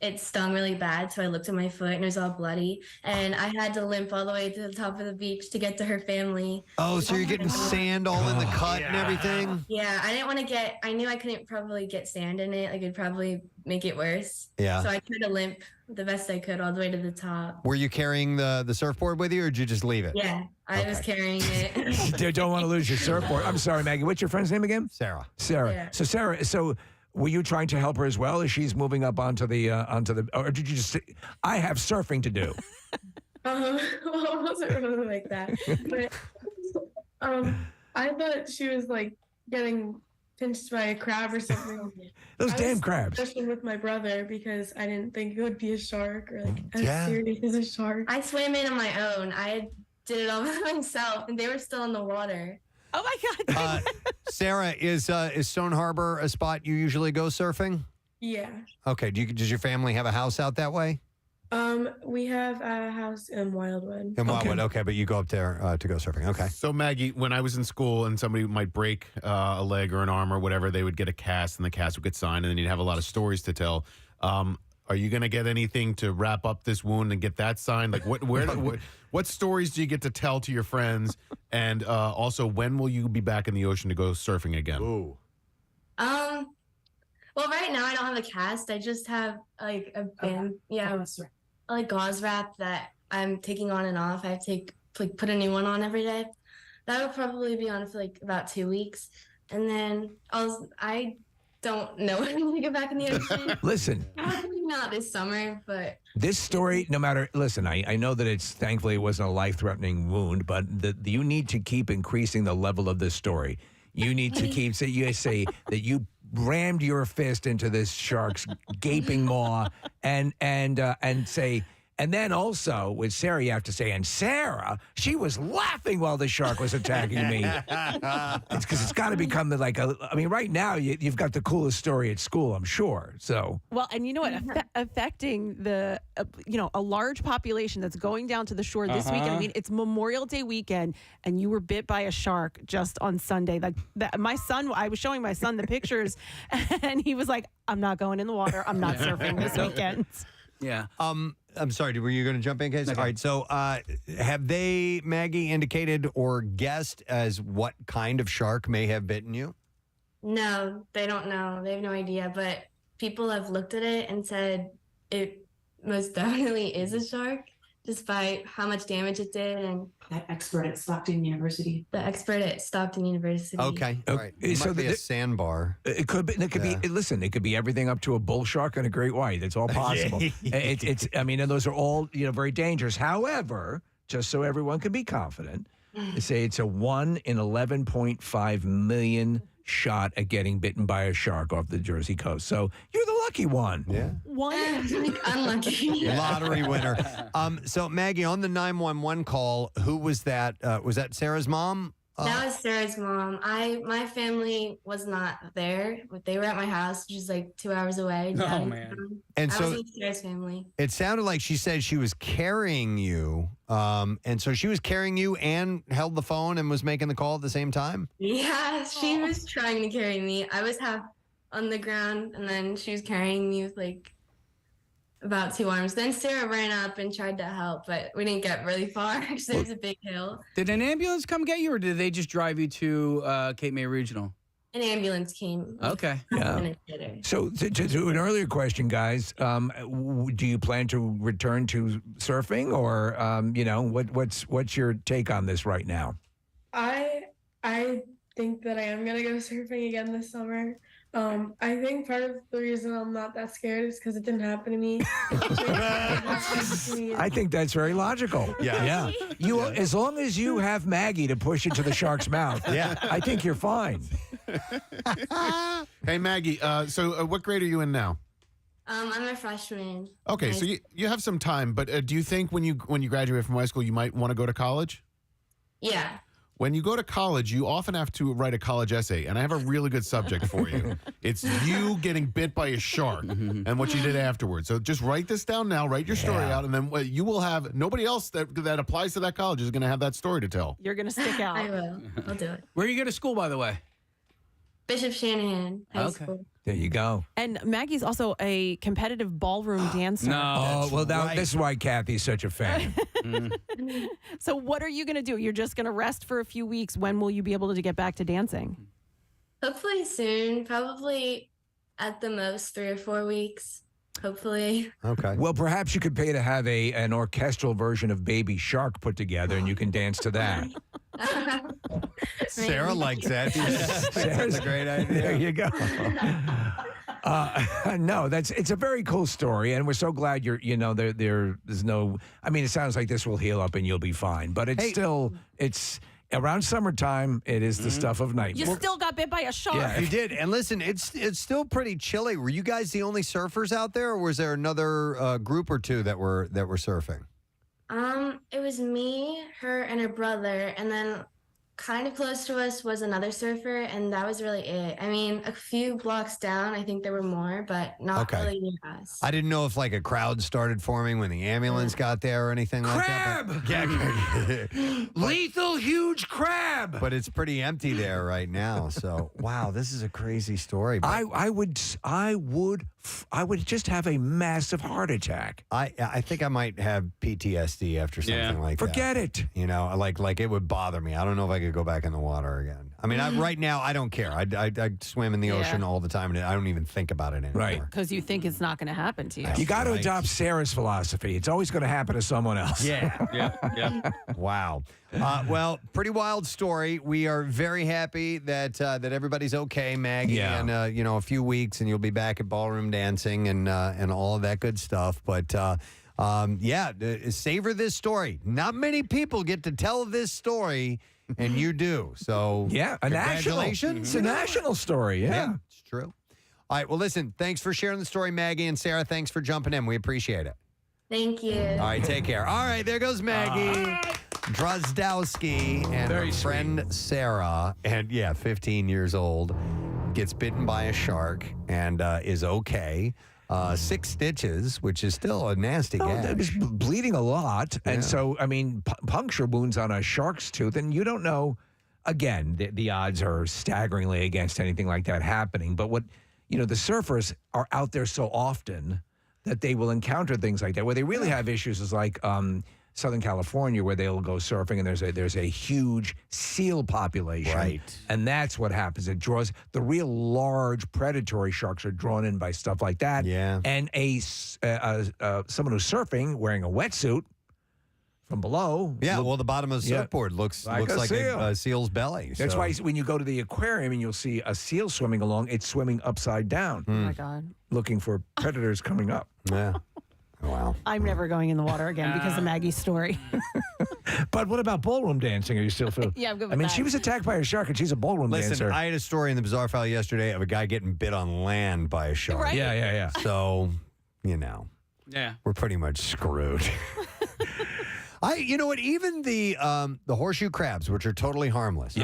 it stung really bad. So I looked at my foot and it was all bloody. And I had to limp all the way to the top of the beach to get to her family. Oh, so you're getting sand all in the cut and everything? Yeah, I didn't want to I knew I couldn't probably get sand in it. It'd probably make it worse. Yeah. So I tried to limp the best I could all the way to the top. Were you carrying the surfboard with you, or did you just leave it? Yeah, I was carrying it. Don't want to lose your surfboard. I'm sorry, Maggie. What's your friend's name again? Sarah. Yeah. So Sarah, were you trying to help her as well as she's moving up onto the, or did you just say, I have surfing to do? Well, it wasn't really like that. But I thought she was getting pinched by a crab or something. Those damn crabs. Especially with my brother, because I didn't think it would be a shark or as serious as a shark. I swam in on my own. I did it all by myself, and they were still in the water. Oh my God. Sarah, is Stone Harbor a spot you usually go surfing? Yeah. Okay. Does your family have a house out that way? We have a house in Wildwood. In Wildwood, okay, but you go up there to go surfing. Okay. So, Maggie, when I was in school and somebody might break a leg or an arm or whatever, they would get a cast and the cast would get signed, and then you'd have a lot of stories to tell. Are you going to get anything to wrap up this wound and get that signed? Like, what stories do you get to tell to your friends? And also, when will you be back in the ocean to go surfing again? Ooh. Well, right now I don't have a cast. I just have like a band, like gauze wrap that I'm taking on and off. I have to put a new one on every day. That will probably be on for like about 2 weeks, and then I don't know when I'm gonna get back in the ocean. Listen, Probably not this summer, but this story, no matter, listen, I know that thankfully it wasn't a life-threatening wound, but you need to keep increasing the level of this story. You need to keep say that you rammed your fist into this shark's gaping maw and say, and then also with Sarah, you have to say, and Sarah, she was laughing while the shark was attacking me. It's because it's got to become right now you've got the coolest story at school, I'm sure. So well, and you know what, affecting the a large population that's going down to the shore this weekend. I mean, it's Memorial Day weekend, and you were bit by a shark just on Sunday. My son, I was showing my son the pictures, and he was like, "I'm not going in the water. I'm not surfing this weekend." Yeah. I'm sorry, were you going to jump in, Casey? Okay. All right, so have they, Maggie, indicated or guessed as what kind of shark may have bitten you? no, they don't know. They have no idea. But people have looked at it and said it most definitely is a shark, just by how much damage it did. And that expert at Stockton University. The expert at Stockton University. Okay, all right. It might be a sandbar. It could be. It could be. Listen, it could be everything up to a bull shark and a great white. It's all possible. It's. I mean, and those are all very dangerous. However, just so everyone can be confident, they say it's a 1 in 11.5 million shot at getting bitten by a shark off the Jersey coast. So you're the lucky one. Yeah. Unlucky. Lottery winner. So Maggie, on the 911 call, who was that? Was that Sarah's mom? That was Sarah's mom. My family was not there, but they were at my house, which is like 2 hours away. Oh, man. And I so was with Sarah's family. It sounded like she said she was carrying you. And so she was carrying you and held the phone and was making the call at the same time? Yeah, she was trying to carry me. I was half on the ground, and then she was carrying me with like about 2 arms. Then Sarah ran up and tried to help, but we didn't get really far because there's a big hill. Did an ambulance come get you, or did they just drive you to Cape May Regional? An ambulance came. Okay. Yeah. So to an earlier question, guys, do you plan to return to surfing, or what's your take on this right now? I think that I am gonna go surfing again this summer. I think part of the reason I'm not that scared is because it didn't happen to me. I think that's very logical. Yeah. You, as long as you have Maggie to push into the shark's mouth, I think you're fine. Hey, Maggie, so what grade are you in now? I'm a freshman. Okay, so you have some time, but do you think when you graduate from high school, you might want to go to college? Yeah. When you go to college, you often have to write a college essay, and I have a really good subject for you. It's you getting bit by a shark and what you did afterwards. So just write this down now, write your story out, and then you will have nobody else that applies to that college is going to have that story to tell. You're going to stick out. I will. I'll do it. Where do you go to school, by the way? Bishop Shanahan High School. There you go. And Maggie's also a competitive ballroom dancer. This is why Kathy's such a fan. So what are you going to do? You're just going to rest for a few weeks. When will you be able to get back to dancing? Hopefully soon. Probably at the most 3 or 4 weeks. Hopefully. Okay. Well, perhaps you could pay to have an orchestral version of Baby Shark put together, and you can dance to that. Sarah likes that. That's a great idea. There you go. No, it's a very cool story, and we're so glad there's no. I mean, it sounds like this will heal up and you'll be fine, but it's around summertime. It is the stuff of night. You still got bit by a shark. Yeah, you did. And listen, it's still pretty chilly. Were you guys the only surfers out there, or was there another group or two that were surfing? It was me, her, and her brother, and then kind of close to us was another surfer, and that was really it. I mean, a few blocks down, I think there were more, but not really near us. I didn't know if like a crowd started forming when the ambulance got there or anything like that. But, yeah, Lethal huge crab. but it's pretty empty there right now. So wow, this is a crazy story. But I would just have a massive heart attack. I think I might have PTSD after something like that. Forget it. You know, like it would bother me. I don't know if I could go back in the water again. I mean, right now I don't care. I swim in the ocean all the time, and I don't even think about it anymore. Right. Because you think it's not going to happen to you. You got to adopt Sarah's philosophy. It's always going to happen to someone else. Yeah. Wow. Well, pretty wild story. We are very happy that everybody's okay, Maggie. Yeah. And a few weeks, and you'll be back at ballroom dancing and all of that good stuff. But savor this story. Not many people get to tell this story, and you do. So congratulations. It's a national story. Yeah. It's true. All right. Well, listen. Thanks for sharing the story, Maggie, and Sarah. Thanks for jumping in. We appreciate it. Thank you. All right, take care. All right, there goes Maggie Drozdowski and her friend Sarah, and 15 years old, gets bitten by a shark and is okay. 6 stitches, which is still a nasty gash. It was bleeding a lot, and so I mean, puncture wounds on a shark's tooth, and you don't know. Again, the odds are staggeringly against anything like that happening. But the surfers are out there so often that they will encounter things like that. Where they really have issues is like Southern California, where they'll go surfing and there's a huge seal population. Right. And that's what happens. It draws the real large predatory sharks are drawn in by stuff like that. Yeah. And someone who's surfing wearing a wetsuit from below. Yeah, well, the bottom of the surfboard looks like a seal's belly. That's why when you go to the aquarium and you'll see a seal swimming along, it's swimming upside down. Oh, my God. Looking for predators coming up. Yeah. Wow. I'm never going in the water again because of Maggie's story. But what about ballroom dancing? Are you still feel? Yeah, I'm good with I mean, that. she was attacked by a shark, and she's a ballroom Listen, dancer. I had a story in the Bizarre File yesterday of a guy getting bit on land by a shark. Right? Yeah. So, Yeah. we're pretty much screwed. You know what? Even the horseshoe crabs, which are totally harmless,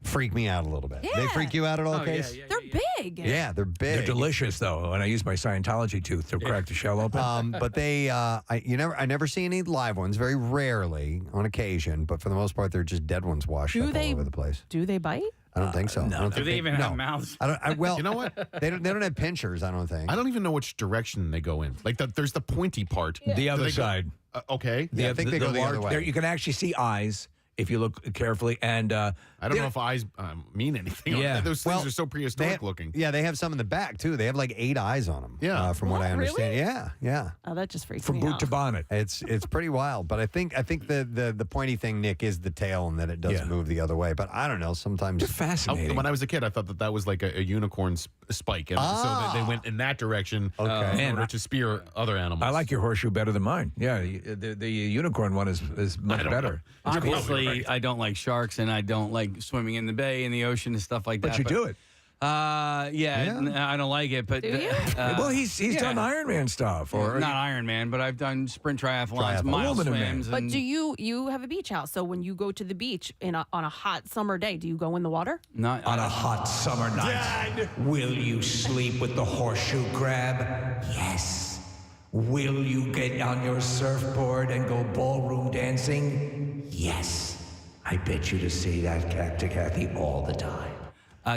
freak me out a little bit. Yeah. They freak you out at all, Case? They're big. Yeah, they're big. They're delicious, though. When I use my Scientology tooth to crack the shell open. But they, I never see any live ones. Very rarely, on occasion, but for the most part, they're just dead ones washed up all over the place. Do they bite? I don't think so. No. Do they even have mouths? Well, you know what? They don't have pinchers. I don't think. I don't even know which direction they go in. Like there's the pointy part. The other side. Okay. I think they go the other way. There, you can actually see eyes if you look carefully. And I don't know if eyes mean anything. Yeah. Those things are so prehistoric looking. Yeah, they have some in the back too. They have like 8 eyes on them. Yeah, from what I understand. Really? Yeah. Oh, that just freaks from me boot out. to bonnet. It's pretty wild. But I think the pointy thing, Nick, is the tail and that it does move the other way. But I don't know. Sometimes it's fascinating. When I was a kid, I thought that was like a unicorn spike, and so they went in that direction in order to spear other animals. I like your horseshoe better than mine. Yeah, the unicorn one is much better. Obviously, I don't like sharks, and I don't like swimming in the bay, in the ocean, and stuff like that. But you do it. I don't like it. But Do you? Well, he's done Ironman stuff, or not Ironman, but I've done sprint triathlons, mile swims. But do you have a beach house? So when you go to the beach on a hot summer day, do you go in the water? Not on a hot summer night. Will you sleep with the horseshoe crab? Yes. Will you get on your surfboard and go ballroom dancing? Yes. I bet you to say that to Kathy all the time.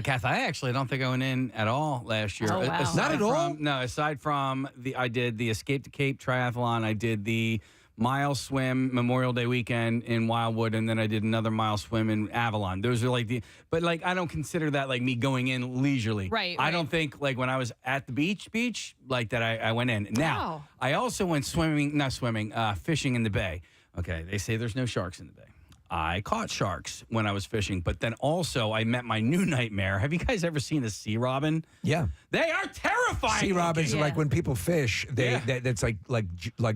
Kath, I actually don't think I went in at all last year. Oh, wow. Not at all? No, aside from I did the Escape to Cape triathlon. I did the mile swim Memorial Day weekend in Wildwood, and then I did another mile swim in Avalon. Those are but I don't consider that like me going in leisurely. Right. I don't think like when I was at the beach like that I went in. Now, Wow. I also went fishing in the bay. Okay, they say there's no sharks in the bay. I caught sharks when I was fishing, but then also I met my new nightmare. Have you guys ever seen a sea robin? Yeah. They are terrifying. Sea robins looking. are like when people fish, that's like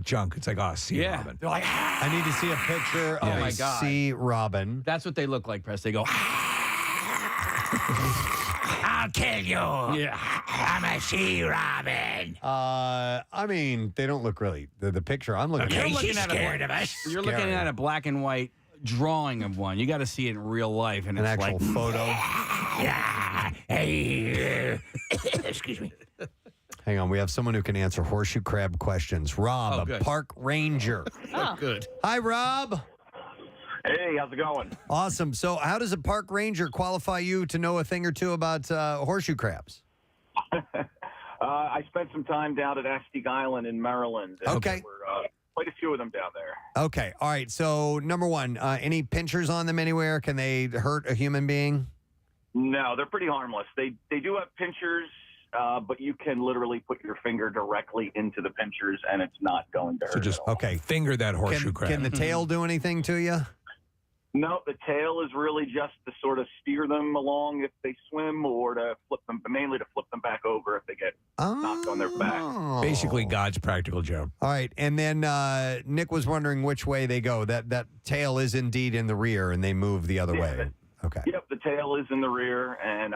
junk. It's like, sea robin. They're like, I need to see a picture of my a God. sea robin. That's what they look like, Press. They go, I'll kill you. Yeah. I'm a sea robin. I mean, they don't look really. The picture I'm looking Okay, at. she's scared of us. You're looking at a black and white drawing of one. You got to see it in real life, and An it's actual like photo. Excuse me. Hang on, we have someone who can answer horseshoe crab questions. Rob, a good. park ranger. Oh. good. Hi, Rob. Hey, how's it going? Awesome. So, how does a park ranger qualify you to know a thing or two about horseshoe crabs? I spent some time down at Astig Island in Maryland. And Okay. there were quite a few of them down there. Okay. All right. So, number one, any pinchers on them anywhere? Can they hurt a human being? No, they're pretty harmless. They do have pinchers, but you can literally put your finger directly into the pinchers, and it's not going to hurt. So just finger that horseshoe crab. Can the tail do anything to you? No, the tail is really just to sort of steer them along if they swim, or to flip them, mainly to flip them back over if they get knocked on their back. Basically, God's practical joke. All right. And then Nick was wondering which way they go. That tail is indeed in the rear, and they move the other way. Okay. Yep, the tail is in the rear, and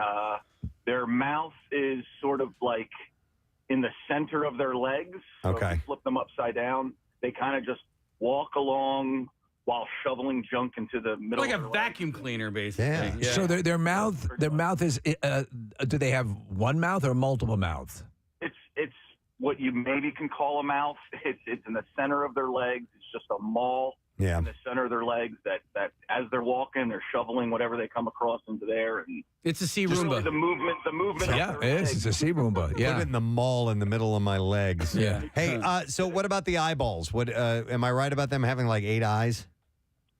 their mouth is sort of like in the center of their legs. So Okay. if you flip them upside down, they kind of just walk along while shoveling junk into the middle. like a of their vacuum cleaner, basically. Yeah. So their mouth is. Do they have one mouth or multiple mouths? It's what you maybe can call a mouth. It's in the center of their legs. It's just a maul Yeah. in the center of their legs that as they're walking, they're shoveling whatever they come across into there. And It's a sea just Roomba. really the movement. Yeah, of it their is. legs. It's a sea Roomba. Put Yeah. it in the mall in the middle of my legs. Yeah. Hey, so what about the eyeballs? What am I right about them having like 8 eyes?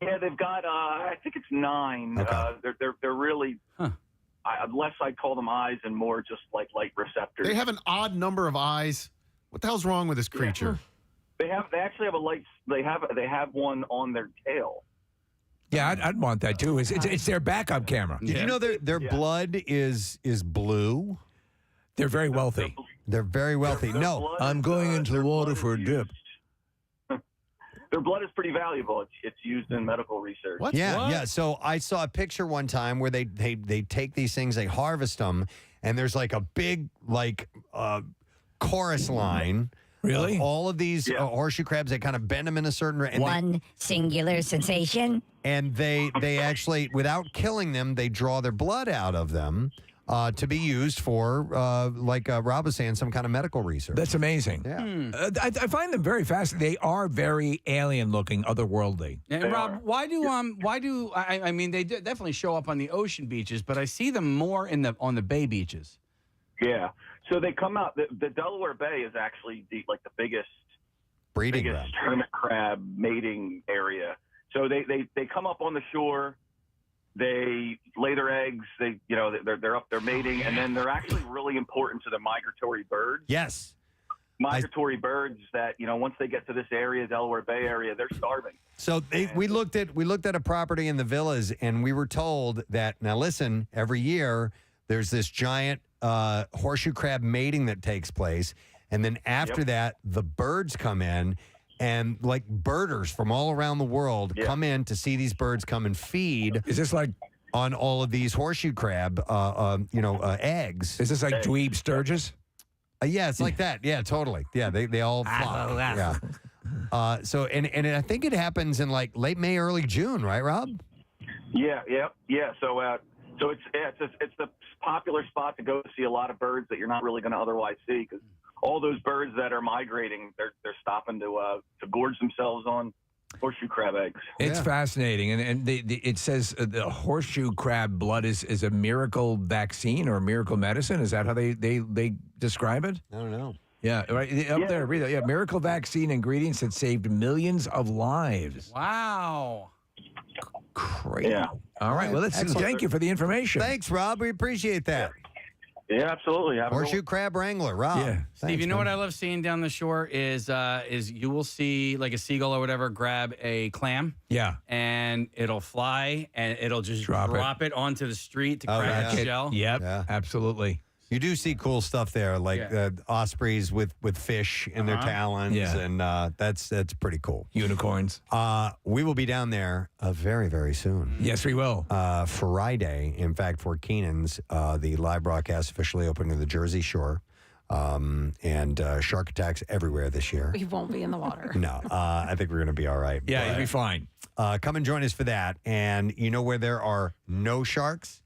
Yeah, they've got. I think it's 9. Okay. They're really. Less I'd call them eyes and more just like light receptors. They have an odd number of eyes. What the hell's wrong with this creature? They actually have a light. They have one on their tail. Yeah, I'd want that too. It's their backup camera. Did you know their blood is blue? They're very wealthy. They're very wealthy. No, I'm going into the water for a dip. Their blood is pretty valuable. It's used in medical research. Yeah. So I saw a picture one time where they take these things, they harvest them, and there's like a big chorus line. Really? Of all of these horseshoe crabs, they kind of bend them in a certain way. One singular sensation. And they actually, without killing them, they draw their blood out of them to be used for, like Rob was saying, some kind of medical research. That's amazing. Yeah. I find them very fascinating. They are very alien-looking, otherworldly. And Rob, why do I mean they definitely show up on the ocean beaches, but I see them more on the bay beaches. Yeah. So they come out. The Delaware Bay is actually the biggest breeding hermit crab mating area. So they come up on the shore. They lay their eggs. They're up there mating, and then they're actually really important to the migratory birds. Yes. Migratory birds that once they get to this area, Delaware Bay area, they're starving. So we looked at a property in the villas, and we were told that, now listen, every year there's this giant horseshoe crab mating that takes place, and then after that, the birds come in. And like birders from all around the world come in to see these birds come and feed. Is this like on all of these horseshoe crab, eggs? Is this like dweeb sturgis? Yeah, it's like that. Yeah, totally. Yeah, they all flock. Yeah. So I think it happens in like late May, early June, right, Rob? Yeah. So it's the popular spot to go see a lot of birds that you're not really going to otherwise see, because all those birds that are migrating, they're stopping to gorge themselves on horseshoe crab eggs. It's fascinating, and it says the horseshoe crab blood is a miracle vaccine or a miracle medicine. Is that how they describe it? I don't know. Yeah, right up there. Read that. Yeah, miracle vaccine ingredients that saved millions of lives. Wow. Crazy. Yeah. All right. Well, thank you for the information. Thanks, Rob. We appreciate that. Yeah, absolutely. Horseshoe crab wrangler, Rob. Yeah. Steve, you know what I love seeing down the shore is you will see like a seagull or whatever grab a clam. Yeah. And it'll fly and it'll just drop it onto the street to crack the shell. Yep. Yeah. Absolutely. You do see cool stuff there, like ospreys with fish in their talons, and that's pretty cool. Unicorns. We will be down there very, very soon. Yes, we will. Friday, in fact, for Keenan's, the live broadcast officially open to the Jersey Shore, and shark attacks everywhere this year. We won't be in the water. No, I think we're going to be all right. Yeah, you'll be fine. Come and join us for that. And you know where there are no sharks?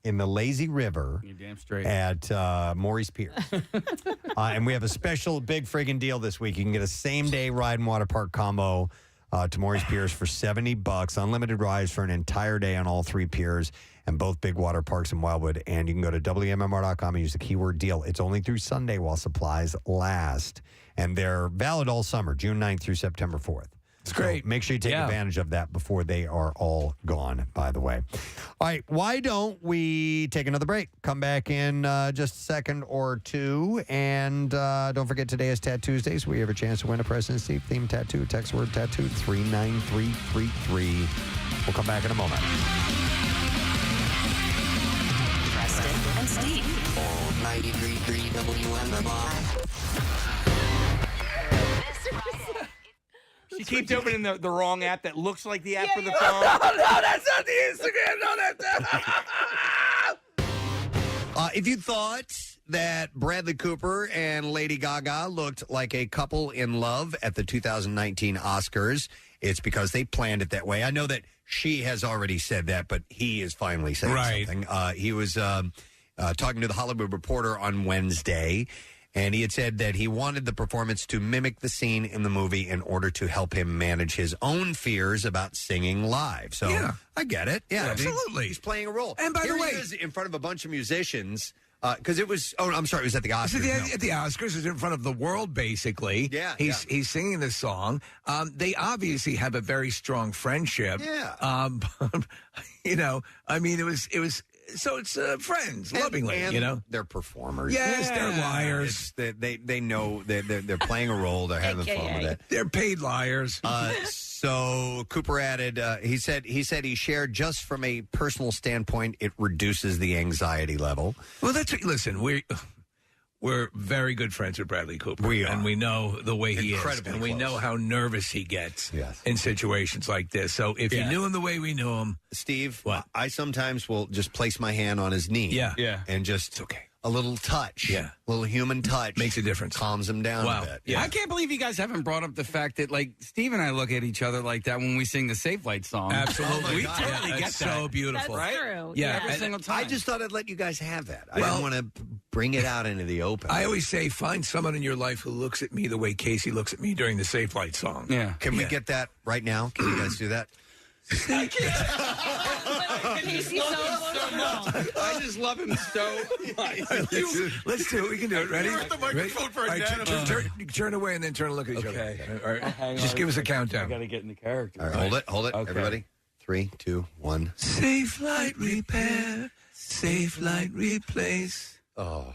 In the lazy river. You're damn straight. At Maurice Piers. And we have a special big friggin' deal this week. You can get a same-day ride and water park combo to Maurice Piers for $70, unlimited rides for an entire day on all 3 piers and both big water parks in Wildwood. And you can go to WMMR.com and use the keyword deal. It's only through Sunday while supplies last. And they're valid all summer, June 9th through September 4th. It's great. Make sure you take advantage of that before they are all gone, by the way. All right, why don't we take another break? Come back in just a second or two. And don't forget, today is Tattoo Tuesday, so we have a chance to win a Preston Steve themed tattoo. Text word tattoo 39333. We'll come back in a moment. Preston and Steve. All 93.3 WMMR. She keeps opening the wrong app that looks like the app for the phone. No, that's not the Instagram. No, that's If you thought that Bradley Cooper and Lady Gaga looked like a couple in love at the 2019 Oscars, it's because they planned it that way. I know that she has already said that, but he is finally saying something. He was talking to the Hollywood Reporter on Wednesday, and he had said that he wanted the performance to mimic the scene in the movie in order to help him manage his own fears about singing live. So I get it. Yeah, absolutely. He's playing a role. And by the way, he is in front of a bunch of musicians because it was. Oh, I'm sorry. It was at the Oscars. At the Oscars, it's in front of the world, basically. Yeah, he's singing this song. They obviously have a very strong friendship. Yeah. You know, I mean, it was. So it's friends, lovingly, and you know. They're performers. Yes, they're liars. They know they're playing a role. They're having fun with it. They're paid liars. So Cooper added, he said he shared, just from a personal standpoint, it reduces the anxiety level. Well, listen, we're very good friends with Bradley Cooper. We are. And we know the way he is. Incredibly And we close. know how nervous he gets Yes. in situations like this. So if you knew him the way we knew him. Steve, I sometimes will just place my hand on his knee. Yeah. And just a little touch. Yeah. A little human touch. Makes a difference. Calms him down a bit. Yeah. I can't believe you guys haven't brought up the fact that, like, Steve and I look at each other like that when we sing the Safe Light song. Absolutely. We totally get It's that. so beautiful. Right? True. Yeah. Every single time. I just thought I'd let you guys have that. I didn't want to bring it out into the open. I always say, find someone in your life who looks at me the way Casey looks at me during the Safe Light song. Yeah. Can we get that right now? Can you guys do that? Casey's so emotional. I just love him so much. Let's do it. We can do it. Ready? You're at the microphone for a All right, dad. turn away and then turn and look at each other. All right. Just give us a countdown. I got to get in the character. All right, hold it. Okay. Everybody. 3, 2, 1. Safe Light Repair. Safe Light Replace. Oh.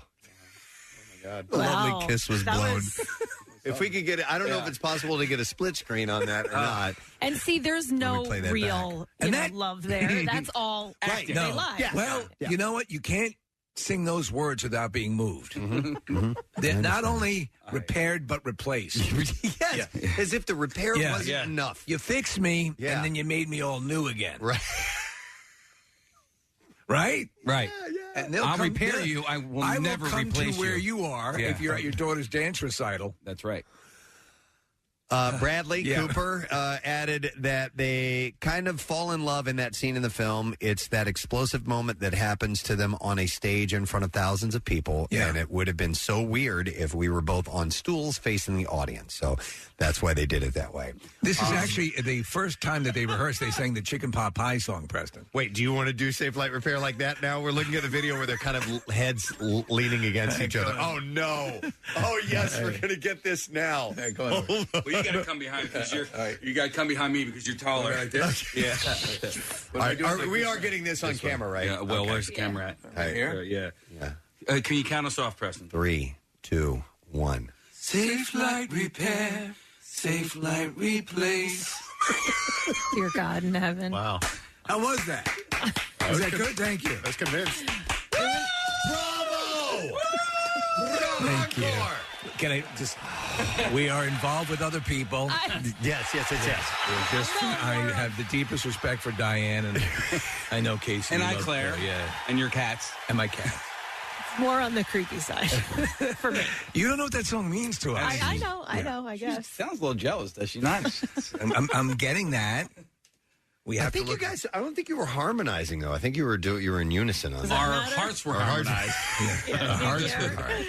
my God. The Wow. lovely kiss was That blown. was- If we could get it, I don't know if it's possible to get a split screen on that or not. And see, there's no play that real love there. That's all acting. No. They lie. Well, you know what? You can't sing those words without being moved. They're not only repaired, but replaced. Yes. As if the repair wasn't enough. You fixed me, and then you made me all new again. Right. Right? Right. And they'll I'll come- repair they'll- you. I will I never will come replace to where you. you are Yeah. if you're at your daughter's dance recital. That's right. Bradley Cooper added that they kind of fall in love in that scene in the film. It's that explosive moment that happens to them on a stage in front of thousands of people. And it would have been so weird if we were both on stools facing the audience. So that's why they did it that way. This is actually the first time that they rehearsed. They sang the Chicken Pot Pie song, Preston. Wait, do you want to do Safe Light Repair like that now? We're looking at the video where they're kind of heads leaning against each other. Oh, no. Oh, yes, we're going to get this now. Go on. Well, you got to come behind because you got to come behind me because you're taller. Like this? Yeah. All right, we are getting this on camera, right? Yeah. Well, Okay. where's the camera at? Right here? Yeah. Can you count us off, Preston? 3, 2, 1. Safe Light Repair. Safe Light Replace. Dear God in heaven. Wow. How was that? Was that good? Thank you. I was convinced. Bravo! Thank you. Can I just? We are involved with other people. Yes. We're just, I have the deepest respect for Diane, and I know Casey. And you I, love Claire. her, yeah. And your cats. And my cat. More on the creepy side for me. You don't know what that song means to us. I know, I guess. Sounds a little jealous, does she not? I'm getting that. We I have think to look. you guys. I don't think you were harmonizing though. I think you were You were in unison on that. Our hearts were harmonized. Hearts were hard.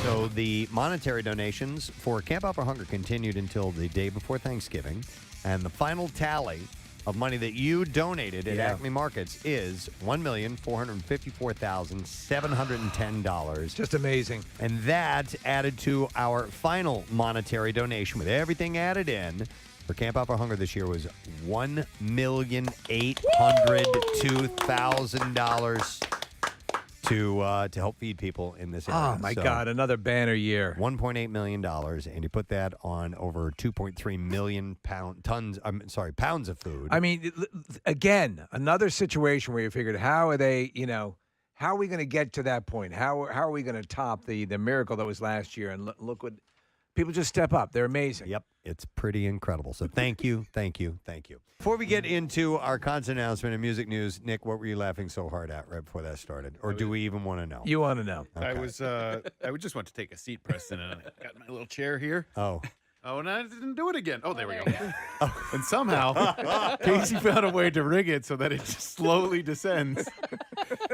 So the monetary donations for Camp Out for Hunger continued until the day before Thanksgiving, and the final tally of money that you donated at Acme Markets is $1,454,710. Just amazing. And that added to our final monetary donation, with everything added in, for Camp Out for Hunger this year was $1,802,000 to help feed people in this area. Oh, my God, another banner year. $1.8 million, and you put that on over 2.3 million pounds of food. I mean, again, another situation where you figured, how are they, how are we going to get to that point? How are we going to top the miracle that was last year? And look what, people just step up. They're amazing. Yep, it's pretty incredible. So thank you, thank you, thank you. Before we get into our concert announcement and music news, Nick, what were you laughing so hard at right before that started? Or do we even want to know? You want to know. I would just want to take a seat, Preston, and I got my little chair here. Oh, and I didn't do it again. Oh, there we go. And somehow, Casey found a way to rig it so that it just slowly descends.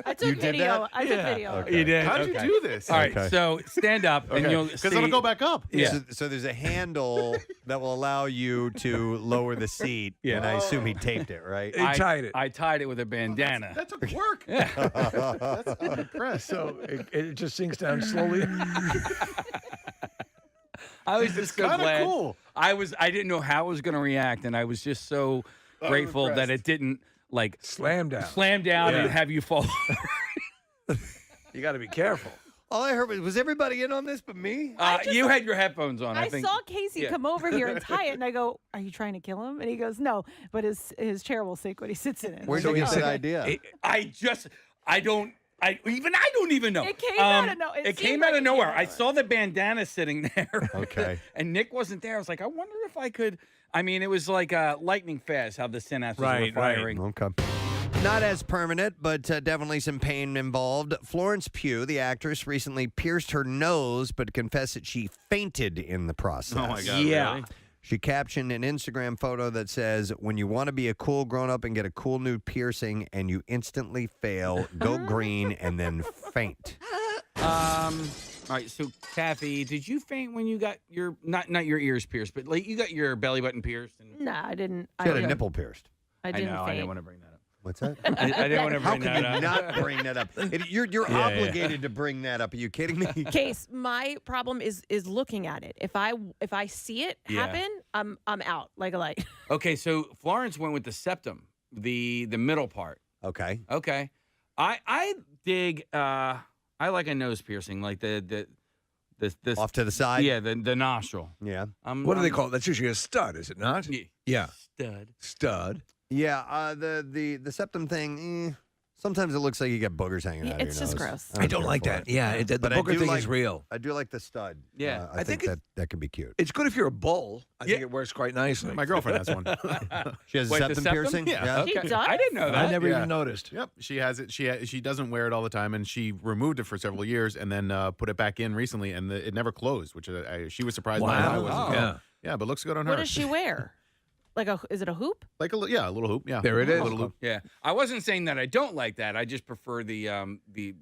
I took video. I took video. Okay. You did? How did you do this? All right, so stand up and you'll see. Because it'll go back up. Yeah. So there's a handle that will allow you to lower the seat, and I assume he taped it, right? He tied it. I tied it with a bandana. That took work. I'm impressed. So it just sinks down slowly. I was just so kinda glad. cool. I didn't know how I was going to react, and I was just so grateful that it didn't slam down and have you fall. You got to be careful. All I heard was everybody in on this but me? You had your headphones on. I think. saw Casey come over here and tie it, and I go, "Are you trying to kill him?" And he goes, "No, but his chair will sink when he sits in it." Where'd you get that idea? I don't even know. It came out of nowhere. It came out of nowhere. I saw the bandana sitting there. Okay. And Nick wasn't there. I was like, I wonder if I could. I mean, it was like lightning fast how the synapses were firing. Okay. Not as permanent, but definitely some pain involved. Florence Pugh, the actress, recently pierced her nose, but confessed that she fainted in the process. Oh, my God. Yeah. Really? She captioned an Instagram photo that says, "When you want to be a cool grown-up and get a cool new piercing and you instantly fail, go green and then faint." All right, so Kathy, did you faint when you got your not your ears pierced, but like you got your belly button pierced? Nah, I didn't. She had a nipple pierced. I didn't know. faint. I didn't want to bring that up. What's that? I didn't want to bring How that can you up. not bring that up? You're obligated to bring that up. Are you kidding me? Case, my problem is looking at it. If I see it happen, I'm out like a light. Okay, so Florence went with the septum, the middle part. Okay. Okay. I dig. I like a nose piercing, like the off to the side. Yeah, the nostril. Yeah. What do they call it? That's usually a stud, is it not? Yeah. Stud. Yeah, the septum thing, sometimes it looks like you get boogers hanging out of your nose. It's just gross. I don't like that. Yeah, the booger thing is real. I do like the stud. Yeah. I think that can be cute. It's good if you're a bull. I think it works quite nicely. My girlfriend has one. She has a septum piercing? Yeah. She does? I didn't know that. I never even noticed. Yep, she has it. She doesn't wear it all the time, and she removed it for several years, and then put it back in recently, and it never closed, which she was surprised by. I was. Yeah, but looks good on her. What does she wear? Is it a hoop? Like a little hoop. Yeah, there it is. A little hoop. Yeah, I wasn't saying that I don't like that. I just prefer the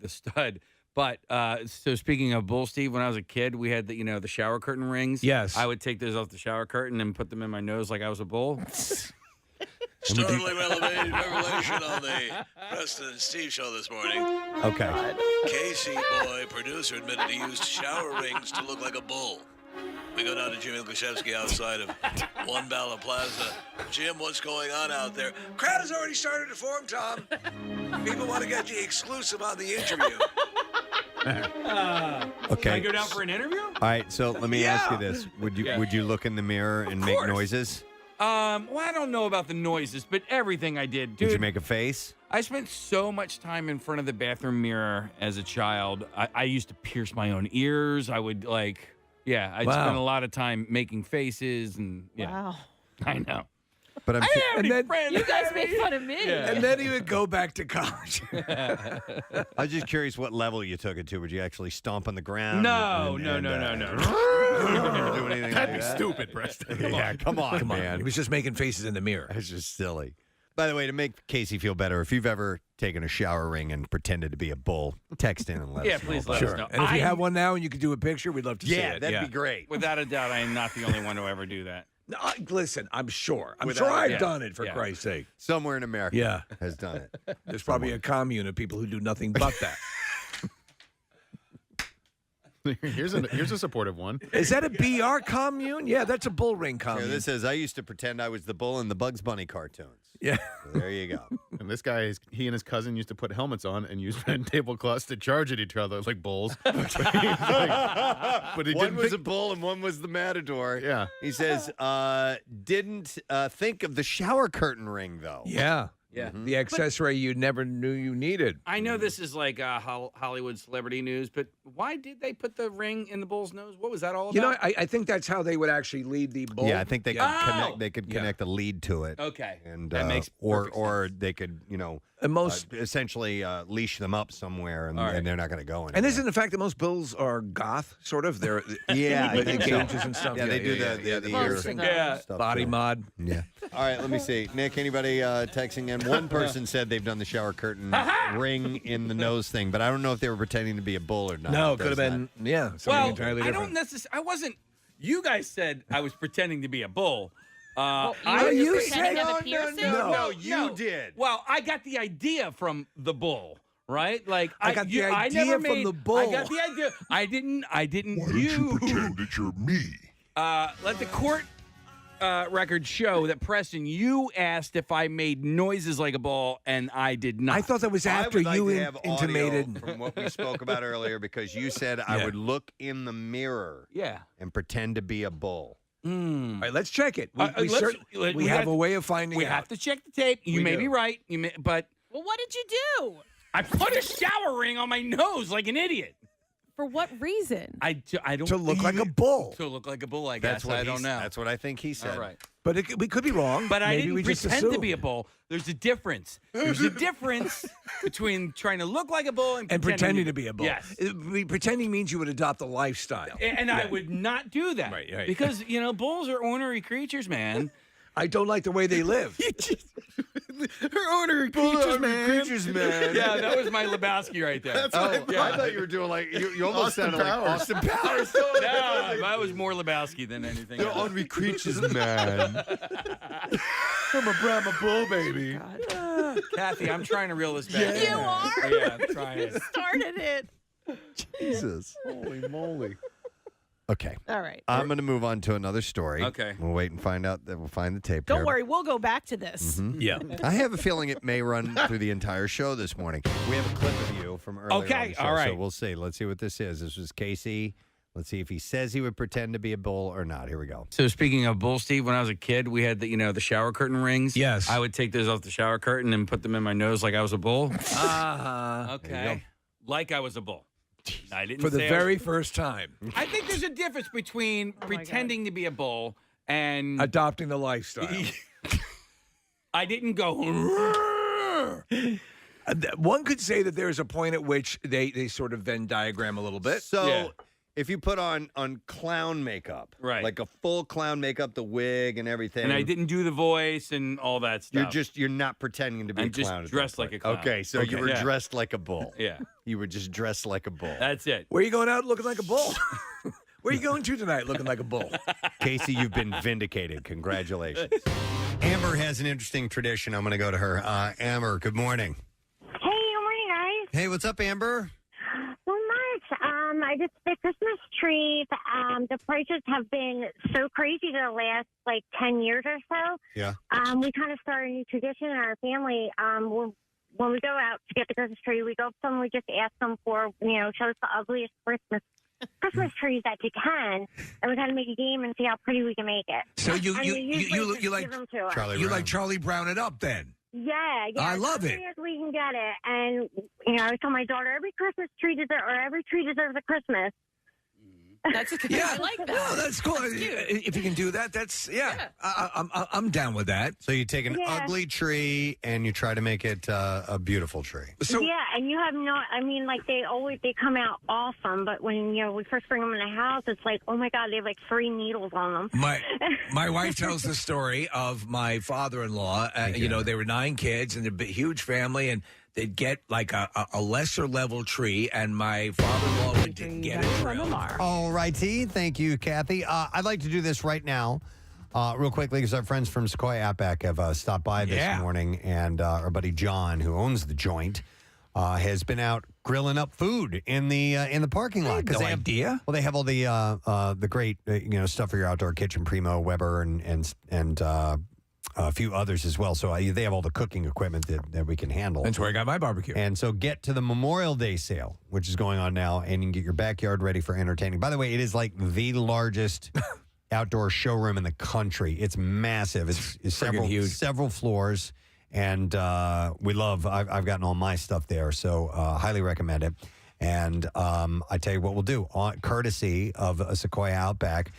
stud. But so speaking of bull, Steve, when I was a kid, we had the shower curtain rings. Yes, I would take those off the shower curtain and put them in my nose like I was a bull. Startling revelation on the Preston and Steve show this morning. Okay. Casey Boy, producer, admitted he used shower rings to look like a bull. We go down to Jim Ilkushevsky outside of One Ballot Plaza. Jim, what's going on out there? Crowd has already started to form, Tom. People want to get the exclusive on the interview. Okay. Can I go down for an interview? All right, so let me ask you this. Would you look in the mirror and make noises? Well, I don't know about the noises, but everything I did, dude. Did you make a face? I spent so much time in front of the bathroom mirror as a child. I used to pierce my own ears. I would I'd spend a lot of time making fases and Wow. I know. But I'm You guys make fun of me. Yeah. And then he would go back to college. I was just curious what level you took it to. Would you actually stomp on the ground? No. do anything That'd like be that. stupid, Preston. Yeah, come on, man. He was just making faces in the mirror. It's just silly. By the way, to make Casey feel better, if you've ever taken a shower ring and pretended to be a bull, text in and let us know. please about let it. us know. And if you have one now and you could do a picture, we'd love to see it. That'd be great. Without a doubt, I am not the only one to ever do that. No, listen, I'm sure. I'm Without sure a I've doubt. done it, for Christ's sake. Somewhere in America Yeah. has done it. There's probably a commune of people who do nothing but that. Here's a supportive one. Is that a BR commune? Yeah, that's a bull ring Here, commune. this says, I used to pretend I was the bull in the Bugs Bunny cartoons. Yeah. So there you go. And this guy, he and his cousin used to put helmets on and use pen tablecloths to charge at each other like bulls. But he One didn't was think- a bull and one was the matador. Yeah. He says, didn't think of the shower curtain ring, though. Yeah. Yeah. The accessory you never knew you needed. I know this is like Hollywood celebrity news, but why did they put the ring in the bull's nose? What was that all about? You know, I think that's how they would actually lead the bull. Yeah, I think they could Oh! connect. They could connect a lead to it. Okay. And That makes or they could And most essentially leash them up somewhere, and, All right. and they're not going to go anywhere. And isn't the fact that most bulls are goth, sort of? They're Yeah, I the think so. cages and stuff. Yeah, they do the ear Most of them. Yeah. stuff body too. mod. Yeah. All right, let me see. Nick, anybody texting in? One person said they've done the shower curtain ring in the nose thing, but I don't know if they were pretending to be a bull or not. No, it Does could have been something entirely I different. don't necessarily. I wasn't. You guys said I was pretending to be a bull. you said no, a piercing? you did. Well, I got the idea from the bull, right? Like I got the idea never from made, the bull. I got the idea. I didn't. Why don't you pretend that you're me? Let the court record show that Preston, you asked if I made noises like a bull, and I did not. I thought that was I after would like you to have audio intimated. from what we spoke about earlier, because you said I Yeah. would look in the mirror Yeah. and pretend to be a bull. All right, let's check it. We we have have a way of finding We out. have to check the tape. You We may do. be right. But Well, what did you do? I put a shower ring on my nose like an idiot. For what reason? I don't To look like a bull. To look like a bull, I That's guess. what I don't know. That's what I think he said. All right. But we could be wrong. But I Maybe didn't we just pretend to assumed. be a bull. There's a difference. There's a difference between trying to look like a bull and pretending to be a bull. Yes. Pretending means you would adopt a lifestyle. And I would not do that. Right. Because, bulls are ornery creatures, man. I don't like the way they live. Her ornery creatures, man. Yeah, that was my Lebowski right there. That's what I thought. I thought you were doing like you almost Austin sounded Powers. like Austin Powers. No, that was more Lebowski than anything They're else. ornery creatures, man. I'm a Brahma bull, baby. Kathy, I'm trying to reel this back. You are? Yeah, I'm trying. Started it. Jesus. Holy moly. Okay. All right. I'm going to move on to another story. Okay. We'll wait and find out that we'll find the tape. Don't here. worry, we'll go back to this. Yeah. I have a feeling it may run through the entire show this morning. We have a clip of you from earlier on Okay, the show, all right. so we'll see. Let's see what this is. This was Casey. Let's see if he says he would pretend to be a bull or not. Here we go. So speaking of bull, Steve, when I was a kid, we had the shower curtain rings. Yes. I would take those off the shower curtain and put them in my nose like I was a bull. Uh-huh. Okay. Like I was a bull. I didn't For the say very first time. I think there's a difference between pretending to be a bull and Adopting the lifestyle. I didn't go. One could say that there's a point at which they sort of Venn diagram a little bit. So Yeah. if you put on clown makeup, Right. like a full clown makeup, the wig and everything, And I didn't do the voice and all that stuff. you're not pretending to be I'm a just clown. at that dressed like point. a clown. Okay, so you Okay. were Yeah. dressed like a bull. Yeah, You were just dressed like a bull. that's it. Where are you going out looking like a bull? Where are you going to tonight looking like a bull? Casey, you've been vindicated. Congratulations. Amber has an interesting tradition. I'm going to go to her. Amber, good morning. Hey, good morning, guys. Hey, what's up, Amber? So much. I just the Christmas trees. The prices have been so crazy the last 10 years or so. Yeah. We kind of started a new tradition in our family. When we go out to get the Christmas tree, we go up to them. We just ask them for show us the ugliest Christmas trees that you can, and we kind of make a game and see how pretty we can make it. So And we usually you just like give them to us. Charlie you Brown. like Charlie Brown it up then? Yeah, I love as it. early as we can get it, and I tell my daughter every Christmas tree deserves, or every tree deserves a Christmas. That's a good. Yeah, I like that. No, that's cool. If you can do that, I'm down with that. So you take an ugly tree and you try to make it a beautiful tree. Yeah, and you have no, I mean, like they come out awesome, but when, we first bring them in the house, it's like, oh my God, they have like 3 needles on them. My wife tells the story of my father-in-law. They were 9 kids and a huge family, and they'd get like a lesser level tree, and my father-in-law would get it drilled. All righty. Thank you, Kathy. I'd like to do this right now, real quickly, because our friends from Sequoia Outback have stopped by this morning, and our buddy John, who owns the joint, has been out grilling up food in the parking lot. No idea. Well, they have all the great stuff for your outdoor kitchen, Primo, Weber, and a few others as well. So they have all the cooking equipment that we can handle. That's where I got my barbecue. And so get to the Memorial Day sale, which is going on now, and you can get your backyard ready for entertaining. By the way, it is like the largest outdoor showroom in the country. It's massive. It's several floors, and we love. I've gotten all my stuff there, so highly recommend it. And I tell you what we'll do, courtesy of a Sequoia Outback.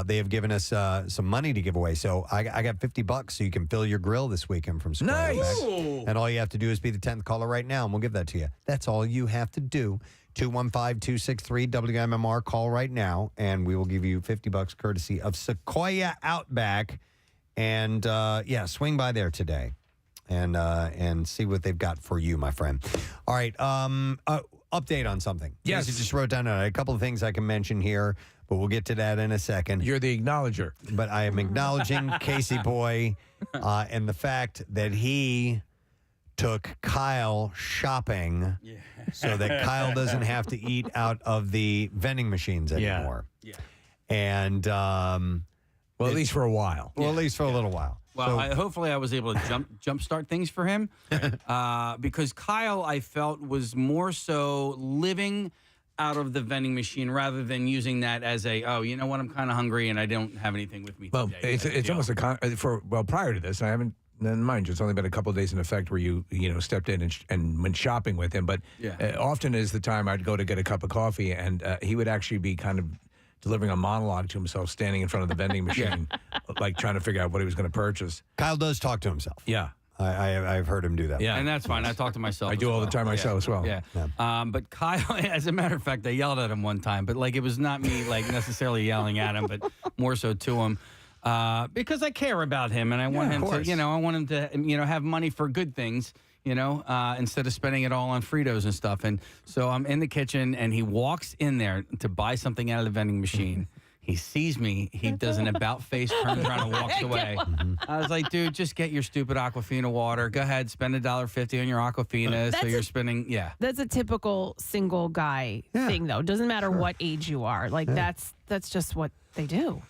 They have given us some money to give away. So I got $50 so you can fill your grill this weekend from Sequoia Outback. And all you have to do is be the 10th caller right now, and we'll give that to you. That's all you have to do. 215-263-WMMR. Call right now, and we will give you $50 courtesy of Sequoia Outback. And, swing by there today and see what they've got for you, my friend. All right, update on something. Yes. I just wrote down a couple of things I can mention here, but we'll get to that in a second. You're the acknowledger. But I am acknowledging Casey Boy and the fact that he took Kyle shopping so that Kyle doesn't have to eat out of the vending machines anymore. Yeah. And, at least for a while. Well, at least for a little while. Well, hopefully I was able to jumpstart things for him because Kyle, I felt, was more so living out of the vending machine rather than using that as you know what, I'm kind of hungry and I don't have anything with me today. It's almost prior to this, I haven't, mind you, it's only been a couple of days in effect where you stepped in and went shopping with him, but often is the time I'd go to get a cup of coffee, and he would actually be kind of delivering a monologue to himself, standing in front of the vending machine, like trying to figure out what he was going to purchase. Kyle does talk to himself. Yeah. I've heard him do that. Yeah, and that's fine. I talk to myself. I do all the time myself as well. Yeah. But Kyle, as a matter of fact, I yelled at him one time, but it was not me necessarily yelling at him, but more so to him. Because I care about him and I want him to, I want him to, have money for good things, instead of spending it all on Fritos and stuff. And so I'm in the kitchen and he walks in there to buy something out of the vending machine. He sees me. He does an about-face, turns around and walks away. I was like, dude, just get your stupid Aquafina water. Go ahead, spend $1.50 on your Aquafina. So you're spending, That's a typical single guy thing, though. Doesn't matter what age you are. That's just what they do.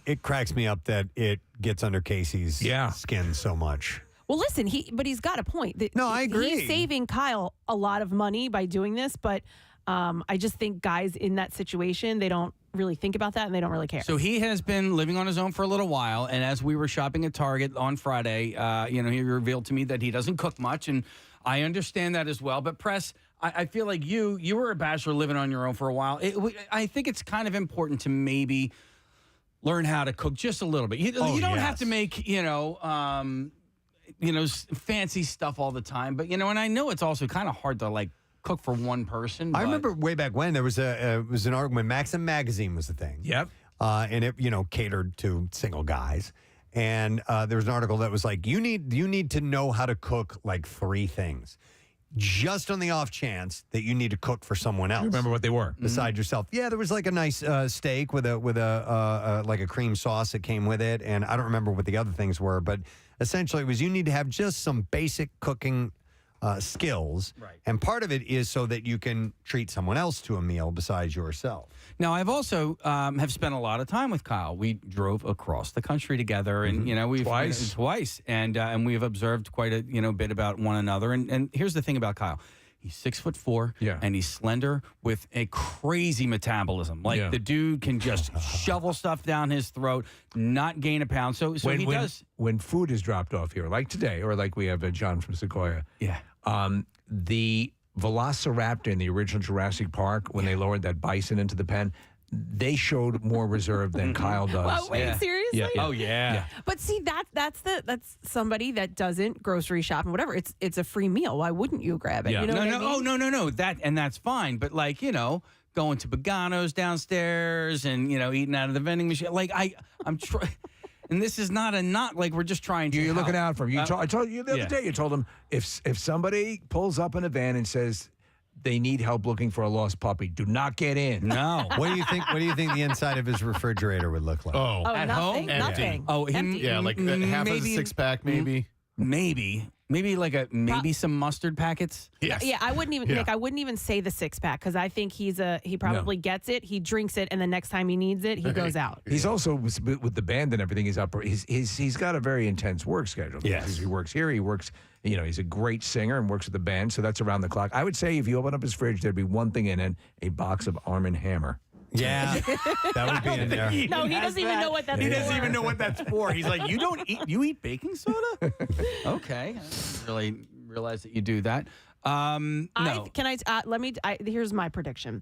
It cracks me up that it gets under Casey's skin so much. Well, listen, he's got a point. No, I agree. He's saving Kyle a lot of money by doing this, but I just think guys in that situation, they don't really think about that and they don't really care. So he has been living on his own for a little while, and as we were shopping at Target on Friday, he revealed to me that he doesn't cook much, and I understand that as well. But Press, I feel like you were a bachelor living on your own for a while. I think it's kind of important to maybe learn how to cook just a little bit. You don't have to make fancy stuff all the time, but and I know it's also kind of hard to cook for one person. I remember way back when there was an argument when Maxim magazine was the thing. Yep. And it catered to single guys. And there was an article that was like, you need to know how to cook 3 things, just on the off chance that you need to cook for someone else. Remember what they were beside yourself. Yeah, there was a nice steak with a cream sauce that came with it, and I don't remember what the other things were, but essentially it was you need to have just some basic cooking skills, right? And part of it is so that you can treat someone else to a meal besides yourself. Now, I've also have spent a lot of time with Kyle. We drove across the country together, and we've twice, and we've observed quite a bit about one another. And here's the thing about Kyle. He's 6'4", and he's slender with a crazy metabolism. The dude can just shovel stuff down his throat, not gain a pound. So he does. When food is dropped off here, like today, or like we have John from Sequoia. Yeah. The Velociraptor in the original Jurassic Park, when they lowered that bison into the pen, they showed more reserve than Kyle does. Well, wait, seriously? Yeah. Oh yeah. But see, that's somebody that doesn't grocery shop and whatever. It's a free meal. Why wouldn't you grab it? Yeah. You know what I mean? No. That's fine. But like, going to Pagano's downstairs and eating out of the vending machine. Like I'm trying. And this is not a knock. Like we're just trying to. You're looking out for him. I told you the other yeah. day. You told him if somebody pulls up in a van and says they need help looking for a lost puppy, do not get in. No. What do you think? What do you think the inside of his refrigerator would look like? Oh, At nothing, home? nothing. Oh, yeah, like half of a six-pack, maybe. Maybe like some mustard packets. Yes. Yeah, I wouldn't even Nick, I wouldn't even say the 6-pack because I think he probably gets it, he drinks it, and the next time he needs it, he goes out. He's also with the band and everything. He's got a very intense work schedule. Yes, he works here. He works. He's a great singer and works with the band, so that's around the clock. I would say if you open up his fridge, there'd be one thing in it: a box of Arm & Hammer. Yeah, that would be in there. No, he doesn't even know what that's for. He doesn't even know what that's for. He's like, you eat baking soda? Okay. I didn't really realize that you do that. No. Here's my prediction.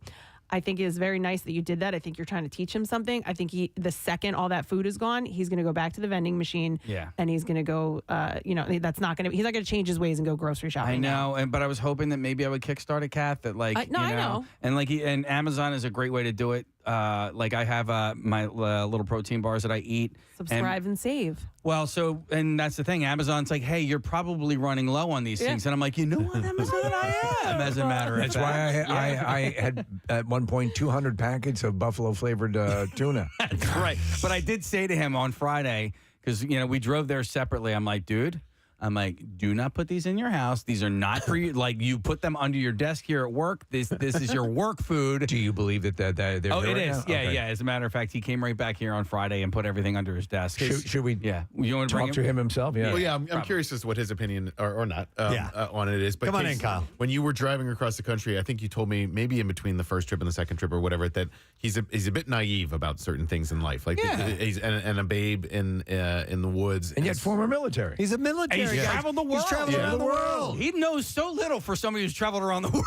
I think it is very nice that you did that. I think you're trying to teach him something. I think the second all that food is gone, he's going to go back to the vending machine. Yeah. And he's going to go, he's not going to change his ways and go grocery shopping. I know, but I was hoping that maybe I would kickstart a cat that I know. And Amazon is a great way to do it. Like I have my little protein bars that I eat. Subscribe and save. Well, and that's the thing. Amazon's like, hey, you're probably running low on these things. And I'm like, you know what, Amazon, I am, as a matter of That's fact. why I had at one point 200 packets of buffalo flavored tuna. That's right. But I did say to him on Friday, because, we drove there separately. I'm like, dude, do not put these in your house. These are not for you. Like, you put them under your desk here at work. This is your work food. Do you believe that they're Oh, it right is. now? Yeah, Okay. yeah. As a matter of fact, he came right back here on Friday and put everything under his desk. Should we Yeah. You want to talk to him himself? Yeah. Well, yeah, I'm curious as to what his opinion or not on it is. But Come on in, Casey, Kyle. When you were driving across the country, I think you told me maybe in between the first trip and the second trip or whatever that he's a bit naive about certain things in life. Like he's and a babe in the woods. And yet former military. He's a military He's guy. traveled the world. He's traveled around the world. He knows so little for somebody who's traveled around the world.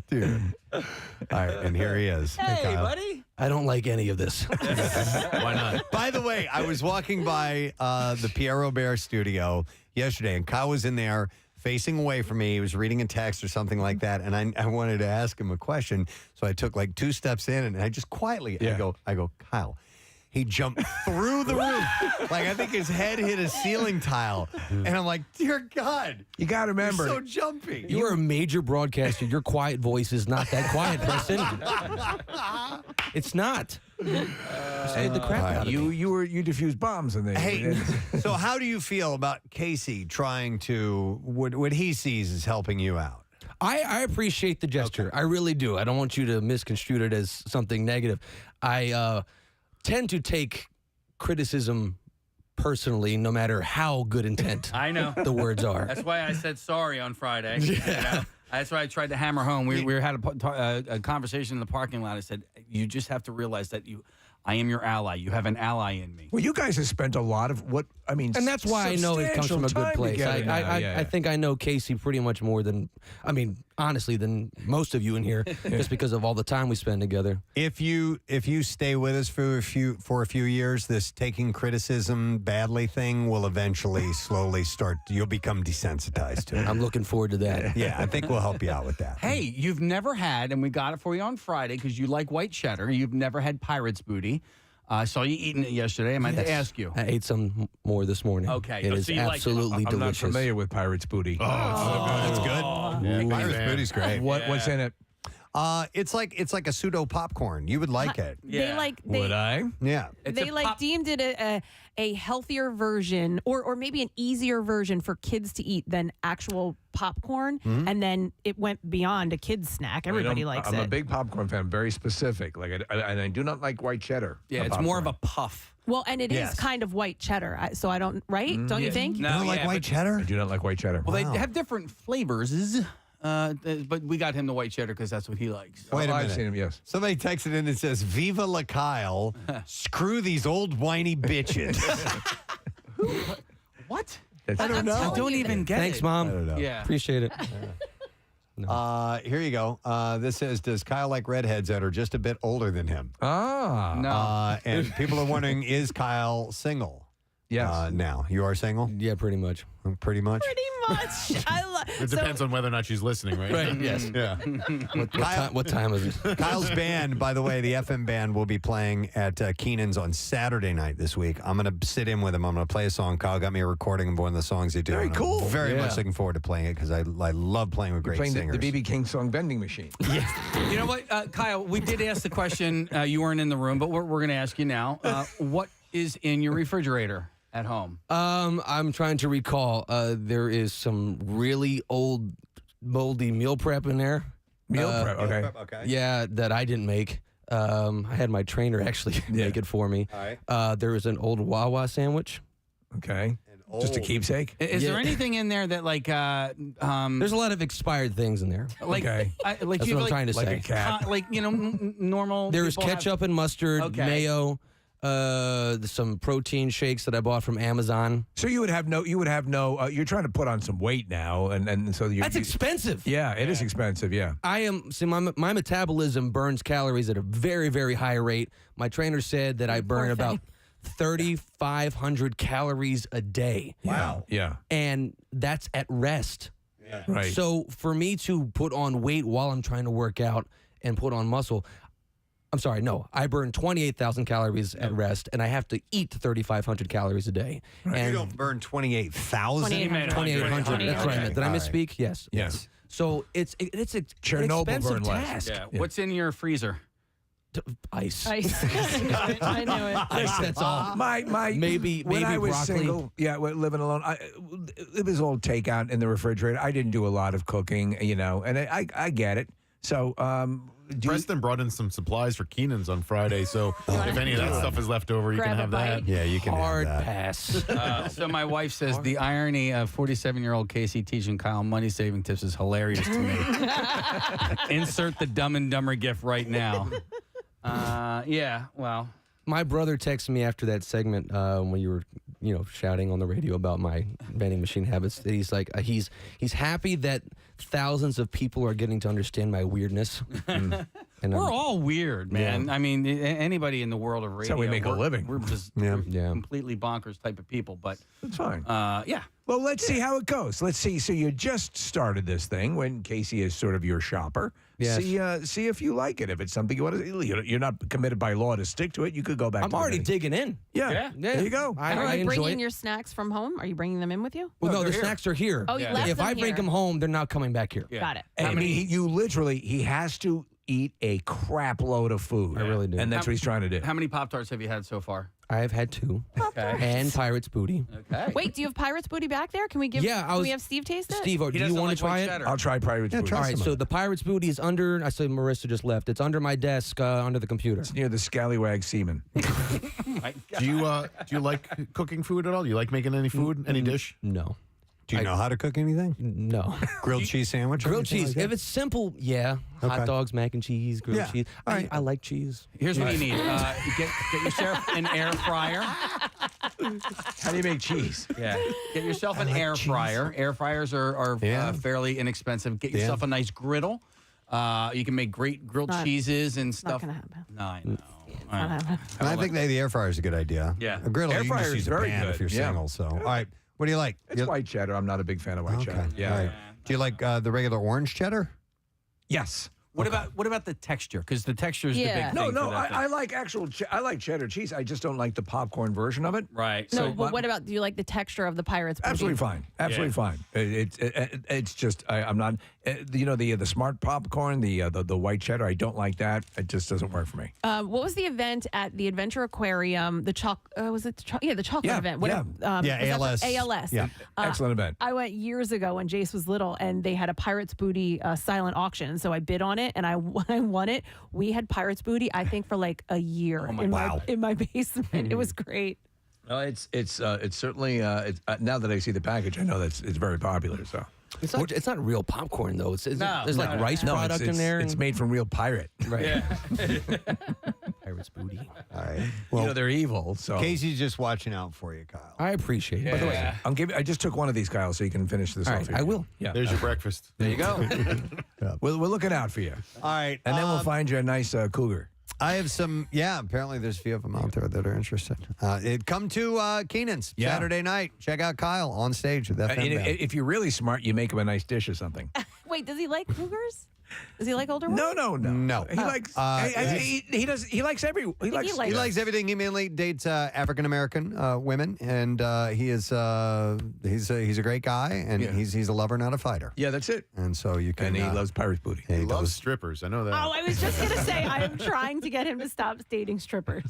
Dude. All right, and here he is. Hey, Kyle. buddy. I don't like any of this. Why not? By the way, I was walking by the Pierre Robert studio yesterday, and Kyle was in there facing away from me. He was reading a text or something like that, and I wanted to ask him a question. So I took like 2 steps in, and I just quietly, I go, Kyle. He jumped through the roof. Like, I think his head hit a ceiling tile. And I'm like, dear God. You got to remember. You're so jumpy. You are a major broadcaster. Your quiet voice is not that quiet, Preston. It's not. Scared the crap out of me. You diffuse bombs in there. Hey, so how do you feel about Casey trying to, what he sees as helping you out? I appreciate the gesture. Okay. I really do. I don't want you to misconstrue it as something negative. I tend to take criticism personally, no matter how good intent I know the words are. That's why I said sorry on Friday. Yeah. That's why I tried to hammer home. We had a conversation in the parking lot. I said, you just have to realize that I am your ally. You have an ally in me. Well, you guys have spent a lot of and that's why I know it comes from a good place. I think I know Casey pretty much more than, honestly, than most of you in here, just because of all the time we spend together. If you stay with us for a few years, this taking criticism badly thing will eventually slowly start. You'll become desensitized to it. I'm looking forward to that. Yeah, I think we'll help you out with that. Hey, you've never had, and we got it for you on Friday because you like white cheddar. You've never had pirate's booty. I saw you eating it yesterday. I meant to ask you. I ate some more this morning. Okay. It is absolutely I'm delicious. not familiar with pirate's booty. Oh, it's so good. It's good. Yeah, pirate's booty's great. What's in it? It's like a pseudo popcorn. You would like it. Would I? Yeah. They deemed it a healthier version or maybe an easier version for kids to eat than actual popcorn. Mm-hmm. And then it went beyond a kid's snack. Everybody likes it. I'm a big popcorn fan, very specific. And I do not like white cheddar. Yeah, it's more of a puff. Well, and it is kind of white cheddar. So I don't, right? Don't you think? You don't like white cheddar? I do not like white cheddar. Well, they have different flavors. But we got him the white cheddar because that's what he likes. Wait a minute. I've seen him, yes. Somebody texted in and says, Viva la Kyle, screw these old whiny bitches. What? I don't know. I don't even get Thanks, it. Mom. I don't know. Yeah. Appreciate it. Here you go. This says, does Kyle like redheads that are just a bit older than him? Ah. No. And people are wondering, is Kyle single? Yes. Now. You are single? Yeah, pretty much. Pretty much? Pretty much. I love. It depends on whether or not she's listening, right? Right, yes. Yeah. What time is it? Kyle's band, by the way, the FM band, will be playing at Keenan's on Saturday night this week. I'm going to sit in with him. I'm going to play a song. Kyle got me a recording of one of the songs he did. Very cool. Very much looking forward to playing it because I love playing with great Playing singers. the BB King song Vending Machine. You know what, Kyle? We did ask the question. You weren't in the room, but we're going to ask you now. What is in your refrigerator at home? I'm trying to recall. There is some really old, moldy meal prep in there. Meal prep, okay. Okay. Yeah, that I didn't make. I had my trainer actually make it for me. All right. There was an old Wawa sandwich. Okay. Just a keepsake? Is there anything in there that like There's a lot of expired things in there. like Okay. like That's you what I'm like, trying to like say. a cat. like normal. There's people have- ketchup and mustard, Okay. mayo, some protein shakes that I bought from Amazon. So you would have no. You're trying to put on some weight now, and so you. That's expensive. Yeah, it is expensive. Yeah. My metabolism burns calories at a very, very high rate. My trainer said that I burn about 3,500 calories a day. Wow. Yeah. And that's at rest. Yeah. Right. So for me to put on weight while I'm trying to work out and put on muscle, I'm sorry, no. I burn 28,000 calories at rest, and I have to eat 3,500 calories a day. And You don't burn 28,000? 2,800. That's what I meant. Did I All right. misspeak? Yes. Yes. So it's an Chernobyl expensive burned less. task. Yeah. What's in your freezer? Ice. Ice. I knew it. Ice, that's all. My Maybe when I was broccoli. single, living alone, it was all takeout in the refrigerator. I didn't do a lot of cooking, and I get it. So, Preston brought in some supplies for Keenan's on Friday, so if any of that stuff is left over, you can have that. Yeah, you can Hard have that. pass. So my wife says the irony of 47-year-old Casey teaching Kyle money-saving tips is hilarious to me. Insert the Dumb and Dumber gif right now. Yeah, well. My brother texted me after that segment when you were, shouting on the radio about my vending machine habits. That he's like, he's happy that thousands of people are getting to understand my weirdness. And We're all weird, man. Yeah. I mean, anybody in the world of radio. That's how we make a living. We're just Yeah. completely bonkers type of people, but That's fine. yeah. Well, let's see how it goes. Let's see. So you just started this thing when Casey is sort of your shopper. Yes. See if you like it. If it's something you want to, you're not committed by law to stick to it. You could go back. I'm to the already vending. digging in. Yeah. There you go. I Are you enjoy bringing it. your snacks from home? Are you bringing them in with you? Well, no, they're the here. snacks are here. Oh, you left If them I bring here. them home, they're not coming back here. Got it. And he has to eat a crap load of food. I really do. And that's what he's trying to do. How many Pop-Tarts have you had so far? I've had 2. Okay. And Pirate's Booty. Okay. Wait, do you have Pirate's Booty back there? Can we give? Yeah, Can we have Steve taste it? Steve, do you doesn't want like to try white it? cheddar. I'll try Pirate's Booty. All right, so the Pirate's Booty is under, I said Marissa just left. It's under my desk, under the computer. It's near the scallywag semen. Do you like cooking food at all? Do you like making any food, any dish? No. Do you know how to cook anything? No. Grilled cheese sandwich? or Grilled anything cheese. like If it's simple, yeah. Okay. Hot dogs, mac and cheese, grilled Yeah. cheese. All right. I like cheese. Here's what you need. Get yourself an air fryer. How do you make cheese? Yeah. Get yourself an air fryer. Air fryers are fairly inexpensive. Get yourself a nice griddle. You can make great grilled cheeses and stuff. Not gonna happen. No, I know. Not happening. And I think the air fryer is a good idea. Yeah. A griddle, Air you can fryer just is use a very pan good. if you're Yeah. single. So, all right. What do you like? It's white cheddar. I'm not a big fan of white cheddar. Yeah. All right. Do you like the regular orange cheddar? Yes. What about the texture? Because the texture is the big thing. No, for that I thing. like I like cheddar cheese. I just don't like the popcorn version of it. Right. No, but what about? Do you like the texture of the Pirate's Booty? Absolutely fine. Absolutely fine. It's just I'm not. The smart popcorn, the white cheddar. I don't like that. It just doesn't work for me. What was the event at the Adventure Aquarium? The was it? The chocolate event. Yeah. Was that ALS. ALS. Yeah. Excellent event. I went years ago when Jace was little, and they had a Pirate's Booty silent auction. So I bid on it, and I won it. We had Pirate's Booty, I think, for like a year in my basement. It was great. It's certainly now that I see the package, I know that it's very popular. So It's not real popcorn, though. There's No, like rice product in there. It's made from real pirate. Right. Pirate's booty. All right. You know they're evil. So Casey's just watching out for you, Kyle. I appreciate it. By the way, I just took one of these, Kyle, so you can finish this All off. right, here. I will. Yeah. There's your breakfast. There you go. We're looking out for you. All right. And then we'll find you a nice cougar. I have some, apparently there's a few of them out there that are interested. Come to Keenan's Saturday night. Check out Kyle on stage with that. If you're really smart, you make him a nice dish or something. Wait, does he like cougars? Does he like older women? No. He likes. He does. He likes every. He likes everything. He mainly dates African American women, and he's a great guy, and he's a lover, not a fighter. Yeah, that's it. And so you can. And he loves pirate's booty. He loves strippers. I know that. Oh, I was just going to say, I am trying to get him to stop dating strippers.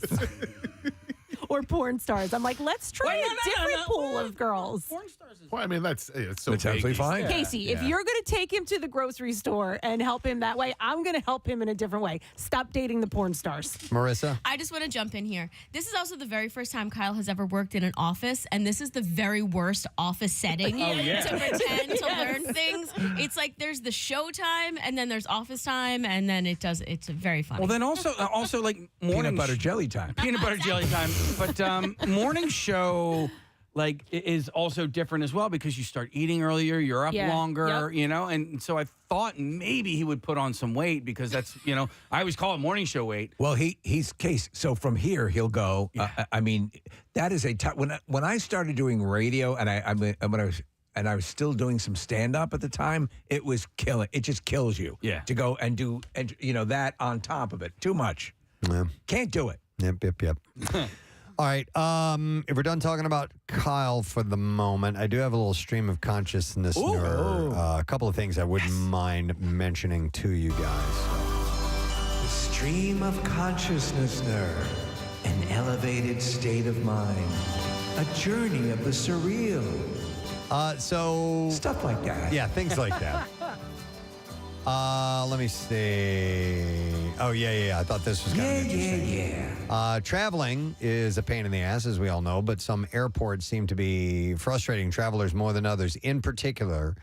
Or porn stars. I'm like, let's try a different pool of girls. Porn stars is Well, I mean, it's so absolutely vague. fine. Casey, if you're going to take him to the grocery store and help him that way, I'm going to help him in a different way. Stop dating the porn stars. Marissa? I just want to jump in here. This is also the very first time Kyle has ever worked in an office, and this is the very worst office setting to pretend to learn things. It's like there's the show time, and then there's office time, and then it's very funny. Well, then also like morning Peanut butter jelly time. Peanut butter jelly time. But morning show like is also different as well because you start eating earlier, you're up longer, you know, and so I thought maybe he would put on some weight because that's, you know, I always call it morning show weight. Well, he's Case. So from here he'll go. I mean, that is a when I started doing radio and I was still doing some stand up at the time, it was killing. It just kills you. Yeah. To go and do that on top of it. Too much. Yeah. Can't do it. Yep. All right. If we're done talking about Kyle for the moment, I do have a little stream of consciousness. A couple of things I wouldn't mind mentioning to you guys. The stream of consciousnessner, an elevated state of mind, a journey of the surreal. So stuff like that. Yeah, things like that. Let me see. Oh, yeah. I thought this was kind of interesting. Traveling is a pain in the ass, as we all know, but some airports seem to be frustrating travelers more than others. In particular,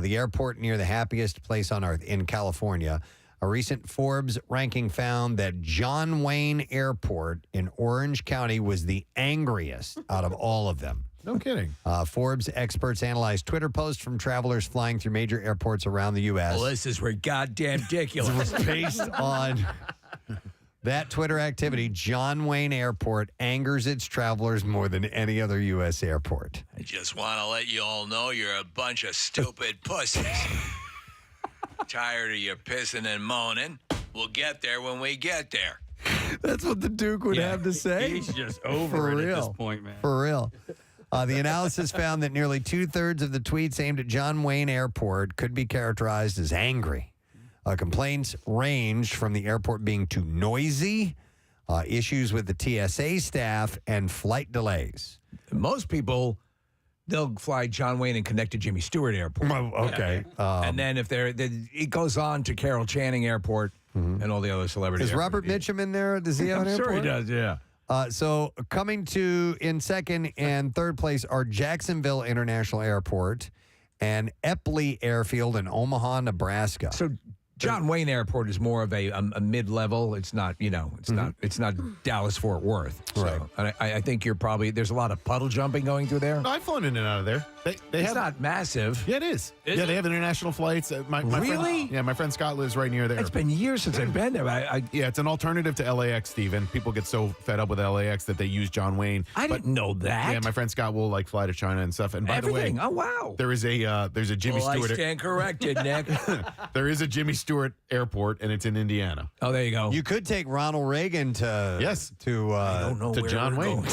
the airport near the happiest place on earth in California. A recent Forbes ranking found that John Wayne Airport in Orange County was the angriest out of all of them. No kidding. Forbes experts analyzed Twitter posts from travelers flying through major airports around the U.S. Well, this is goddamn ridiculous. Based on that Twitter activity, John Wayne Airport angers its travelers more than any other U.S. airport. I just want to let you all know you're a bunch of stupid pussies. Tired of your pissing and moaning. We'll get there when we get there. That's what the Duke would have to say. He's just over it at this point, man. For real. The analysis found that nearly 2/3 of the tweets aimed at John Wayne Airport could be characterized as angry. Complaints ranged from the airport being too noisy, issues with the TSA staff, and flight delays. Most people, they'll fly John Wayne and connect to Jimmy Stewart Airport. Okay. And then it goes on to Carroll Channing Airport and all the other celebrities. Is Robert Mitchum in there? Does he have an I'm airport? sure he does, yeah. So coming to in second and third place are Jacksonville International Airport and Epley Airfield in Omaha, Nebraska. So John Wayne Airport is more of a mid-level. It's not, it's not Dallas-Fort Worth. So I think you're probably, there's a lot of puddle jumping going through there. No, I've flown in and out of there. It's not massive. Yeah, it is. Is it? They have international flights. My Really? Friend, my friend Scott lives right near there. It's been years since I've been there. Yeah, it's an alternative to LAX, Steven. People get so fed up with LAX that they use John Wayne. I didn't know that. Yeah, my friend Scott will fly to China and stuff. And by Everything. the way, Oh, wow. there's a Jimmy Stewart. I stand corrected, Nick. There is a Jimmy Stewart Airport, and it's in Indiana. Oh, there you go. You could take Ronald Reagan to I don't know to where John we're Wayne. going.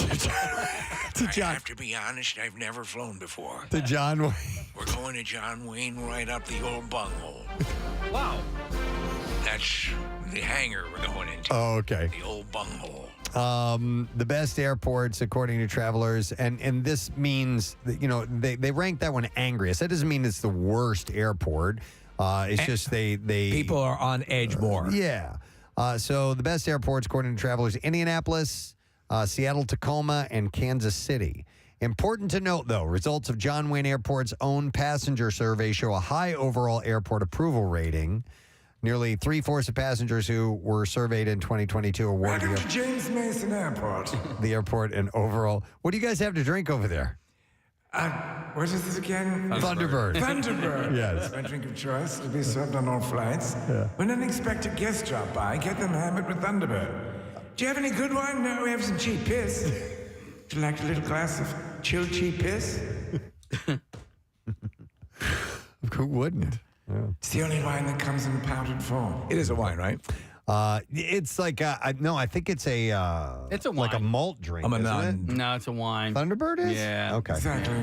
I have to be honest, I've never flown before. To John Wayne. We're going to John Wayne right up the old bunghole. Wow. That's the hangar we're going into. Oh, okay. The old bunghole. The best airports, according to travelers, and this means that, they rank that one angriest. That doesn't mean it's the worst airport. It's just they people are on edge more. Yeah. So the best airports, according to travelers, Indianapolis, Seattle, Tacoma, and Kansas City. Important to note, though, results of John Wayne Airport's own passenger survey show a high overall airport approval rating. Nearly 3/4 of passengers who were surveyed in 2022 awarded Welcome to James Mason Airport. the airport an overall. What do you guys have to drink over there? What is this again? Thunderbird. Thunderbird. Yes. My drink of choice to be served on all flights. When unexpected guests drop by, get them hammered with Thunderbird. Do you have any good wine? No, we have some cheap piss. Would you like a little glass of chilled cheap piss? Who wouldn't? It's the only wine that comes in powdered form. It is a wine, right? It's like no, I think it's a It's a like a wine. malt drink. I'm a isn't nun. it? No, it's a wine. Thunderbird is. Yeah. Okay. Exactly.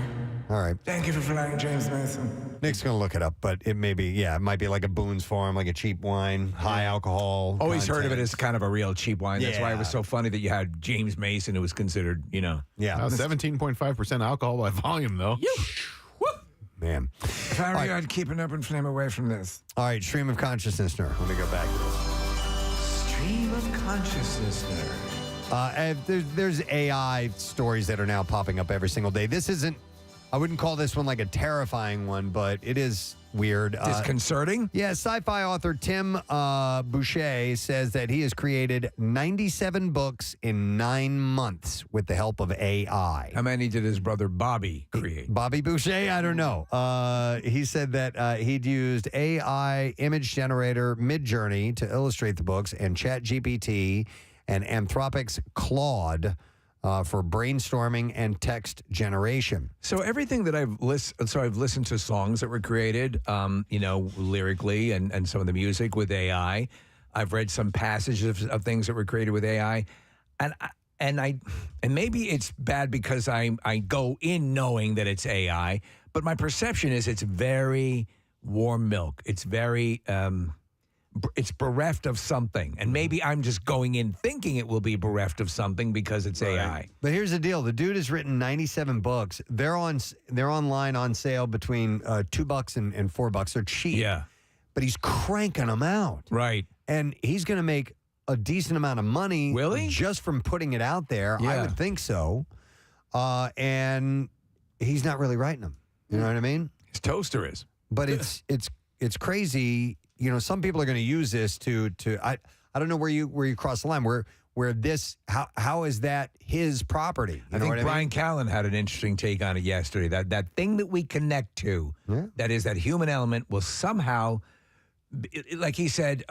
All right. Thank you for flying, James Mason. Nick's gonna look it up, but it may be it might be like a Boone's Farm, like a cheap wine, high alcohol. Always heard of it content. as kind of a real cheap wine. That's why it was Yeah. so funny that you had James Mason, who was considered, Yeah. 17.5% alcohol by volume, though. Man. If I were you, I'd keep an open flame away from this. All right, stream of consciousnessner. Let me go back to this. Stream of consciousnessner. There's AI stories that are now popping up every single day. This isn't, I wouldn't call this one like a terrifying one, but it is weird. Disconcerting? Yeah, sci-fi author Tim Boucher says that he has created 97 books in 9 months with the help of AI. How many did his brother Bobby create? Bobby Boucher? I don't know. He said that he'd used AI image generator Midjourney to illustrate the books and ChatGPT and Anthropic's Claude for brainstorming and text generation. So everything that I've listened to songs that were created, lyrically and some of the music with AI. I've read some passages of things that were created with AI, and maybe it's bad because I go in knowing that it's AI, but my perception is it's very warm milk. It's very it's bereft of something, and maybe I'm just going in thinking it will be bereft of something because it's AI. But here's the deal: the dude has written 97 books. They're online on sale between $2 and $4. They're cheap. Yeah, but he's cranking them out. Right, and he's going to make a decent amount of money. Will he? Just from putting it out there? I Yeah. would think so. And he's not really writing them. You know what I mean? His toaster is. But it's crazy. Some people are going to use this to I don't know where you cross the line where this how is that his property? I think Brian Callen had an interesting take on it yesterday. That thing that we connect to, that is that human element, will somehow, like he said,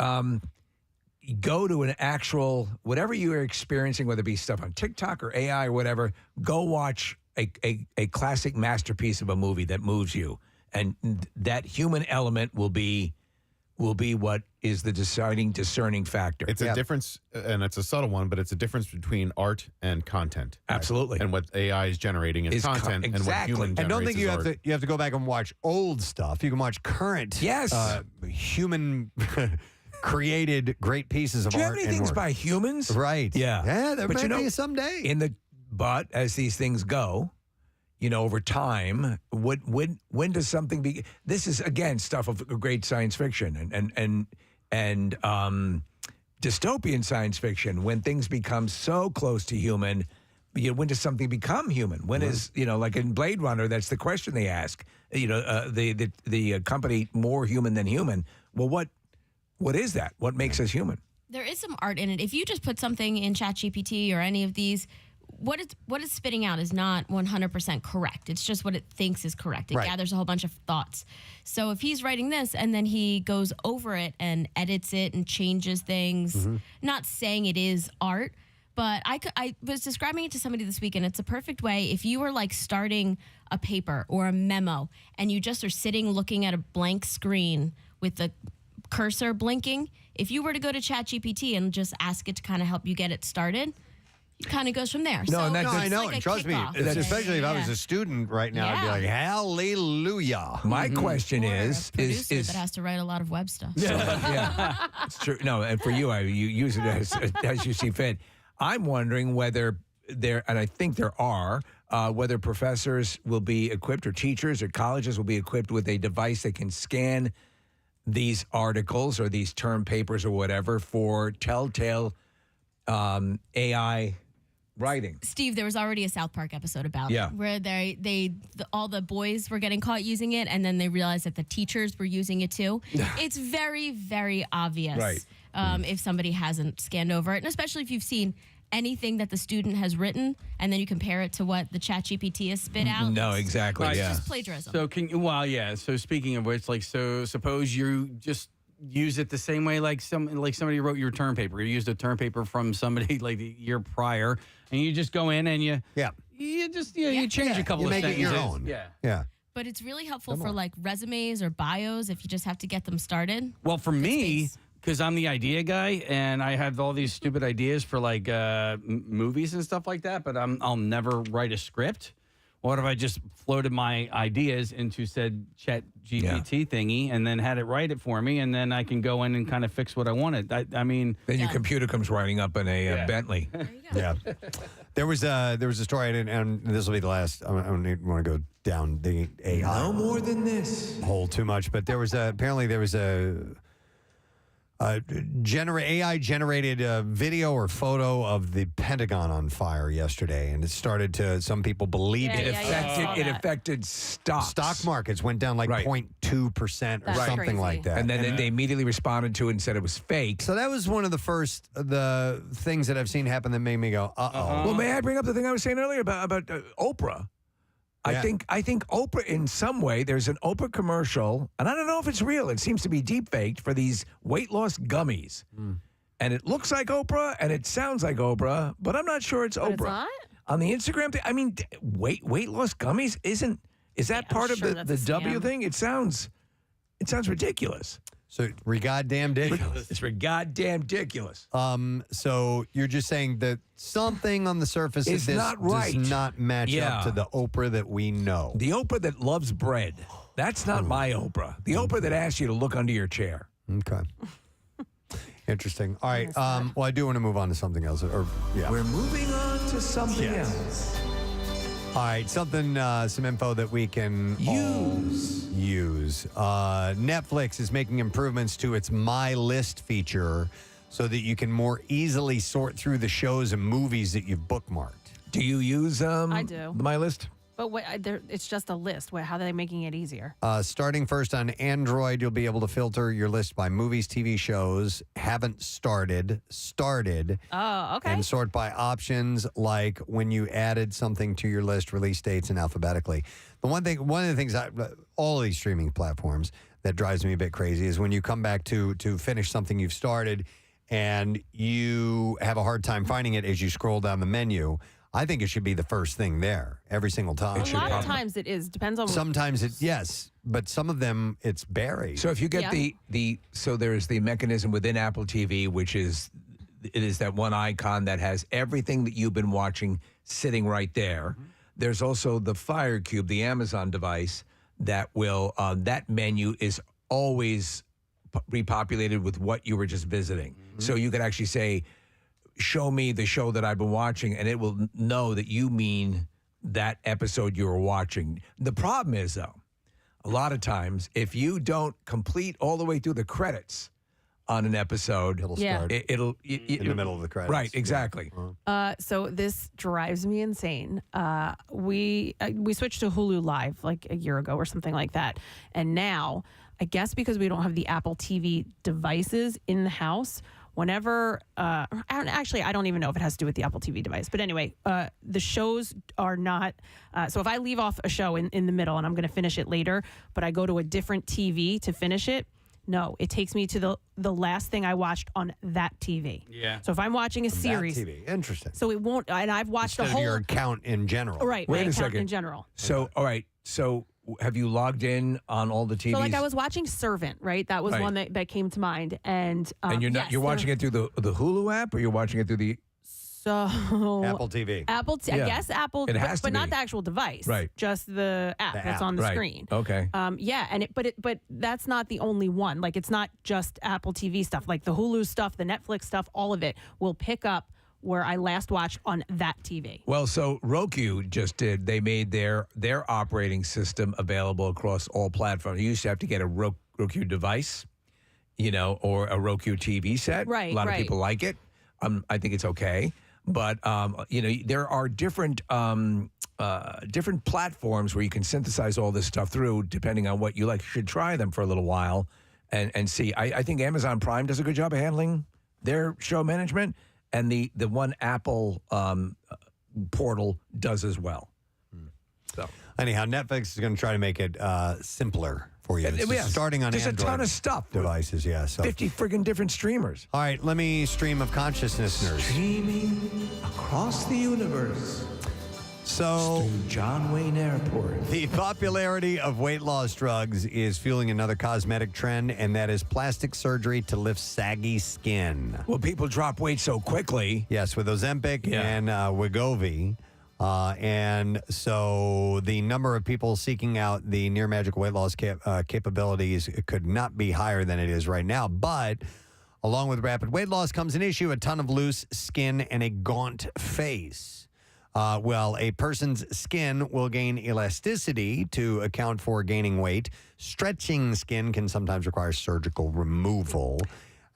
go to an actual whatever you are experiencing, whether it be stuff on TikTok or AI or whatever. Go watch a classic masterpiece of a movie that moves you, and that human element will be what is the discerning factor. It's a difference, and it's a subtle one, but it's a difference between art and content. Absolutely. And what AI is generating is content, and what human generates I don't think you is have art. to go back and watch old stuff. You can watch current human created great pieces of Do you art. have any and things work. by humans? Right. Yeah. Yeah, there But might be someday. But as these things go, over time, when does something be? This is again stuff of great science fiction and dystopian science fiction. When things become so close to human, when does something become human? When is like in Blade Runner? That's the question they ask. The company more human than human. Well, what is that? What makes us human? There is some art in it. If you just put something in ChatGPT or any of these, what it's spitting out is not 100% correct. It's just what it thinks is correct. It gathers a whole bunch of thoughts. So if he's writing this and then he goes over it and edits it and changes things, not saying it is art, but I was describing it to somebody this week, and it's a perfect way if you were like starting a paper or a memo and you just are sitting looking at a blank screen with the cursor blinking. If you were to go to ChatGPT and just ask it to kind of help you get it started, it kind of goes from there. I know. Like a Trust me, kickoff. especially if I was a student right now, I'd be like, hallelujah. My question is Producer that has to write a lot of web stuff. Yeah, it's true. No, and for you, you use it as you see fit. I'm wondering whether there, and I think there are, whether professors will be equipped, or teachers or colleges will be equipped with a device that can scan these articles or these term papers or whatever for telltale AI writing. Steve, there was already a South Park episode about Yeah. it where all the boys were getting caught using it, and then they realized that the teachers were using it too. It's very, very obvious Right. If somebody hasn't scanned over it, and especially if you've seen anything that the student has written, and then you compare it to what the ChatGPT has spit out. No, exactly. It's Yeah. just plagiarism. So so speaking of which, like, so suppose you just use it the same way like somebody wrote your term paper. You used a term paper from somebody like the year prior, and you just go in and you change a couple You of make it sentences. your own. Yeah. But it's really helpful for like resumes or bios if you just have to get them started. Well, for me, because I'm the idea guy and I have all these stupid ideas for like movies and stuff like that, but I'll never write a script. What if I just floated my ideas into said Chat GPT thingy and then had it write it for me, and then I can go in and kind of fix what I wanted? I mean, then your computer comes writing up in a Bentley. Yeah. There was a story, and this will be the last. I don't want to go down the AI No more than this. hole too much, but apparently there was a AI generated video or photo of the Pentagon on fire yesterday, and it started to. Some people believe it. It affected stocks. Stock markets went down like 0.2% or something like that. And then they immediately responded to it and said it was fake. So that was one of the things that I've seen happen that made me go, uh-oh. Well, may I bring up the thing I was saying earlier about Oprah? I think Oprah, in some way, there's an Oprah commercial, and I don't know if it's real. It seems to be deep faked for these weight loss gummies. And it looks like Oprah and it sounds like Oprah, but I'm not sure it's Oprah. It's not? On the Instagram thing, I mean, weight loss gummies is that part of the W thing? It sounds ridiculous. So goddamn ridiculous. It's goddamn ridiculous. So you're just saying that something on the surface It's of this not right. does not match up to the Oprah that we know. The Oprah that loves bread. That's not my Oprah. The Oprah that asks you to look under your chair. Okay. Interesting. All right. Well, I do want to move on to something else. We're moving on to something else. All right, some info that we can use. Netflix is making improvements to its My List feature so that you can more easily sort through the shows and movies that you've bookmarked. Do you use I do. My List? But it's just a list. How are they making it easier? Starting first on Android, you'll be able to filter your list by movies, TV shows, haven't started. Oh, okay. And sort by options like when you added something to your list, release dates, and alphabetically. One of the things, all of these streaming platforms that drives me a bit crazy is when you come back to finish something you've started and you have a hard time finding it as you scroll down the menu. I think it should be the first thing there every single time. A lot of times it is. Depends on. Sometimes it's yes, but some of them it's buried. So if you get so there's the mechanism within Apple TV, which is that one icon that has everything that you've been watching sitting right there. Mm-hmm. There's also the Fire Cube, the Amazon device that will that menu is always repopulated with what you were just visiting. Mm-hmm. So you could actually say, show me the show that I've been watching, and it will know that you mean that episode you were watching. The problem is, though, a lot of times, if you don't complete all the way through the credits on an episode, it'll start in the middle of the credits. Right, exactly. So this drives me insane. We switched to Hulu Live like a year ago or something like that, and now I guess because we don't have the Apple TV devices in the house. Whenever, I don't even know if it has to do with the Apple TV device. But anyway, the shows are not, so if I leave off a show in the middle and I'm going to finish it later, but I go to a different TV to finish it, no, it takes me to the last thing I watched on that TV. Yeah. So if I'm watching a series. That TV. Interesting. So it won't, and I've watched Instead a whole. of your account in general. Right, Wait my a account second. in general. So, all right, so have you logged in on all the TVs? So like I was watching Servant, right? That was Right. one that came to mind. And you're watching it through the Hulu app, or you're watching it through the So Apple TV. I guess Apple, It has but to not be. the actual device, Right. Just the app The that's app. on the Right. screen. Okay. But that's not the only one. Like it's not just Apple TV stuff. Like the Hulu stuff, the Netflix stuff, all of it will pick up where I last watched on that TV. Well, so Roku just did. They made their operating system available across all platforms. You used to have to get a Roku device, or a Roku TV set. Right, A lot right. of people like it. I think it's okay. But there are different platforms where you can synthesize all this stuff through, depending on what you like. You should try them for a little while and see. I think Amazon Prime does a good job of handling their show management, and the one Apple portal does as well. So anyhow, Netflix is going to try to make it simpler for you. It's starting on there's Android a ton of stuff devices. Yeah, so 50 friggin' different streamers. All right, let me stream of consciousnessners. Streaming across the universe. So, John Wayne Airport. The popularity of weight loss drugs is fueling another cosmetic trend, and that is plastic surgery to lift saggy skin. Well, people drop weight so quickly. Yes, with Ozempic and Wegovy. And so the number of people seeking out the near magical weight loss capabilities could not be higher than it is right now. But along with rapid weight loss comes an issue, a ton of loose skin and a gaunt face. A person's skin will gain elasticity to account for gaining weight. Stretching skin can sometimes require surgical removal.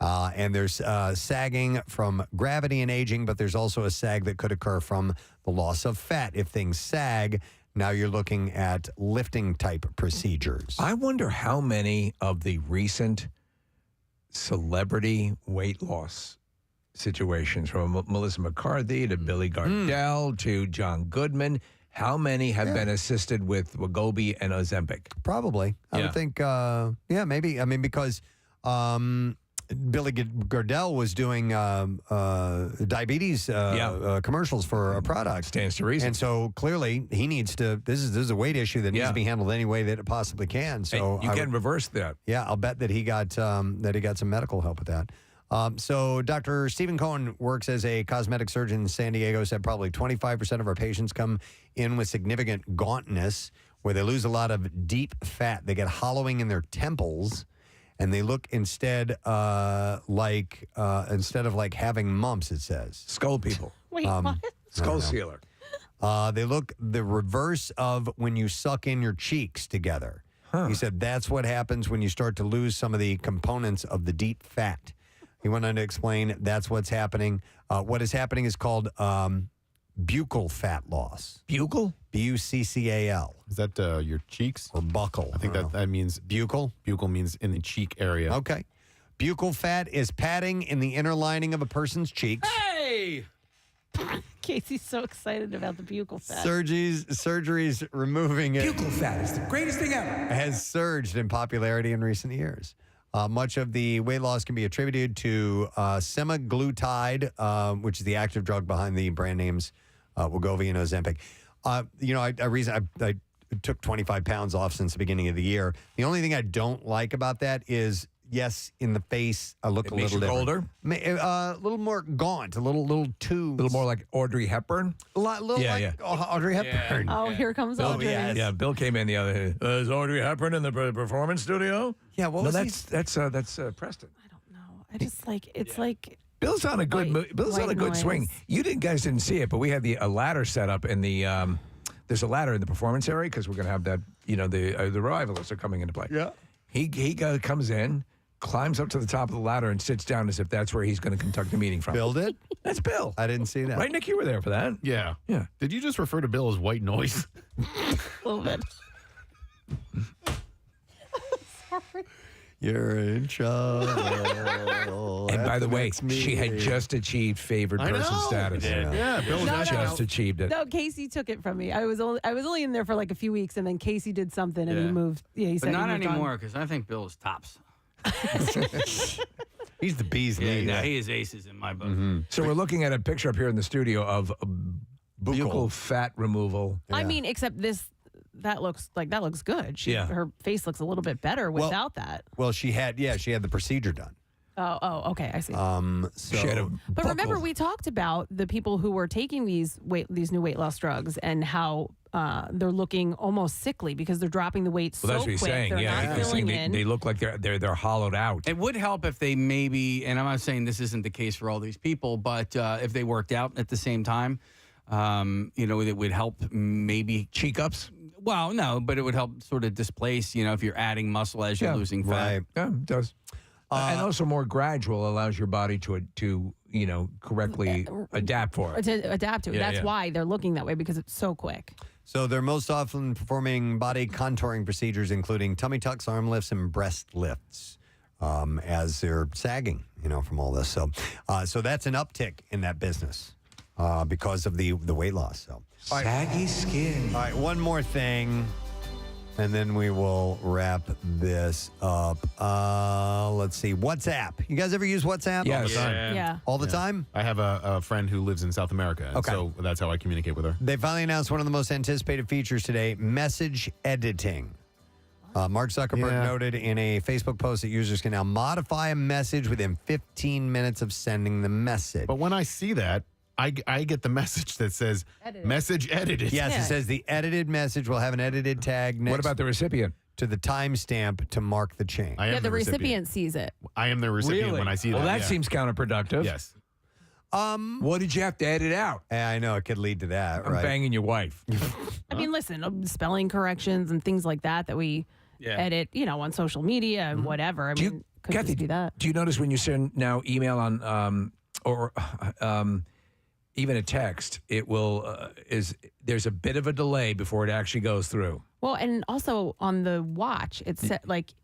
And there's sagging from gravity and aging, but there's also a sag that could occur from the loss of fat. If things sag, now you're looking at lifting type procedures. I wonder how many of the recent celebrity weight loss situations, from Melissa McCarthy to Billy Gardell to John Goodman, how many have been assisted with Wegovy and Ozempic? Probably. I would think, maybe. I mean, because Billy Gardell was doing diabetes commercials for a product. Stands to reason. And so clearly he needs to, this is a weight issue that needs to be handled any way that it possibly can. So you can reverse that. Yeah, I'll bet that he got some medical help with that. So Dr. Stephen Cohen works as a cosmetic surgeon in San Diego, said probably 25% of our patients come in with significant gauntness, where they lose a lot of deep fat. They get hollowing in their temples, and they look instead of like having mumps, it says. Skull people. Wait, what? Skull sealer. They look the reverse of when you suck in your cheeks together. He said that's what happens when you start to lose some of the components of the deep fat. He went on to explain that's what's happening. What is happening is called buccal fat loss. Buccal? B-U-C-C-A-L. Is that your cheeks? Or buccal. I think that means buccal. Buccal means in the cheek area. Okay. Buccal fat is padding in the inner lining of a person's cheeks. Hey! Casey's so excited about the buccal fat. Surgeries removing it. Buccal fat is the greatest thing ever. Has surged in popularity in recent years. Much of the weight loss can be attributed to semaglutide, which is the active drug behind the brand names Wegovy and Ozempic. I took 25 pounds off since the beginning of the year. The only thing I don't like about that is, yes, in the face, I look a little different. Older? A little more gaunt, a little too. A little more like Audrey Hepburn? Audrey Hepburn. Oh, here comes Audrey. Yeah, Bill came in the other day. Is Audrey Hepburn in the performance studio? Yeah, that's Preston. I just like, it's like. Bill's on a good Bill's on a good swing. You guys didn't see it, but we had a ladder set up in the there's a ladder in the performance area because we're going to have that, the revivalists are coming into play. Yeah. He comes in, climbs up to the top of the ladder and sits down as if that's where he's going to conduct the meeting from. Bill did? That's Bill. I didn't see that. Right, Nick? You were there for that. Yeah. Yeah. Did you just refer to Bill as white noise? A little bit. Sorry. You're in trouble. And by the way, she had just achieved favored person status. Yeah, Bill just achieved it. No, Casey took it from me. I was only in there for like a few weeks, and then Casey did something, and he moved. Yeah, he but said not he moved anymore, because I think Bill is tops. He's the bee's knees. Yeah, he is aces in my book. So we're looking at a picture up here in the studio of buccal fat removal. I mean, except that looks good. Her face looks a little bit better without that. Well, she had the procedure done. Oh, okay, I see. But remember, we talked about the people who were taking these new weight loss drugs and how they're looking almost sickly because they're dropping the weight so Well, that's what quick. he's saying. They're not filling in. They look like they're hollowed out. It would help if they maybe, and I'm not saying this isn't the case for all these people, but if they worked out at the same time, it would help maybe cheek ups. Well, no, but it would help sort of displace, if you're adding muscle as you're losing fat. Right. Yeah, it does. And also more gradual allows your body to correctly adapt for it. To adapt to it. Yeah, That's yeah. why they're looking that way, because it's so quick. So they're most often performing body contouring procedures, including tummy tucks, arm lifts, and breast lifts, as they're sagging, from all this. So that's an uptick in that business because of the weight loss. So Saggy skin. All right, one more thing, and then we will wrap this up. Let's see. WhatsApp. You guys ever use WhatsApp? All the time. Yeah. All the time? I have a friend who lives in South America, and Okay. so that's how I communicate with her. They finally announced one of the most anticipated features today, message editing. Mark Zuckerberg noted in a Facebook post that users can now modify a message within 15 minutes of sending the message. But when I see that, I get the message that says message edited. Yes, it says the edited message will have an edited tag next What about the recipient? to the timestamp to mark the change. I am Yeah, the recipient sees it. I am the recipient Really? when I see Well, that. that seems counterproductive. Yes. What did you have to edit out? I know it could lead to that, I'm right? banging your wife. I mean, listen, spelling corrections and things like that we edit, on social media and whatever. I mean, could Kathy, just be that. Do you notice when you send now email on even a text, it will there's a bit of a delay before it actually goes through. Well, and also on the watch, it's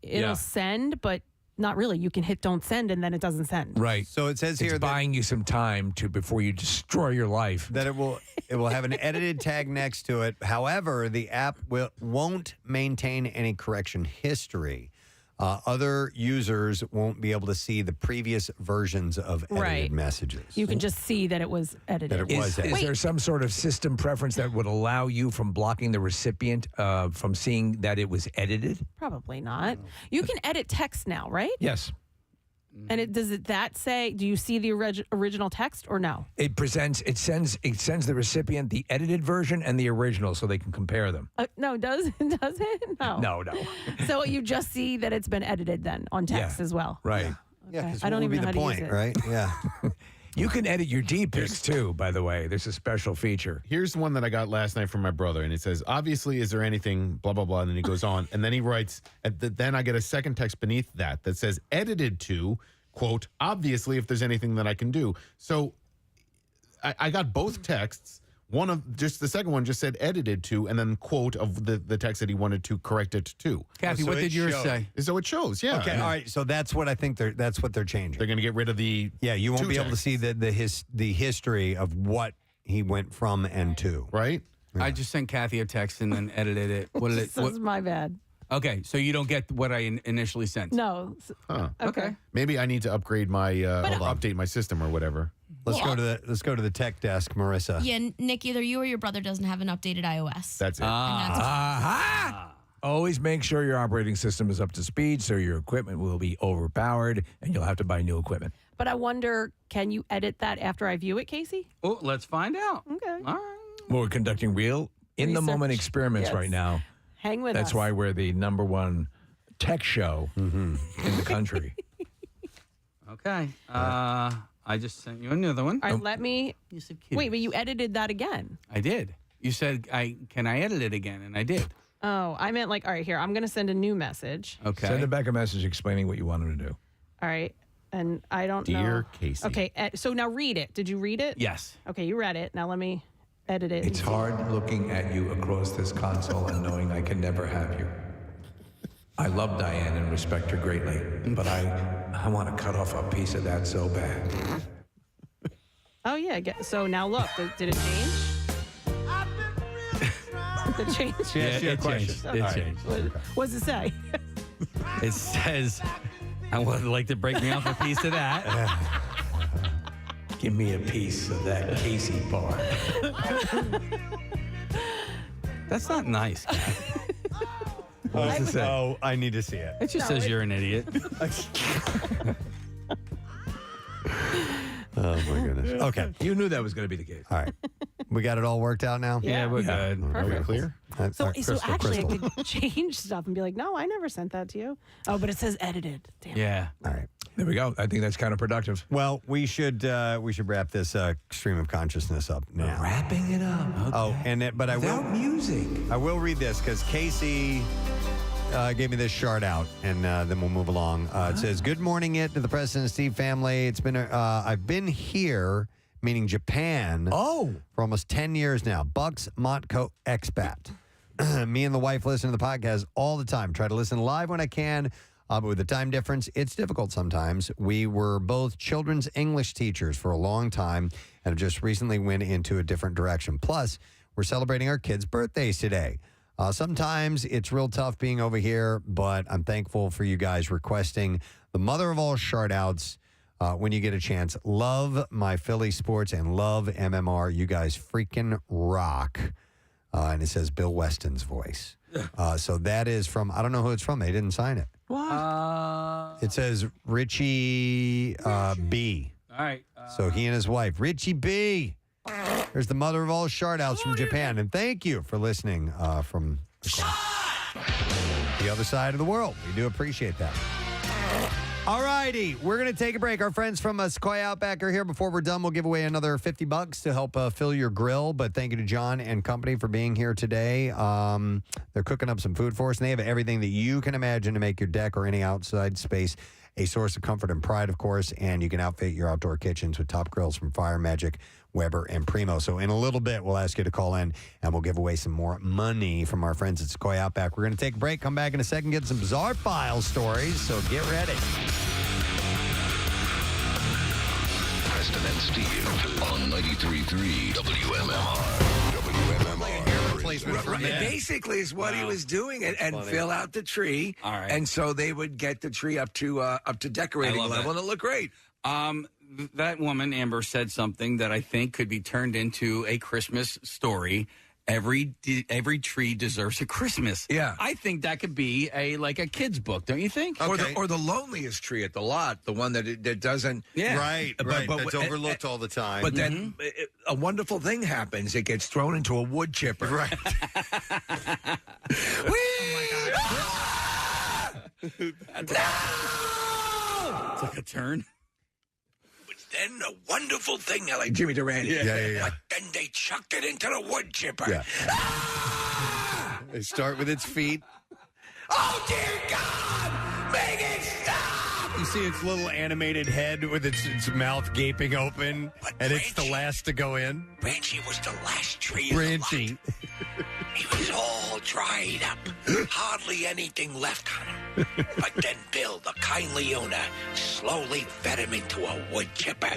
it'll send, but not really. You can hit don't send and then it doesn't send. Right. So it says here it's buying you some time before you destroy your life. That it will have an edited tag next to it. However, the app won't maintain any correction history. Other users won't be able to see the previous versions of edited messages. You can just see that it was edited. Is there some sort of system preference that would allow you from blocking the recipient from seeing that it was edited? Probably not. You can edit text now, right? Yes. And does that say? Do you see the original text or no? It sends the recipient the edited version and the original so they can compare them. No, does it? No. No. So you just see that it's been edited then on text as well. Right. Yeah, because I don't even know how to use it. right? Yeah. You can edit your D-pics too, by the way. There's a special feature. Here's one that I got last night from my brother, and it says, obviously, is there anything, blah, blah, blah, and then he goes on, and then he writes, then I get a second text beneath that says, edited to, quote, obviously, if there's anything that I can do. So I got both texts. The second one just said edited to, and then quote of the text that he wanted to correct it to. Kathy, what did yours say? So it shows, yeah. Okay, all right. So that's what I think that's what they're changing. They're going to get rid of the you won't two be able to texts. see the history of what he went from and to. Right? I just sent Kathy a text and then edited it. What did it? This is my bad. Okay, so you don't get what I initially sent. No. Huh. Okay. Maybe I need to upgrade my update my system or whatever. Let's go to the tech desk, Marissa. Yeah, Nick, either you or your brother doesn't have an updated iOS. That's it. Always make sure your operating system is up to speed so your equipment will be overpowered and you'll have to buy new equipment. But I wonder, can you edit that after I view it, Casey? Oh, let's find out. Okay. All right. We're conducting real in-the-moment Research. experiments Yes. right now. Hang with That's us. why we're the #1 tech show in the country. Okay. I just sent you another one. All right, let me. kidding. Wait, but you edited that again. I did. You said, can I edit it again? And I did. Oh, I meant all right, here, I'm going to send a new message. Okay. Send it back a message explaining what you want him to do. All right. And I don't know. Dear Casey. Okay, so now read it. Did you read it? Yes. Okay, you read it. Now let me edit it. It's hard looking at you across this console and knowing I can never have you. I love Diane and respect her greatly, but I want to cut off a piece of that so bad. Oh, yeah. So now look. Did it change? Did it change? Yeah, it changed. All It right. changed. What does it say? It says, I would like to break me off a piece of that. Give me a piece of that Casey part. That's not nice. What does it say? Oh, I need to see it. It just says you're an idiot. Oh my goodness. Okay. You knew that was going to be the case. All right. We got it all worked out now? Yeah, we're good. Are we clear? So actually, I could change stuff and be like, no, I never sent that to you. Oh, but it says edited. Damn. Yeah. All right. There we go. I think that's counterproductive. Well, we should wrap this stream of consciousness up now. Wrapping it up. Oh, but I will Without music. I will read this because Casey gave me this shout out, and then we'll move along. It says, "Good morning, to the Preston and Steve family. It's been I've been here, meaning Japan, for almost 10 years now. Bucks Montco expat. Me and the wife listen to the podcast all the time. Try to listen live when I can, but with the time difference, it's difficult sometimes. We were both children's English teachers for a long time, and have just recently went into a different direction. Plus, we're celebrating our kids' birthdays today. Sometimes it's real tough being over here, but I'm thankful for you guys requesting the mother of all shout-outs when you get a chance. Love my Philly sports and love MMR. You guys freaking rock." And it says Bill Weston's voice. So that is from, I don't know who it's from. They didn't sign it. What? It says Richie B. All right. So he and his wife, Richie B. There's the mother of all shout-outs from Japan. And thank you for listening from the other side of the world. We do appreciate that. All righty. We're going to take a break. Our friends from Sequoia Outback are here. Before we're done, we'll give away another $50 to help fill your grill. But thank you to John and company for being here today. They're cooking up some food for us, and they have everything that you can imagine to make your deck or any outside space a source of comfort and pride, of course. And you can outfit your outdoor kitchens with top grills from Fire Magic, Weber, and Primo. So in a little bit, we'll ask you to call in, and we'll give away some more money from our friends at Sequoia Outback. We're going to take a break, come back in a second, get some bizarre file stories, so get ready. Preston and Steve on 93.3 WMMR. Basically, is what he was doing, and fill out the tree. All right. And so they would get the tree up to decorating level, and it looked great. That woman, Amber, said something that I think could be turned into a Christmas story. Every tree deserves a Christmas. Yeah. I think that could be a kid's book, don't you think? Or the loneliest tree at the lot, the one that doesn't. Yeah. Right. That's overlooked all the time. But then a wonderful thing happens. It gets thrown into a wood chipper. Right. It's like a turn. Then a wonderful thing, like Jimmy Durante. Yeah. But then they chucked it into the wood chipper. Yeah. They start with its feet. Oh, dear God! Make it stop! You see its little animated head with its mouth gaping open, and it's the last to go in. Branchy was the last tree Branchy. in the lot. He was all dried up. Hardly anything left on him. But then Bill, the kindly owner, slowly fed him into a wood chipper.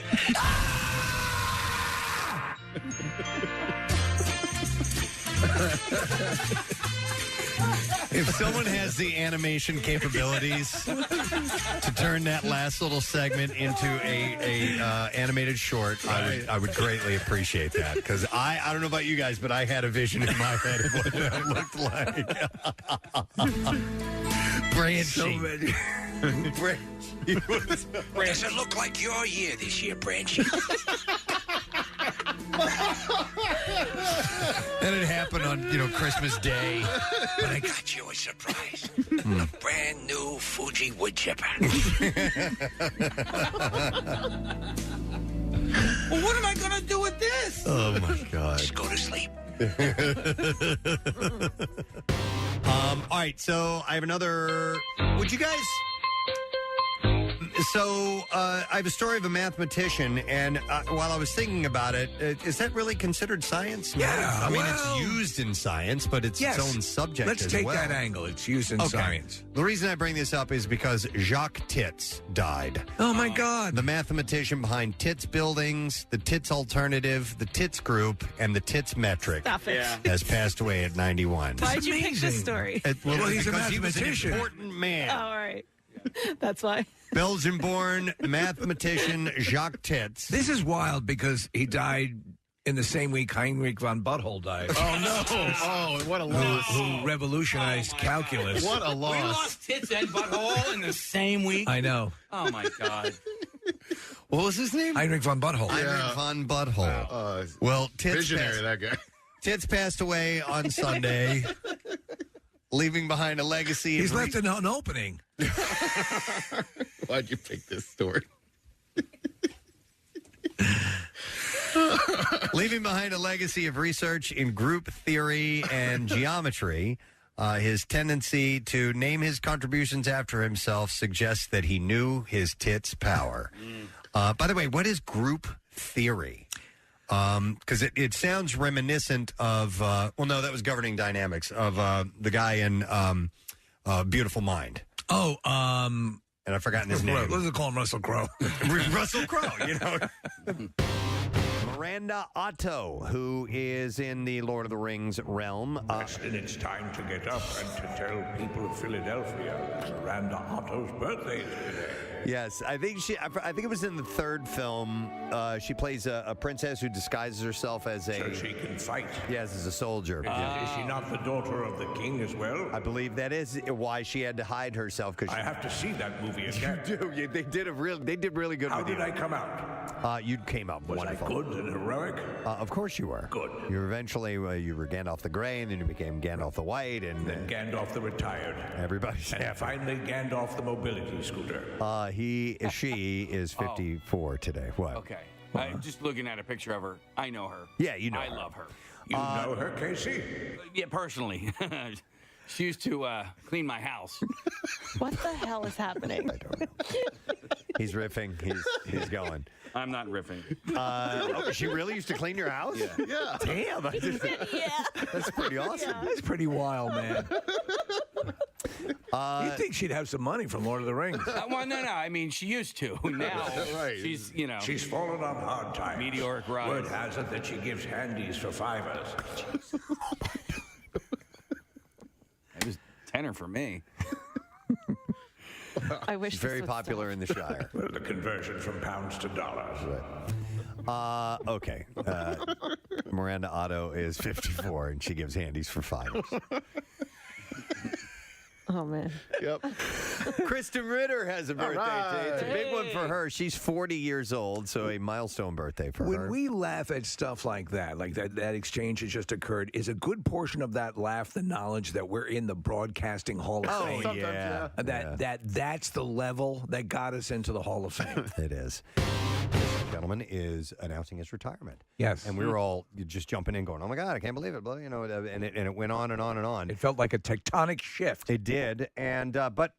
If someone has the animation capabilities to turn that last little segment into a animated short, I would greatly appreciate that, because I don't know about you guys, but I had a vision in my head of what that looked like. Branchy. Does it look like your year this year, Branchy? And it happened on, Christmas Day. But I got you a surprise. A brand new Fuji wood chipper. Well, what am I going to do with this? Oh, my God. Just go to sleep. All right, so I have another. Would you guys? So I have a story of a mathematician, and while I was thinking about it, is that really considered science? Yeah, I mean, it's used in science, but it's its own subject. Let's take that angle. It's used in science. The reason I bring this up is because Jacques Tits died. Oh my God! The mathematician behind Tits Buildings, the Tits Alternative, the Tits Group, and the Tits Metric Stop it. Yeah. has passed away at 91. Why'd you pick this story? Well, he's a because he was an mathematician. important man. Oh, all right. That's why. Belgian-born mathematician Jacques Tits. This is wild because he died in the same week Heinrich von Butthole died. Oh, no. Oh, what a loss. Who revolutionized calculus. What a loss. We lost Tits and Butthole in the same week. I know. Oh, my God. What was his name? Heinrich von Butthole. Heinrich von Butthole. Well, Tits Visionary, that guy. Tits passed away on Sunday, leaving behind a legacy. He's left an opening. Why'd you pick this story? Leaving behind a legacy of research in group theory and geometry. His tendency to name his contributions after himself suggests that he knew his tits' power. By the way, what is group theory? Because it sounds reminiscent of, well, no, that was Governing Dynamics, of the guy in Beautiful Mind. Oh, and I've forgotten his name. Let's call him Russell Crowe. Russell Crowe, you know. Miranda Otto, who is in the Lord of the Rings realm. Preston, it's time to get up and to tell people of Philadelphia Miranda Otto's birthday is today. Yes, I think it was in the third film. She plays a princess who disguises herself as a. So she can fight. Yes, as a soldier. Is she not the daughter of the king as well? I believe that is why she had to hide herself. Because I have to see that movie again. You do. They did really good. How with did you. I come out? You came out Was wonderful. I good and heroic? Of course you were. Good. You were eventually you were Gandalf the Grey, and then you became Gandalf the White, and then Gandalf the Retired. Everybody's and happy. Finally Gandalf the Mobility Scooter. She is 54 today. What? Okay. Just looking at a picture of her, I know her. Yeah, you know I her. love her. You know her, Casey? Yeah, personally. She used to clean my house. What the hell is happening? I don't know. He's riffing. He's going. I'm not riffing. She really used to clean your house? Yeah. Damn. That's pretty awesome. Yeah. That's pretty wild, man. You'd think she'd have some money from Lord of the Rings. Well, no. I mean, she used to. Now she's, She's fallen on hard times. Meteoric rise. Word has it that she gives handies for fivers. It was tenor for me. I wish. Very popular in the Shire. Well, the conversion from pounds to dollars. Okay. Miranda Otto is 54, and she gives handies for $5. Oh man. Yep. Kristen Ritter has a birthday today. It's a big one for her. She's 40 years old, so a milestone birthday for her. When we laugh at stuff like that exchange has just occurred, is a good portion of that laugh the knowledge that we're in the Broadcasting Hall of Fame? Oh, yeah. That's the level that got us into the Hall of Fame. It is. This gentleman is announcing his retirement. Yes. And we were all just jumping in going, oh, my God, I can't believe it. You know, and it went on and on and on. It felt like a tectonic shift. It did. And but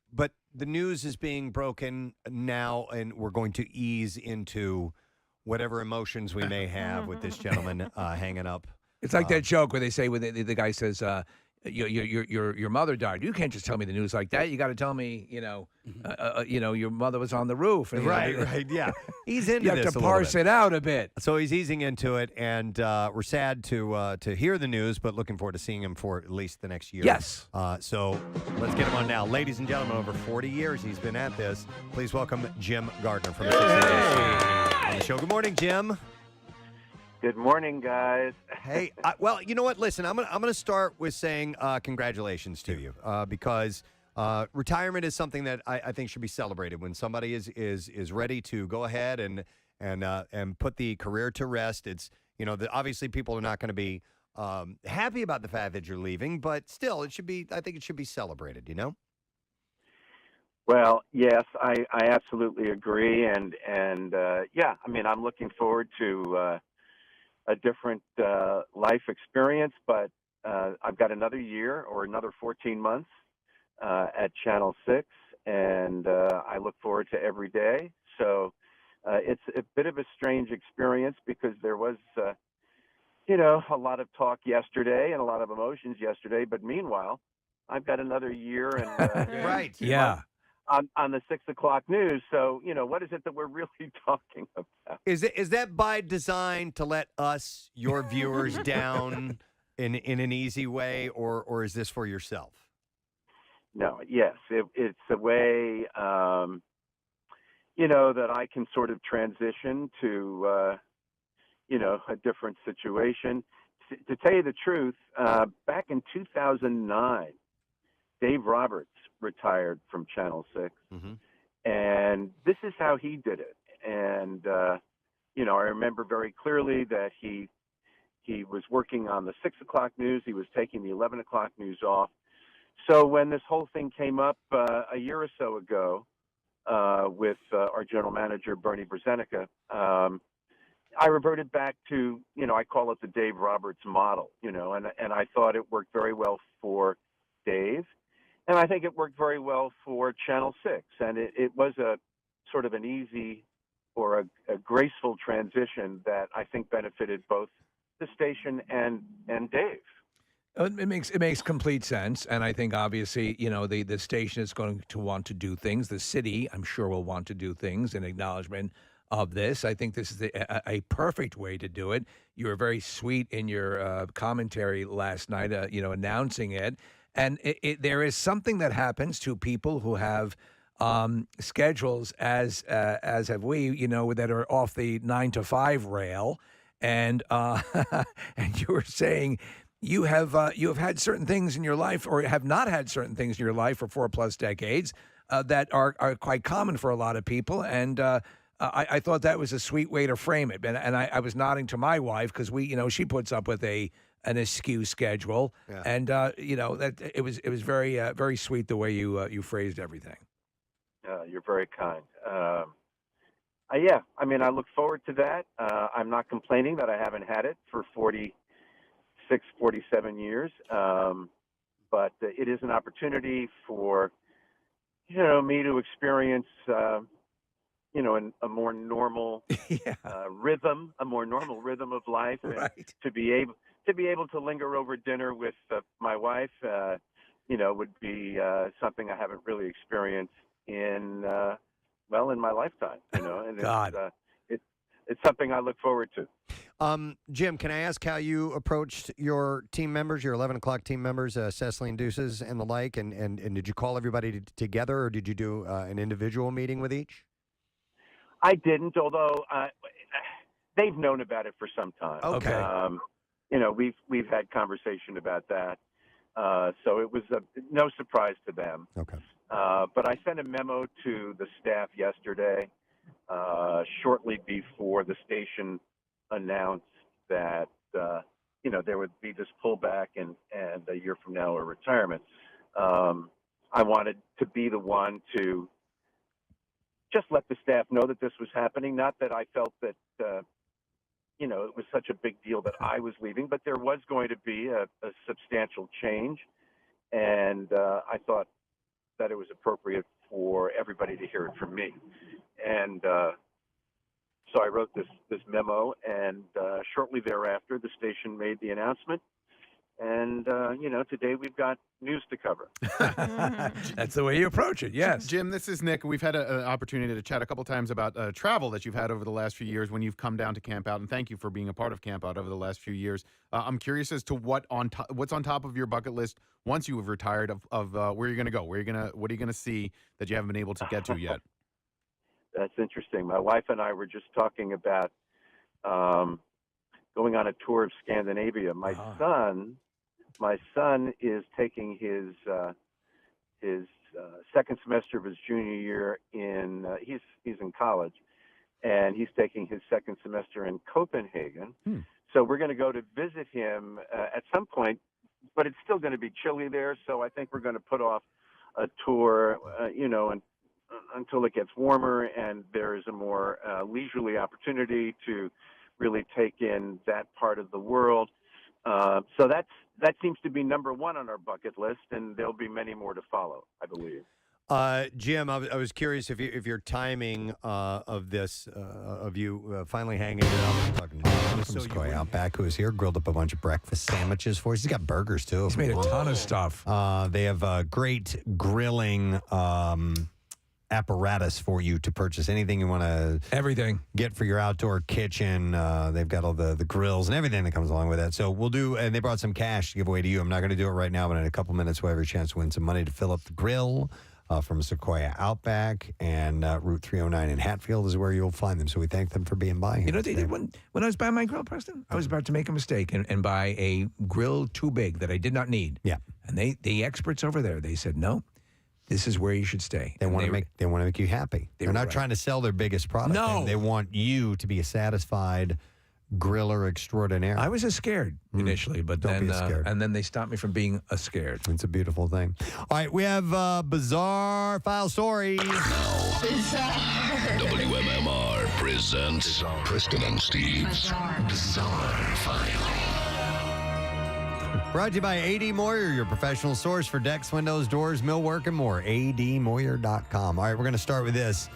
the news is being broken now, and we're going to ease into whatever emotions we may have with this gentleman hanging up. It's like that joke where they say, when the guy says, your mother died. You can't just tell me the news like that. You got to tell me, your mother was on the roof. And, Right, yeah. He's into you have this to a little parse bit. it out a bit. So he's easing into it, and we're sad to hear the news, but looking forward to seeing him for at least the next year. Yes. So let's get him on now. Ladies and gentlemen, over 40 years he's been at this. Please welcome Jim Gardner from the on the show. Good morning, Jim. Good morning, guys. Hey, well, you know what? Listen, I'm gonna start with saying congratulations to you because retirement is something that I think should be celebrated. When somebody is ready to go ahead and put the career to rest, it's obviously people are not going to be happy about the fact that you're leaving, but still, I think it should be celebrated. You know. Well, yes, I absolutely agree, and yeah, I mean, I'm looking forward to a different life experience, but I've got another year or another 14 months at Channel 6, and I look forward to every day. So it's a bit of a strange experience because there was, a lot of talk yesterday and a lot of emotions yesterday, but meanwhile, I've got another year and right, yeah. On the 6 o'clock news. So, what is it that we're really talking about? Is that by design to let us, your viewers, down in an easy way, or is this for yourself? No, yes, it's a way, that I can sort of transition to, a different situation. To tell you the truth, back in 2009, Dave Roberts retired from Channel 6, and this is how he did it. And I remember very clearly that he was working on the 6 o'clock news. He was taking the 11 o'clock news off. So when this whole thing came up a year or so ago with our general manager Bernie Brzezinski, I reverted back to I call it the Dave Roberts model. And I thought it worked very well for Dave. And I think it worked very well for Channel 6. And it was a sort of an easy or a graceful transition that I think benefited both the station and Dave. It makes complete sense, and I think obviously, you know, the station is going to want to do things. The city, I'm sure, will want to do things in acknowledgement of this. I think this is a perfect way to do it. You were very sweet in your commentary last night, you know, announcing it. And there is something that happens to people who have schedules, as have we, you know, that are off the 9 to 5 rail. And and you were saying you have had certain things in your life, or have not had certain things in your life for 4+ decades that are quite common for a lot of people. And I thought that was a sweet way to frame it. And I was nodding to my wife because she puts up with an askew schedule, and that it was very very sweet the way you phrased everything. You're very kind. Yeah, I mean, I look forward to that. I'm not complaining that I haven't had it for 46, 47 years, but it is an opportunity for me to experience a more normal rhythm, a more normal rhythm of life, and to be able to linger over dinner with my wife, would be something I haven't really experienced in my lifetime. And it's something I look forward to. Jim, can I ask how you approached your team members, your 11 o'clock team members, Cecily and Deuces and the like, and did you call everybody together, or did you do an individual meeting with each? I didn't, although they've known about it for some time. Okay. We've had conversation about that, so it was no surprise to them. Okay. But I sent a memo to the staff yesterday, shortly before the station announced that there would be this pullback and a year from now a retirement. I wanted to be the one to just let the staff know that this was happening. Not that I felt that it was such a big deal that I was leaving, but there was going to be a substantial change, and I thought that it was appropriate for everybody to hear it from me. And so I wrote this memo, and shortly thereafter, the station made the announcement. And, today we've got news to cover. That's the way you approach it, yes. Jim, this is Nick. We've had an opportunity to chat a couple times about travel that you've had over the last few years when you've come down to Camp Out, and thank you for being a part of Camp Out over the last few years. I'm curious as to what's on top of your bucket list once you have retired of where you're going to go. What are you going to see that you haven't been able to get to yet? That's interesting. My wife and I were just talking about going on a tour of Scandinavia. My son is taking his second semester of his junior year in he's in college, and he's taking his second semester in Copenhagen. So we're going to go to visit him at some point, but it's still going to be chilly there. So I think we're going to put off a tour, until it gets warmer and there is a more leisurely opportunity to really take in that part of the world. So that seems to be number one on our bucket list, and there'll be many more to follow, I believe. Jim, I was curious if your timing of this, of you finally hanging it up, talking to him from Sequoia Outback, who is here, grilled up a bunch of breakfast sandwiches for us. He's got burgers, too. He's made a ton of stuff. They have great grilling apparatus for you to purchase anything you want to get for your outdoor kitchen. They've got all the grills and everything that comes along with that. So we'll do, and they brought some cash to give away to you. I'm not going to do it right now, but in a couple minutes we'll have a chance to win some money to fill up the grill from Sequoia Outback, and Route 309 in Hatfield is where you'll find them. So we thank them for being by here. You know what they did when I was buying my grill, Preston? I was about to make a mistake and buy a grill too big that I did not need. Yeah. And the experts over there, they said, no, this is where you should stay. They want to make you happy. They're not trying to sell their biggest product. No. They want you to be a satisfied griller extraordinaire. I was scared initially, but Don't be scared. and then they stopped me from being scared. It's a beautiful thing. All right, we have bizarre file stories. WMMR presents Preston and Steve's Bizarre File. Brought to you by A.D. Moyer, your professional source for decks, windows, doors, millwork, and more. admoyer.com. All right, we're going to start with this.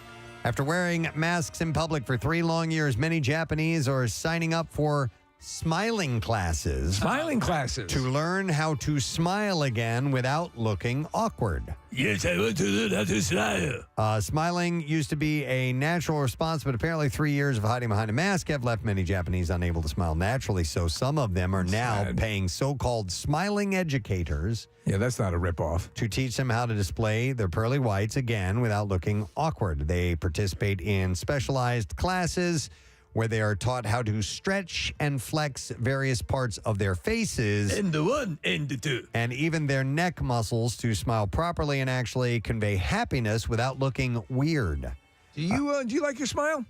After wearing masks in public for 3 long years, many Japanese are signing up for smiling classes. Smiling classes. To learn how to smile again without looking awkward. Yes, I want to learn how to smile. Smiling used to be a natural response, but apparently 3 years of hiding behind a mask have left many Japanese unable to smile naturally. So some of them are now paying so-called smiling educators. Yeah, that's not a ripoff. To teach them how to display their pearly whites again without looking awkward. They participate in specialized classes where they are taught how to stretch and flex various parts of their faces. And the 1 and the 2. And even their neck muscles to smile properly and actually convey happiness without looking weird. Do you like your smile?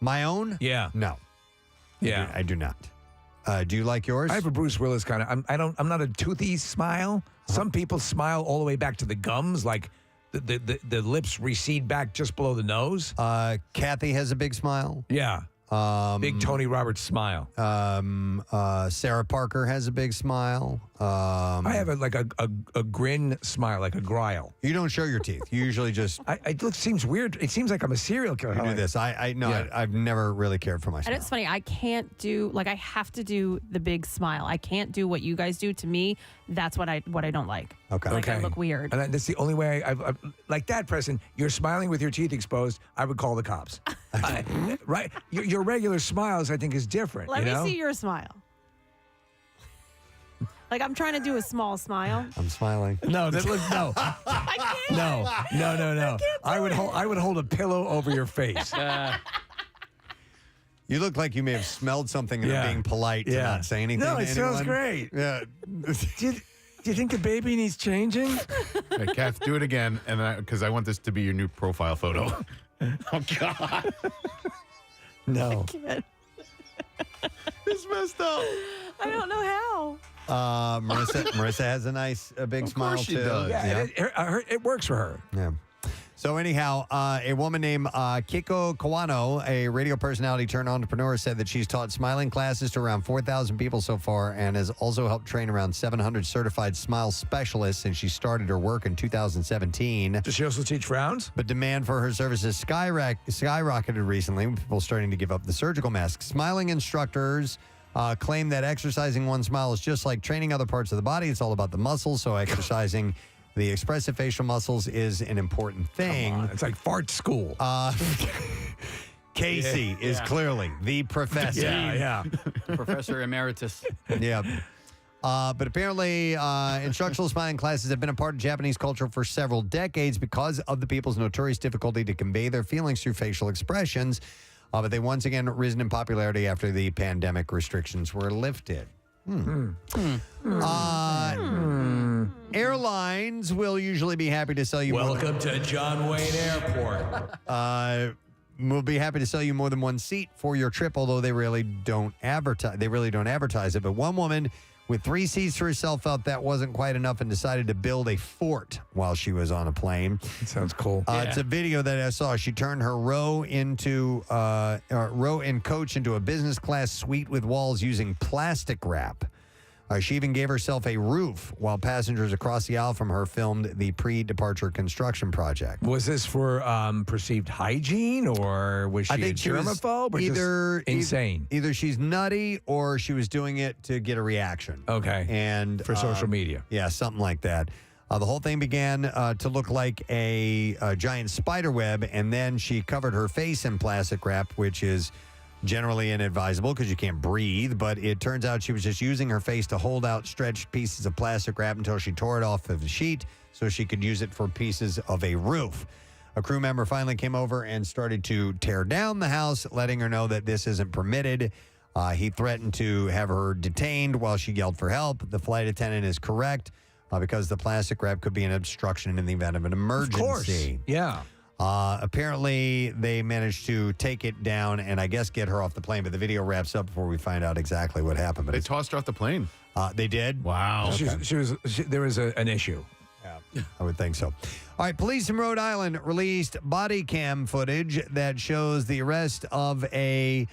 My own? Yeah. No. Yeah. I do not. Do you like yours? I have a Bruce Willis kind of. I'm not a toothy smile. Some people smile all the way back to the gums, like the lips recede back just below the nose. Kathy has a big smile. Yeah. Big Tony Roberts smile. Sarah Parker has a big smile. I have a grin smile, like a grile. You don't show your teeth. You usually just. It seems weird. It seems like I'm a serial killer. You do this. I've never really cared for my smile. And it's funny. I can't do I have to do the big smile. I can't do what you guys do. To me, that's what I don't like. Okay. Like I look weird. And that's the only way I like that, Preston. You're smiling with your teeth exposed. I would call the cops. Right? Your regular smiles, I think, is different. Let me see your smile. Like I'm trying to do a small smile. I'm smiling. No, no. No. I would hold a pillow over your face. You look like you may have smelled something and are being polite to not say anything. No, to it smells anyone. great. Yeah. Do you think the baby needs changing? Hey, Kath, do it again, and because I want this to be your new profile photo. Oh God. No. It's messed up. I don't know how. Marissa has a big smile course she too. does. Yeah, it works for her. Yeah. So anyhow, a woman named Kiko Kawano, a radio personality turned entrepreneur, said that she's taught smiling classes to around 4,000 people so far and has also helped train around 700 certified smile specialists since she started her work in 2017. Does she also teach frowns? But demand for her services skyrocketed recently, with people starting to give up the surgical masks. Smiling instructors claim that exercising one smile is just like training other parts of the body. It's all about the muscles, so exercising the expressive facial muscles is an important thing. Come on, it's like fart school. Casey is clearly the professor. Yeah. Professor Emeritus. Yeah. But apparently, instructional smiling classes have been a part of Japanese culture for several decades because of the people's notorious difficulty to convey their feelings through facial expressions. But they once again risen in popularity after the pandemic restrictions were lifted. Airlines will usually be happy to sell you. Welcome to John Wayne Airport. We'll be happy to sell you more than one seat for your trip, although they really don't advertise it. But one woman with 3 seats to herself felt that wasn't quite enough and decided to build a fort while she was on a plane. That sounds cool. It's a video that I saw. She turned her row and coach into a business class suite with walls using plastic wrap. She even gave herself a roof while passengers across the aisle from her filmed the pre-departure construction project. Was this for perceived hygiene, or was she a germaphobe, or just insane? Either she's nutty or she was doing it to get a reaction. Okay. And for social media. Yeah, something like that. The whole thing began to look like a giant spider web, and then she covered her face in plastic wrap, which is generally inadvisable because you can't breathe, but it turns out she was just using her face to hold out stretched pieces of plastic wrap until she tore it off of the sheet so she could use it for pieces of a roof. A crew member finally came over and started to tear down the house, letting her know that this isn't permitted. He threatened to have her detained while she yelled for help. The flight attendant is correct because the plastic wrap could be an obstruction in the event of an emergency. Of course, yeah. Apparently, they managed to take it down and I guess get her off the plane. But the video wraps up before we find out exactly what happened. But they tossed her off the plane. They did? Wow. Okay. There was an issue. Yeah, I would think so. All right, police in Rhode Island released body cam footage that shows the arrest of a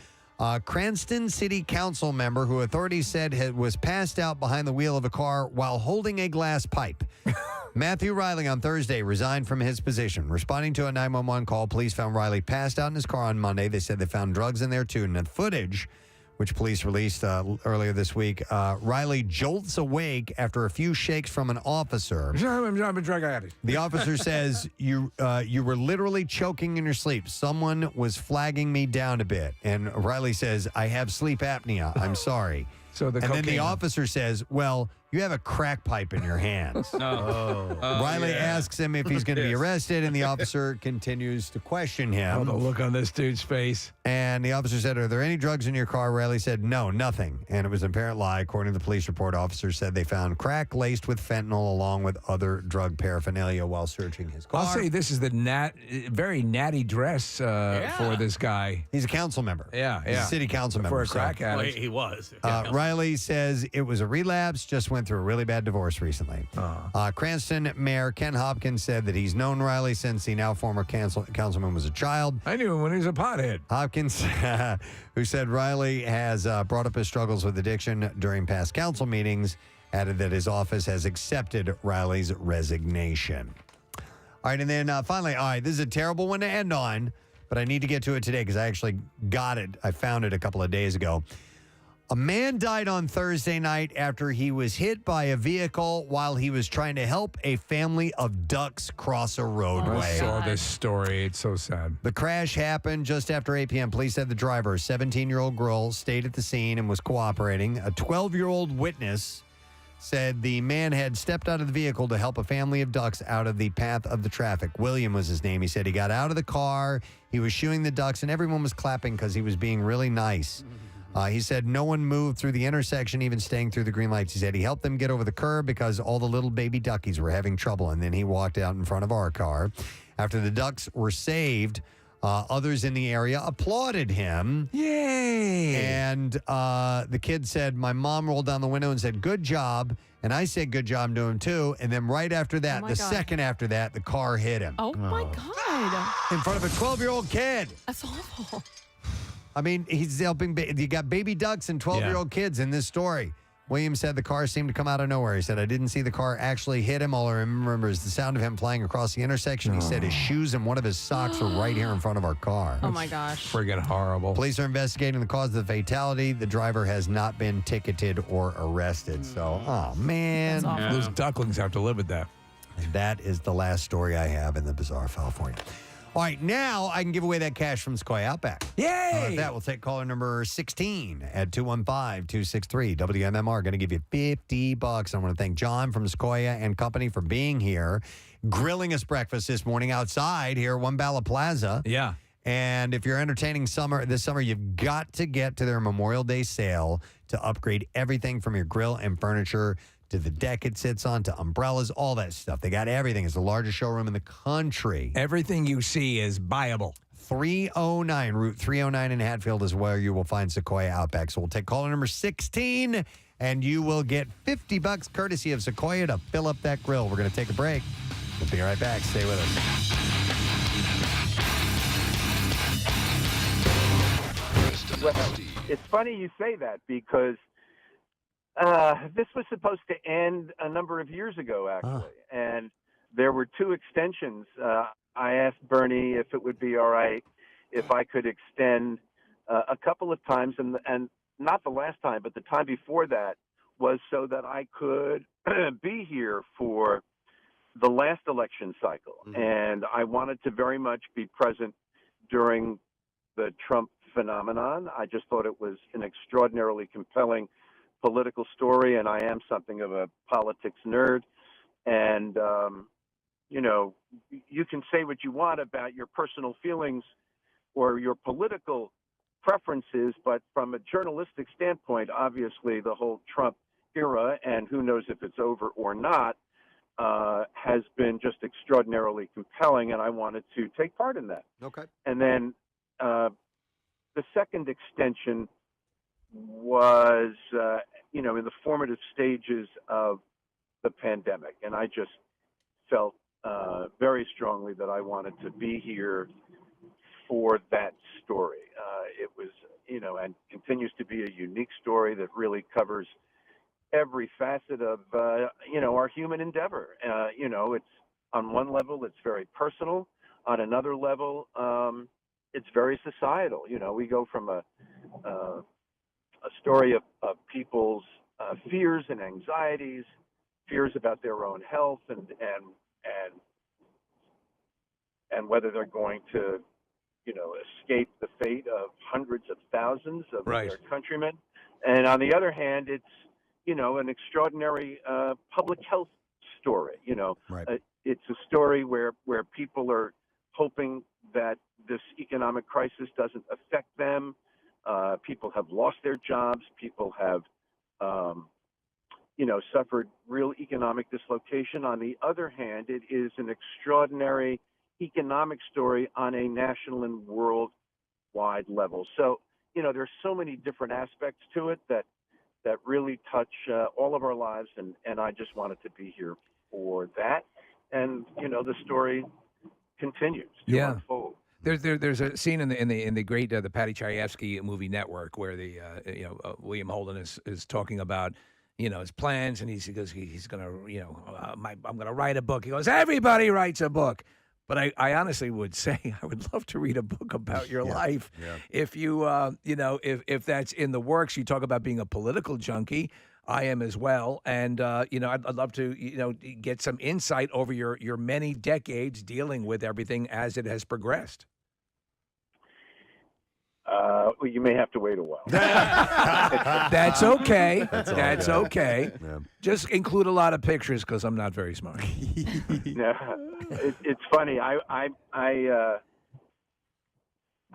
Cranston City Council member who authorities said was passed out behind the wheel of a car while holding a glass pipe. Matthew Riley on Thursday resigned from his position. Responding to a 911 call, police found Riley passed out in his car on Monday. They said they found drugs in there too. And the footage, which police released earlier this week, Riley jolts awake after a few shakes from an officer. I'm a drug addict. The officer says, you were literally choking in your sleep. Someone was flagging me down a bit. And Riley says, I have sleep apnea. I'm sorry. So and then the officer says, well, you have a crack pipe in your hands. Riley asks him if he's going to be arrested, and the officer continues to question him. Oh, the look on this dude's face. And the officer said, are there any drugs in your car? Riley said, no, nothing. And it was an apparent lie. According to the police report, officers said they found crack laced with fentanyl along with other drug paraphernalia while searching his car. I'll say this is the very natty dress for this guy. He's a council member. Yeah, He's a city council member. For a crack addict. He was. Riley says it was a relapse, just went through a really bad divorce recently. Cranston Mayor Ken Hopkins said that he's known Riley since the now former councilman was a child. I knew him when he was a pothead. Hopkins, who said Riley has brought up his struggles with addiction during past council meetings, added that his office has accepted Riley's resignation. All right, and then finally, all right, this is a terrible one to end on, but I need to get to it today because I actually got it. I found it a couple of days ago. A man died on Thursday night after he was hit by a vehicle while he was trying to help a family of ducks cross a roadway. I saw this story. It's so sad. The crash happened just after 8 p.m. Police said the driver, a 17-year-old girl, stayed at the scene and was cooperating. A 12-year-old witness said the man had stepped out of the vehicle to help a family of ducks out of the path of the traffic. William was his name. He said he got out of the car, he was shooing the ducks, and everyone was clapping because he was being really nice. He said no one moved through the intersection, even staying through the green lights. He said he helped them get over the curb because all the little baby duckies were having trouble, and then he walked out in front of our car. After the ducks were saved, others in the area applauded him. Yay! And the kid said, my mom rolled down the window and said, good job. And I said, good job to him, too. And then right after that, my the God. second after that, the car hit him. Oh, my God. In front of a 12-year-old kid. That's awful. I mean, he's helping. You got baby ducks and 12-year-old kids in this story. Williams said the car seemed to come out of nowhere. He said, I didn't see the car actually hit him. All I remember is the sound of him flying across the intersection. He said his shoes and one of his socks were right here in front of our car. Oh, my gosh. Friggin' horrible. Police are investigating the cause of the fatality. The driver has not been ticketed or arrested. So, oh, man. That's awful. Those ducklings have to live with that. And that is the last story I have in the Bizarre File for you. All right, now I can give away that cash from Sequoia Outback. Yay! With that, we'll take caller number 16 at 215-263. WMMR going to give you $50. I want to thank John from Sequoia and Company for being here, grilling us breakfast this morning outside here at One Bala Plaza. Yeah. And if you're entertaining this summer, you've got to get to their Memorial Day sale to upgrade everything from your grill and furniture to the deck it sits on, to umbrellas, all that stuff. They got everything. It's the largest showroom in the country. Everything you see is buyable. 309, Route 309 in Hatfield is where you will find Sequoia Outback. So we'll take caller number 16, and you will get $50 courtesy of Sequoia to fill up that grill. We're going to take a break. We'll be right back. Stay with us. It's funny you say that because this was supposed to end a number of years ago, actually, and there were two extensions. I asked Bernie if it would be all right if I could extend a couple of times, and not the last time, but the time before that was so that I could be here for the last election cycle. And I wanted to very much be present during the Trump phenomenon. I just thought it was an extraordinarily compelling political story, and I am something of a politics nerd. And, you know, you can say what you want about your personal feelings or your political preferences, but from a journalistic standpoint, obviously the whole Trump era, and who knows if it's over or not, has been just extraordinarily compelling, and I wanted to take part in that. Okay. And then the second extension was, you know, in the formative stages of the pandemic, and I just felt very strongly that I wanted to be here for that story. It was and continues to be a unique story that really covers every facet of, our human endeavor. It's on one level, it's very personal. On another level, it's very societal. We go from a story of people's fears and anxieties, fears about their own health, and whether they're going to, escape the fate of hundreds of thousands of their countrymen. And on the other hand, it's, an extraordinary public health story. It's a story where people are hoping that this economic crisis doesn't affect them. People have lost their jobs. People have, suffered real economic dislocation. On the other hand, it is an extraordinary economic story on a national and worldwide level. So, there's so many different aspects to it that really touch all of our lives, and I just wanted to be here for that. And, the story continues to unfold. There's a scene in the great the Patty Chayefsky movie Network where the William Holden is talking about his plans, and he goes he's gonna I'm gonna write a book. He goes, everybody writes a book. But I honestly would say I would love to read a book about your life. Yeah. If you if that's in the works. You talk about being a political junkie. I am as well, and I'd love to get some insight over your many decades dealing with everything as it has progressed. Well, you may have to wait a while. That's okay. That's good. okay. Yeah. Just include a lot of pictures because I'm not very smart. Yeah, it's funny. I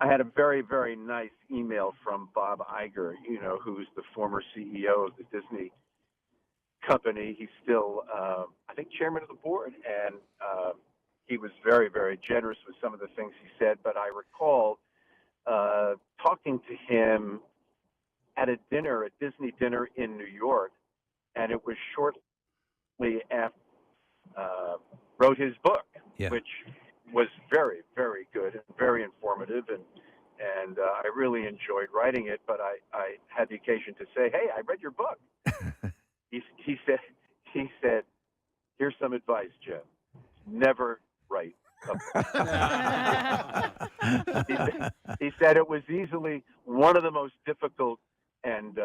had a very, very nice email from Bob Iger, who's the former CEO of the Disney company. He's still, I think, chairman of the board, and he was very, very generous with some of the things he said. But I recall talking to him at a Disney dinner in New York, and it was shortly after wrote his book, which was very, very good and very informative, and I really enjoyed writing it. But I had the occasion to say, "Hey, I read your book." He said, "Here's some advice, Jim. Never write a book." He said it was easily one of the most difficult and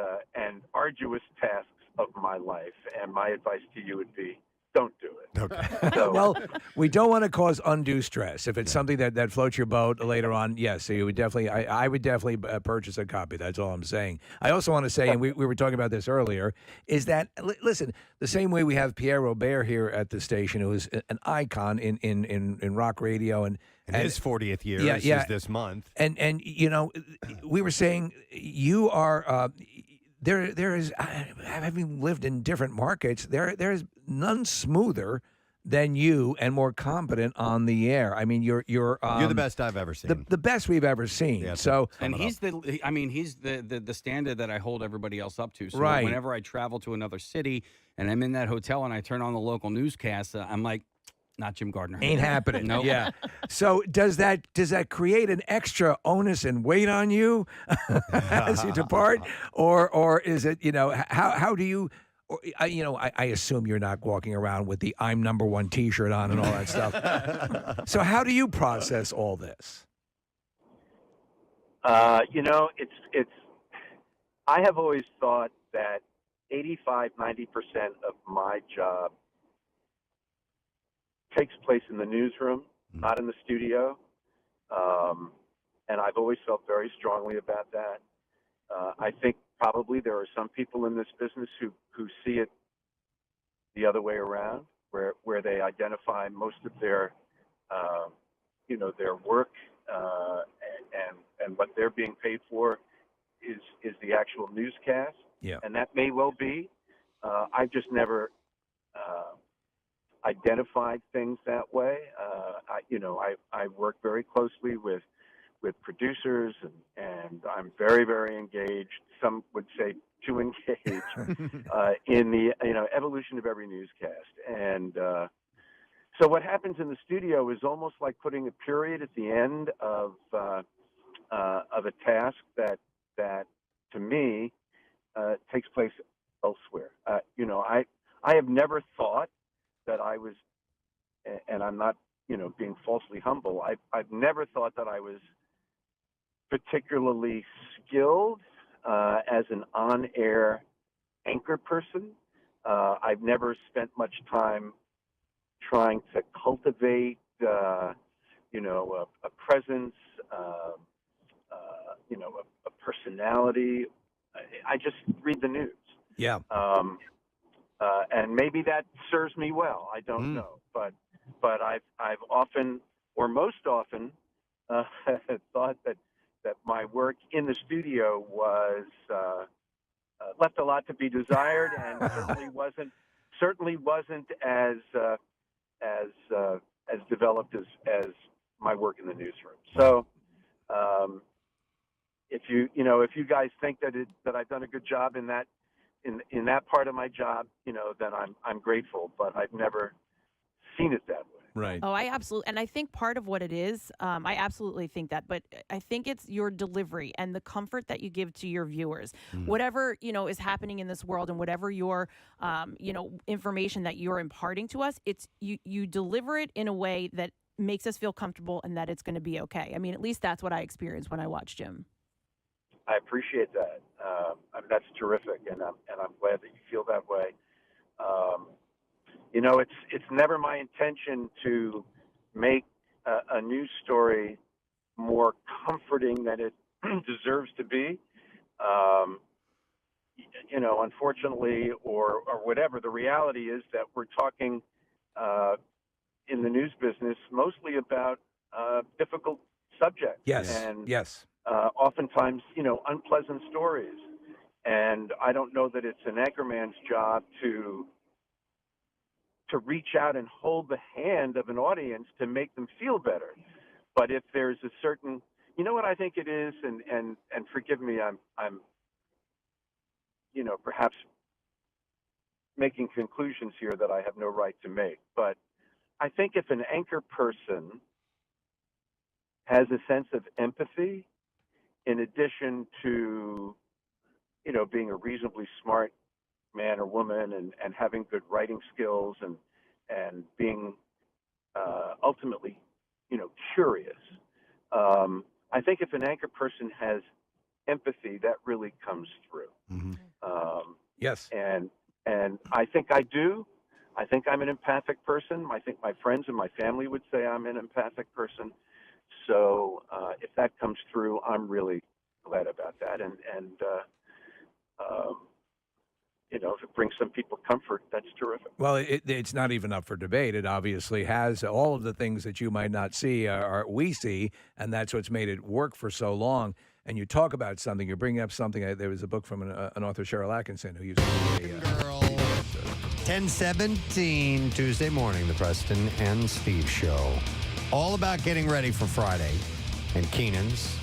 arduous tasks of my life, and my advice to you would be, don't do it. Okay. So, Well, we don't want to cause undue stress. If it's something that floats your boat later on, yes, so you would definitely. I would definitely purchase a copy. That's all I'm saying. I also want to say, and we were talking about this earlier, is that listen, the same way we have Pierre Robert here at the station, who is an icon in rock radio, and his 40th year is this month. And we were saying you are. There is, having lived in different markets, there is none smoother than you and more competent on the air. I mean, you're the best I've ever seen. The best we've ever seen. Yeah, so, and he's the standard that I hold everybody else up to. So Right. whenever I travel to another city and I'm in that hotel and I turn on the local newscast, I'm like, not Jim Gardner. ain't happening. Nope. Yeah. So does that create an extra onus and weight on you as you depart, or is it how do you? Or, I assume you're not walking around with the "I'm number one" T-shirt on and all that stuff. So how do you process all this? It's. I have always thought that 85-90% of my job takes place in the newsroom, not in the studio, and I've always felt very strongly about that. I think probably there are some people in this business who see it the other way around, where they identify most of their their work and what they're being paid for is the actual newscast. Yeah. And that may well be. I've just never identified things that way. I work very closely with producers, and I'm very, very engaged. Some would say too engaged in the evolution of every newscast. And so what happens in the studio is almost like putting a period at the end of a task that that, to me, takes place elsewhere. I have never thought that I was, and I'm not, being falsely humble. I've never thought that I was particularly skilled as an on-air anchor person. I've never spent much time trying to cultivate, a presence, a personality. I just read the news. Yeah. And maybe that serves me well. I don't know, but I've often, or most often, thought that my work in the studio was left a lot to be desired, and certainly wasn't as developed as my work in the newsroom. So, if you guys think that I've done a good job in that part of my job, then I'm grateful, but I've never seen it that way. Right. Oh, I absolutely, and I think part of what it is, I absolutely think that, but I think it's your delivery and the comfort that you give to your viewers. Whatever, is happening in this world and whatever your, information that you're imparting to us, it's you deliver it in a way that makes us feel comfortable and that it's going to be okay. I mean, at least that's what I experienced when I watched Jim. I appreciate that. That's terrific, and I'm glad that you feel that way. It's never my intention to make a news story more comforting than it deserves to be. Unfortunately, or whatever, the reality is that we're talking in the news business mostly about difficult subjects. Yes. And yes. Oftentimes, unpleasant stories. And I don't know that it's an anchorman's job to reach out and hold the hand of an audience to make them feel better. But if there's a certain, what I think it is, and forgive me, I'm perhaps making conclusions here that I have no right to make. But I think if an anchor person has a sense of empathy, in addition to, being a reasonably smart man or woman and having good writing skills and being ultimately, curious. I think if an anchor person has empathy, that really comes through. Yes. And I think I do. I think I'm an empathic person. I think my friends and my family would say I'm an empathic person. So if that comes through, I'm really glad about that. And if it brings some people comfort, that's terrific. Well, it's not even up for debate. It obviously has all of the things that you might not see, we see, and that's what's made it work for so long. And you talk about something, you're bringing up something. There was a book from an author, Cheryl Atkinson, who used to be a girl. 10:17 Tuesday morning, the Preston and Steve Show. All about getting ready for Friday. And Keenan's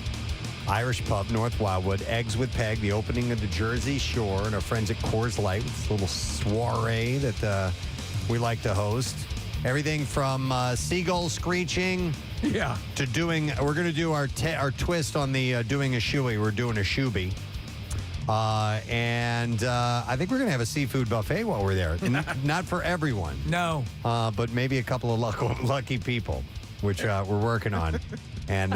Irish Pub, North Wildwood, Eggs with Peg, the opening of the Jersey Shore, and our friends at Coors Light, this little soiree that we like to host. Everything from seagull screeching to doing, we're going to do our twist on the doing a shoey. We're doing a shoebie. And I think we're going to have a seafood buffet while we're there. Not for everyone. No. But maybe a couple of lucky people, which we're working on. And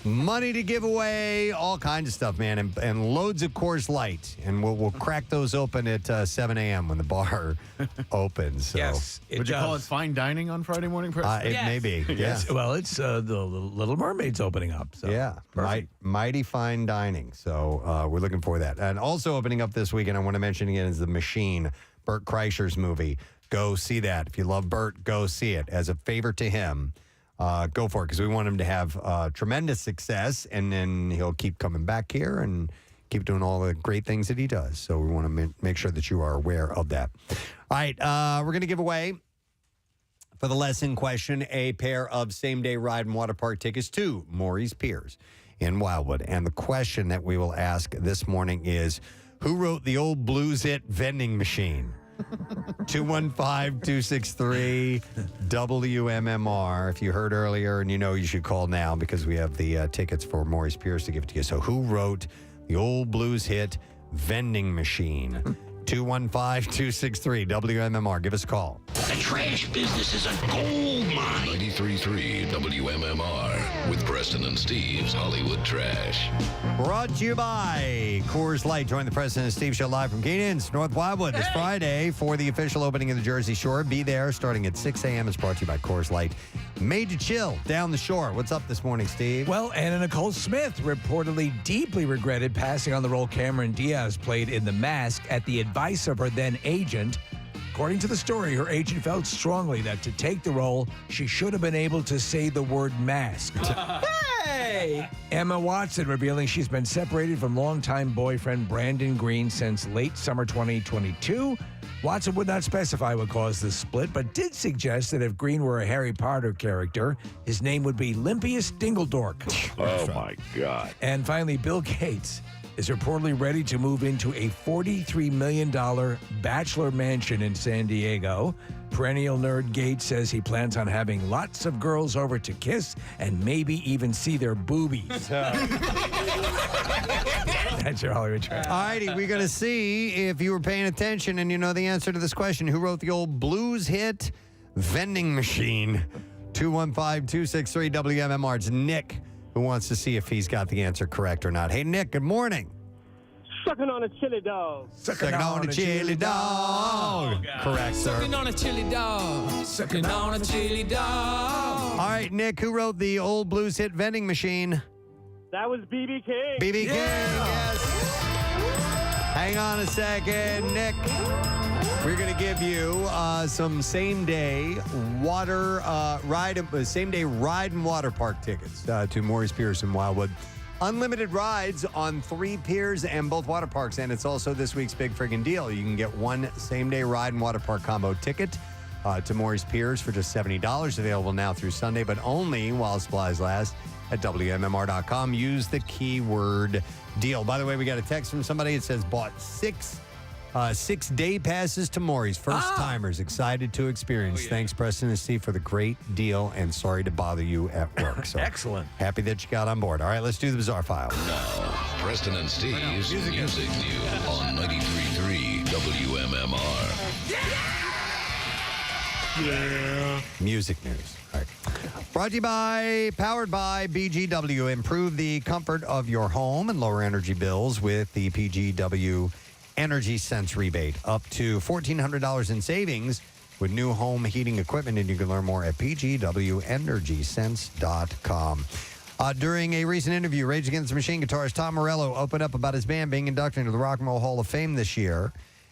money to give away, all kinds of stuff, man, and loads of Coors Light. And we'll crack those open at 7 a.m. when the bar opens. So. Yes. Would you call it fine dining on Friday morning, Preston? It may be. Yes. Yeah. Well, it's the Little Mermaid's opening up. So. Yeah. Mighty fine dining. So we're looking for that. And also opening up this weekend, I want to mention again, is The Machine, Bert Kreischer's movie. Go see that. If you love Bert, go see it. As a favor to him, go for it, because we want him to have tremendous success, and then he'll keep coming back here and keep doing all the great things that he does. So we want to make sure that you are aware of that. All right, we're going to give away, for the lesson question, a pair of same-day ride and water park tickets to Maury's Piers in Wildwood. And the question that we will ask this morning is, who wrote the old Blues It vending machine? 215-263-WMMR. If you heard earlier, and you should call now, because we have the tickets for Maury's Piers to give to you. So who wrote the old blues hit Vending Machine. 215-263 WMMR. Give us a call. The trash business is a gold mine. 93.3 WMMR with Preston and Steve's Hollywood Trash. Brought to you by Coors Light. Join the Preston and Steve Show live from Keenan's, North Wildwood, this Friday for the official opening of the Jersey Shore. Be there starting at 6 a.m. It's brought to you by Coors Light. Made to chill down the shore. What's up this morning, Steve? Well, Anna Nicole Smith reportedly deeply regretted passing on the role Cameron Diaz played in The Mask at the advice of her then agent. According to the story, her agent felt strongly that to take the role, she should have been able to say the word mask. Hey! Emma Watson revealing she's been separated from longtime boyfriend Brandon Green since late summer 2022. Watson would not specify what caused the split, but did suggest that if Green were a Harry Potter character, his name would be Limpius Dingledork. Oh, my God. And finally, Bill Gates is reportedly ready to move into a $43 million bachelor mansion in San Diego. Perennial nerd Gates says he plans on having lots of girls over to kiss and maybe even see their boobies. That's your Hollywood Trash. All righty, we're going to see if you were paying attention and you know the answer to this question. Who wrote the old blues hit Vending Machine? 215-263 WMMR. It's Nick who wants to see if he's got the answer correct or not. Hey, Nick, good morning. Sucking on a chili dog. Sucking on a chili dog. Correct, sir. Sucking on a chili dog. Sucking on a chili dog. All right, Nick, who wrote the old blues hit Vending Machine? That was B.B. King. B.B. King, yes. Hang on a second, Nick. We're going to give you some same-day ride and water park tickets to Maurice Pierce in Wildwood. Unlimited rides on 3 piers and both water parks, and it's also this week's big friggin' deal. You can get one same-day ride and water park combo ticket to Maurice Pierce for just $70, available now through Sunday, but only while supplies last at WMMR.com. Use the keyword deal. By the way, we got a text from somebody that says bought 6 day passes to Maury's. First timers excited to experience. Thanks, Preston and Steve, for the great deal, and sorry to bother you at work. So excellent. Happy that you got on board. All right, let's do the Bizarre File. Now, Preston and Steve's Music News on 93.3 WMMR. Yeah. Music news. All right. Brought to you by, powered by BGW. Improve the comfort of your home and lower energy bills with the PGW Energy Sense rebate. Up to $1,400 in savings with new home heating equipment, and you can learn more at pgwenergysense.com. During a recent interview, Rage Against the Machine guitarist Tom Morello opened up about his band being inducted into the Rock and Roll Hall of Fame this year.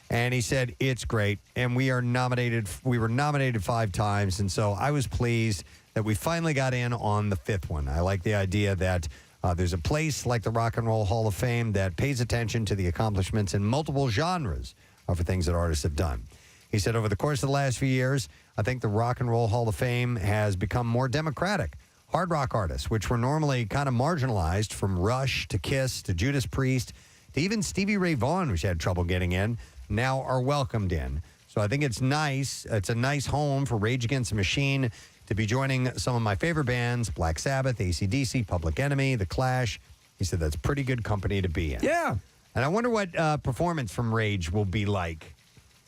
And he said, it's great. And we were nominated 5 times. And so I was pleased that we finally got in on the 5th one. I like the idea that there's a place like the Rock and Roll Hall of Fame that pays attention to the accomplishments in multiple genres of things that artists have done. He said, over the course of the last few years, I think the Rock and Roll Hall of Fame has become more democratic. Hard rock artists, which were normally kind of marginalized, from Rush to Kiss to Judas Priest to even Stevie Ray Vaughan, which had trouble getting in, now are welcomed in. So I think it's nice. It's a nice home for Rage Against the Machine to be joining some of my favorite bands, Black Sabbath, AC/DC, Public Enemy, The Clash. He said that's pretty good company to be in. Yeah. And I wonder what performance from Rage will be like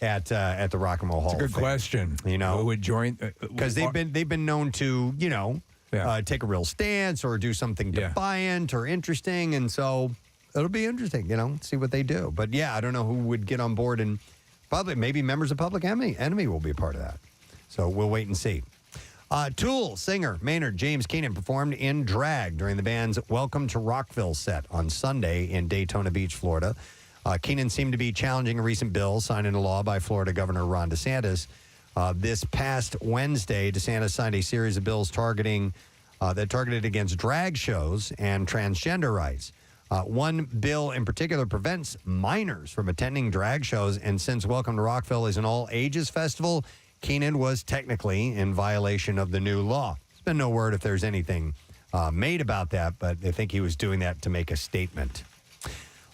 at the Rock and Roll Hall of Fame. It's a good question. You know, who would join? Because they've been known to, take a real stance or do something defiant or interesting, and so it'll be interesting, see what they do. But yeah, I don't know who would get on board, and probably maybe members of Public Enemy will be a part of that. So we'll wait and see. Tool singer Maynard James Keenan performed in drag during the band's Welcome to Rockville set on Sunday in Daytona Beach, Florida. Keenan seemed to be challenging a recent bill signed into law by Florida Governor Ron DeSantis. This past Wednesday, DeSantis signed a series of bills targeted against drag shows and transgender rights. One bill in particular prevents minors from attending drag shows, and since Welcome to Rockville is an all-ages festival, Keenan was technically in violation of the new law. There's been no word if there's anything made about that, but they think he was doing that to make a statement.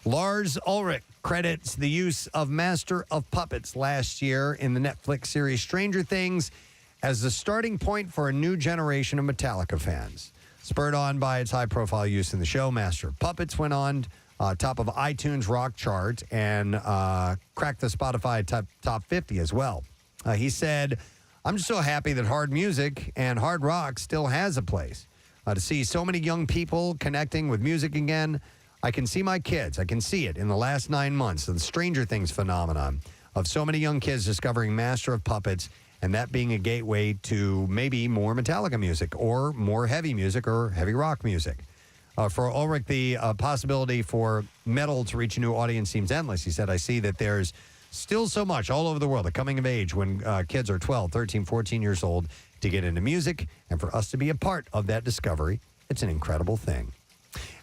Lars Ulrich credits the use of Master of Puppets last year in the Netflix series Stranger Things as the starting point for a new generation of Metallica fans. Spurred on by its high-profile use in the show, Master of Puppets went on top of iTunes rock chart, and cracked the Spotify top 50 as well. He said, "I'm just so happy that hard music and hard rock still has a place. To see so many young people connecting with music again, I can see my kids. I can see it in the last 9 months, the Stranger Things phenomenon of so many young kids discovering Master of Puppets, and that being a gateway to maybe more Metallica music or more heavy music or heavy rock music." For Ulrich, the possibility for metal to reach a new audience seems endless. He said, "I see that there's still so much all over the world, the coming of age when kids are 12, 13, 14 years old to get into music, and for us to be a part of that discovery, it's an incredible thing."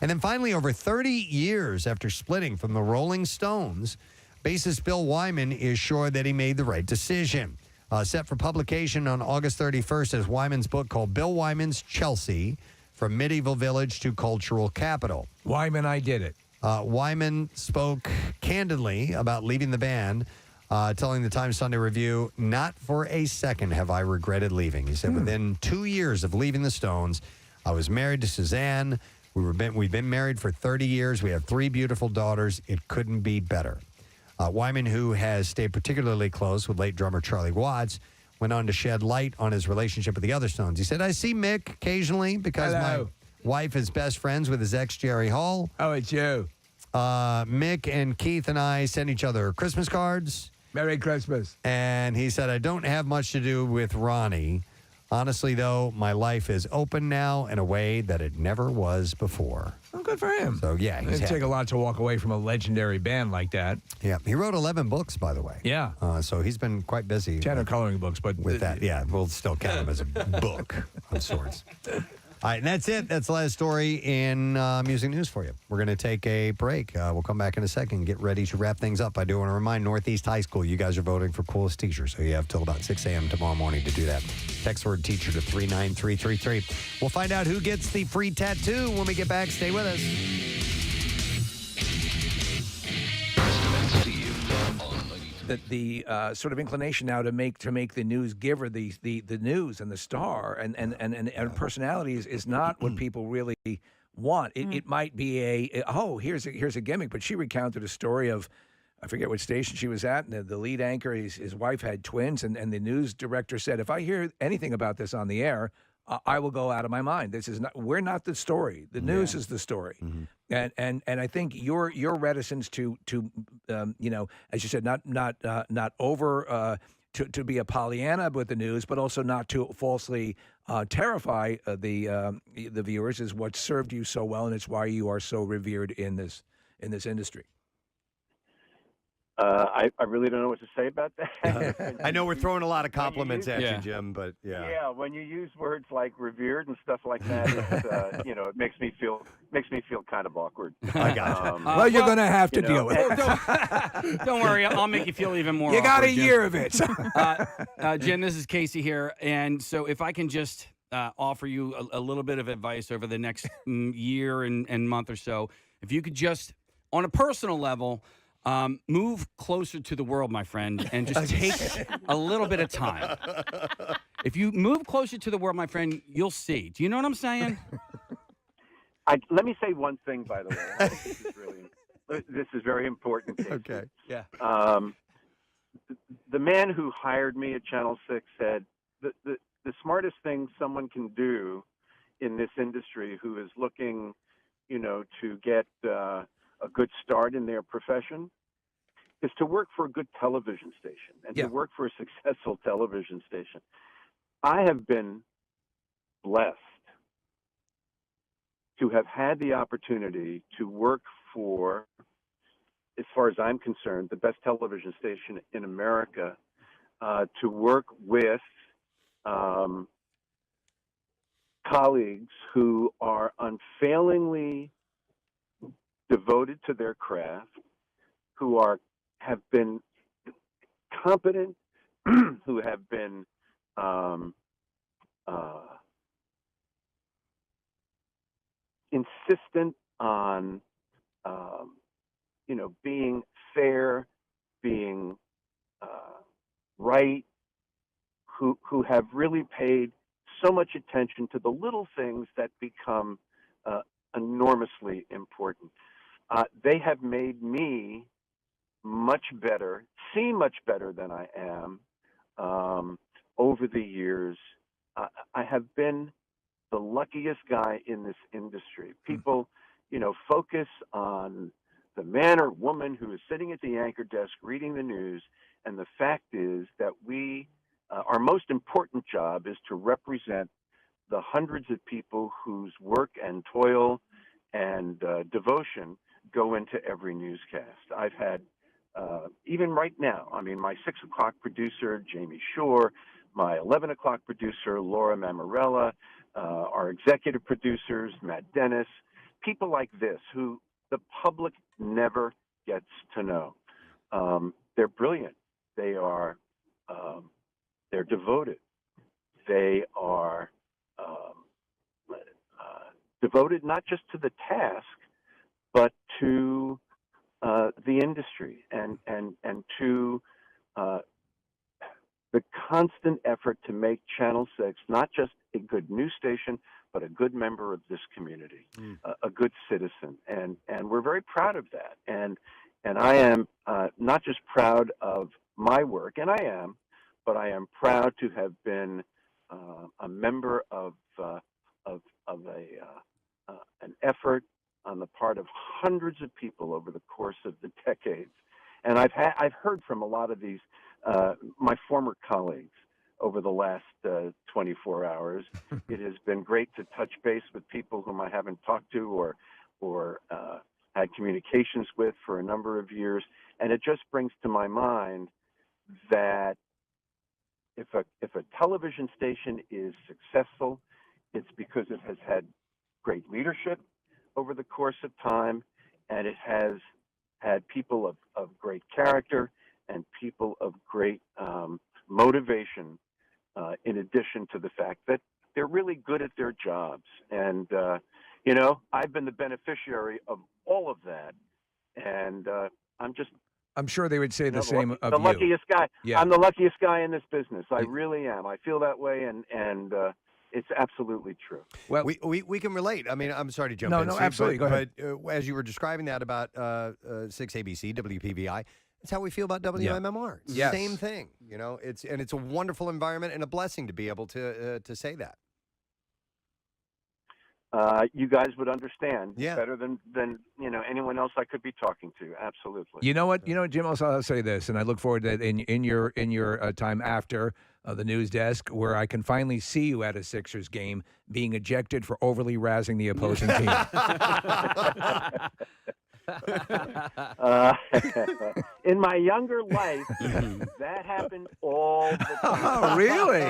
And then finally, over 30 years after splitting from the Rolling Stones, bassist Bill Wyman is sure that he made the right decision. Set for publication on August 31st is Wyman's book called Bill Wyman's Chelsea, From Medieval Village to Cultural Capital. Wyman, I did it. Wyman spoke candidly about leaving the band, telling the Times Sunday Review, "Not for a second have I regretted leaving." He said, "Within 2 years of leaving the Stones, I was married to Suzanne. We've been married for 30 years. We have 3 beautiful daughters. It couldn't be better." Wyman, who has stayed particularly close with late drummer Charlie Watts, went on to shed light on his relationship with the other Stones. He said, "I see Mick occasionally because my wife is best friends with his ex, Jerry Hall. Oh, it's you. Mick and Keith and I send each other Christmas cards. Merry Christmas." And he said, "I don't have much to do with Ronnie. Honestly, though, my life is open now in a way that it never was before." Oh, good for him. So, yeah, he's It'd take a lot to walk away from a legiondary band like that. Yeah, he wrote 11 books, by the way. Yeah. So he's been quite busy. 10 are coloring books, but with that, yeah, we'll still count him as a book of sorts. All right, and that's it. That's the last story in music news for you. We're going to take a break. We'll come back in a second and get ready to wrap things up. I do want to remind Northeast High School, you guys are voting for coolest teacher, so you have till about 6 a.m. tomorrow morning to do that. Text word teacher to 39333. We'll find out who gets the free tattoo when we get back. Stay with us. The sort of inclination now to make the news giver the news and the star and personalities is not what people really want. It might be here's a gimmick, but she recounted a story of, I forget what station she was at, and the lead anchor, his wife had twins, and the news director said, "If I hear anything about this on the air, I will go out of my mind. We're not the story. The news is the story." And I think your reticence to as you said, not over to be a Pollyanna with the news, but also not to falsely terrify the viewers is what served you so well, and it's why you are so revered in this industry. I really don't know what to say about that. I know we're throwing a lot of compliments at you, Jim, but yeah. Yeah, when you use words like revered and stuff like that, it's, it makes me feel kind of awkward. I got you. Well, you're going to have to deal with it. Don't worry, I'll make you feel even more. You got awkward, a Jim. year of it. Jim, this is Casey here, and so if I can just offer you a little bit of advice over the next year and month or so, if you could just, on a personal level, move closer to the world, my friend, and just take a little bit of time. If you move closer to the world, my friend, you'll see. Do you know what I'm saying? Let me say one thing, by the way. This is very important. Casey. Okay. Yeah. The man who hired me at Channel 6 said the smartest thing someone can do in this industry who is looking, to get a good start in their profession is to work for a good television station and to work for a successful television station. I have been blessed to have had the opportunity to work for, as far as I'm concerned, the best television station in America, to work with colleagues who are unfailingly devoted to their craft, who have been competent, who have been insistent on being fair, being right, who have really paid so much attention to the little things that become enormously important. they have made me much better, seem much better than I am over the years. I have been the luckiest guy in this industry. People, focus on the man or woman who is sitting at the anchor desk reading the news, and the fact is that our most important job is to represent the hundreds of people whose work and toil and devotion go into every newscast. I've had, even right now, my 6 o'clock producer, Jamie Shore, my 11 o'clock producer, Laura Mamarella, our executive producers, Matt Dennis, people like this who the public never gets to know. They're brilliant. They are, they're devoted. They are devoted not just to the task, but to the industry and to the constant effort to make Channel 6 not just a good news station, but a good member of this community, a good citizen. And we're very proud of that. And I am not just proud of my work, and I am, but I am proud to have been a member of an effort on the part of hundreds of people over the course of the decades. And I've heard from a lot of these my former colleagues over the last 24 hours. It has been great to touch base with people whom I haven't talked to or had communications with for a number of years, and it just brings to my mind that if a television station is successful, it's because it has had great leadership over the course of time, and it has had people of great character and people of great motivation, in addition to the fact that they're really good at their jobs. And, I've been the beneficiary of all of that. And I'm sure they would say the same of the you. luckiest guy. Yeah. I'm the luckiest guy in this business. I really am. I feel that way, and it's absolutely true. Well, we can relate. I'm sorry to jump No, in. no, Steve, absolutely. Go ahead. But as you were describing that about 6 ABC, WPVI, that's how we feel about WMMR. It's Yes. the same thing. It's a wonderful environment and a blessing to be able to say that. You guys would understand Yeah. better than anyone else I could be talking to. Absolutely. You know what, Jim? I'll say this, and I look forward to that in your time after the news desk, where I can finally see you at a Sixers game being ejected for overly razzing the opposing team. In my younger life, that happened all the time. Oh, really?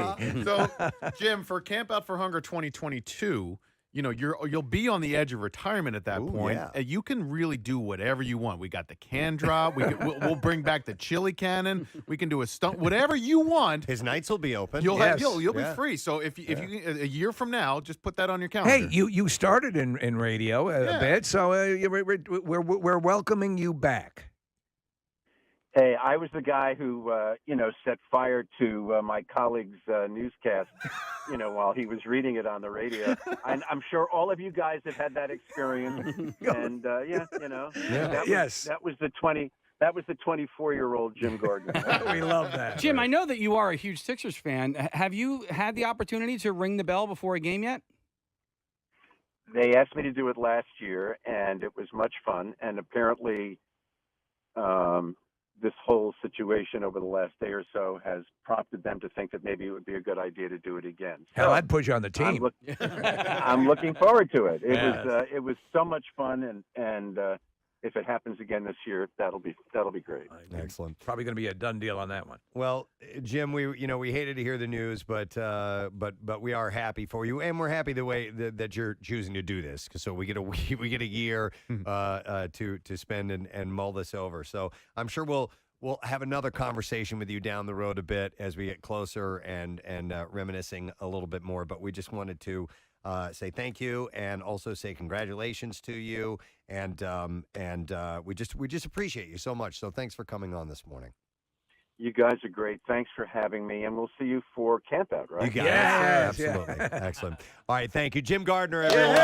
So, Jim, for Camp Out for Hunger 2022, you'll be on the edge of retirement at that point. yeah. You can really do whatever you want. We got the can drop. We'll bring back the chili cannon. We can do a stunt. Whatever you want. His nights will be open. You'll Yeah. be free. So if you a year from now, just put that on your calendar. Hey, you started in radio a bit, so we're welcoming you back. Hey, I was the guy who, set fire to my colleague's newscast, while he was reading it on the radio. I'm sure all of you guys have had that experience. And that was the 24-year-old Jim Gordon. We love that. Jim, I know that you are a huge Sixers fan. Have you had the opportunity to ring the bell before a game yet? They asked me to do it last year, and it was much fun. And apparently, this whole situation over the last day or so has prompted them to think that maybe it would be a good idea to do it again. Hell, I'd put you on the team. I'm looking forward to it. It was so much fun, and if it happens again this year, that'll be great. Excellent. Probably going to be a done deal on that one. Well, Jim, we hated to hear the news, but we are happy for you, and we're happy the way that you're choosing to do this. So we get a year to spend and mull this over. So I'm sure we'll have another conversation with you down the road a bit as we get closer and reminiscing a little bit more. But we just wanted to say thank you and also say congratulations to you, and we just appreciate you so much. So thanks for coming on this morning. You guys are great. Thanks for having me, and we'll see you for Camp Out, right? You got it. Absolutely. Excellent. All right, thank you. Jim Gardner, everyone.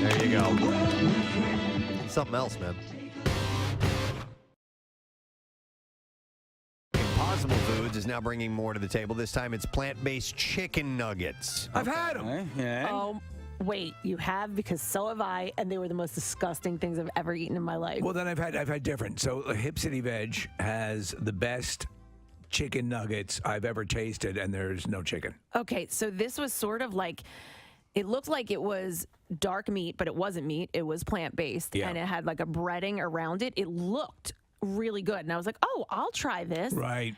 There you go. something else, man. Impossible Foods is now bringing more to the table. This time it's plant-based chicken nuggets. I've had them. Oh, wait, you have? Because so have I, and they were the most disgusting things I've ever eaten in my life. Well, then I've had different. So Hip City Veg has the best chicken nuggets I've ever tasted, and there's no chicken. Okay, so this was sort of like, it looked like it was dark meat, but it wasn't meat. It was plant-based, Yeah. and it had like a breading around it. It looked really good, and I was like, oh, I'll try this. Right.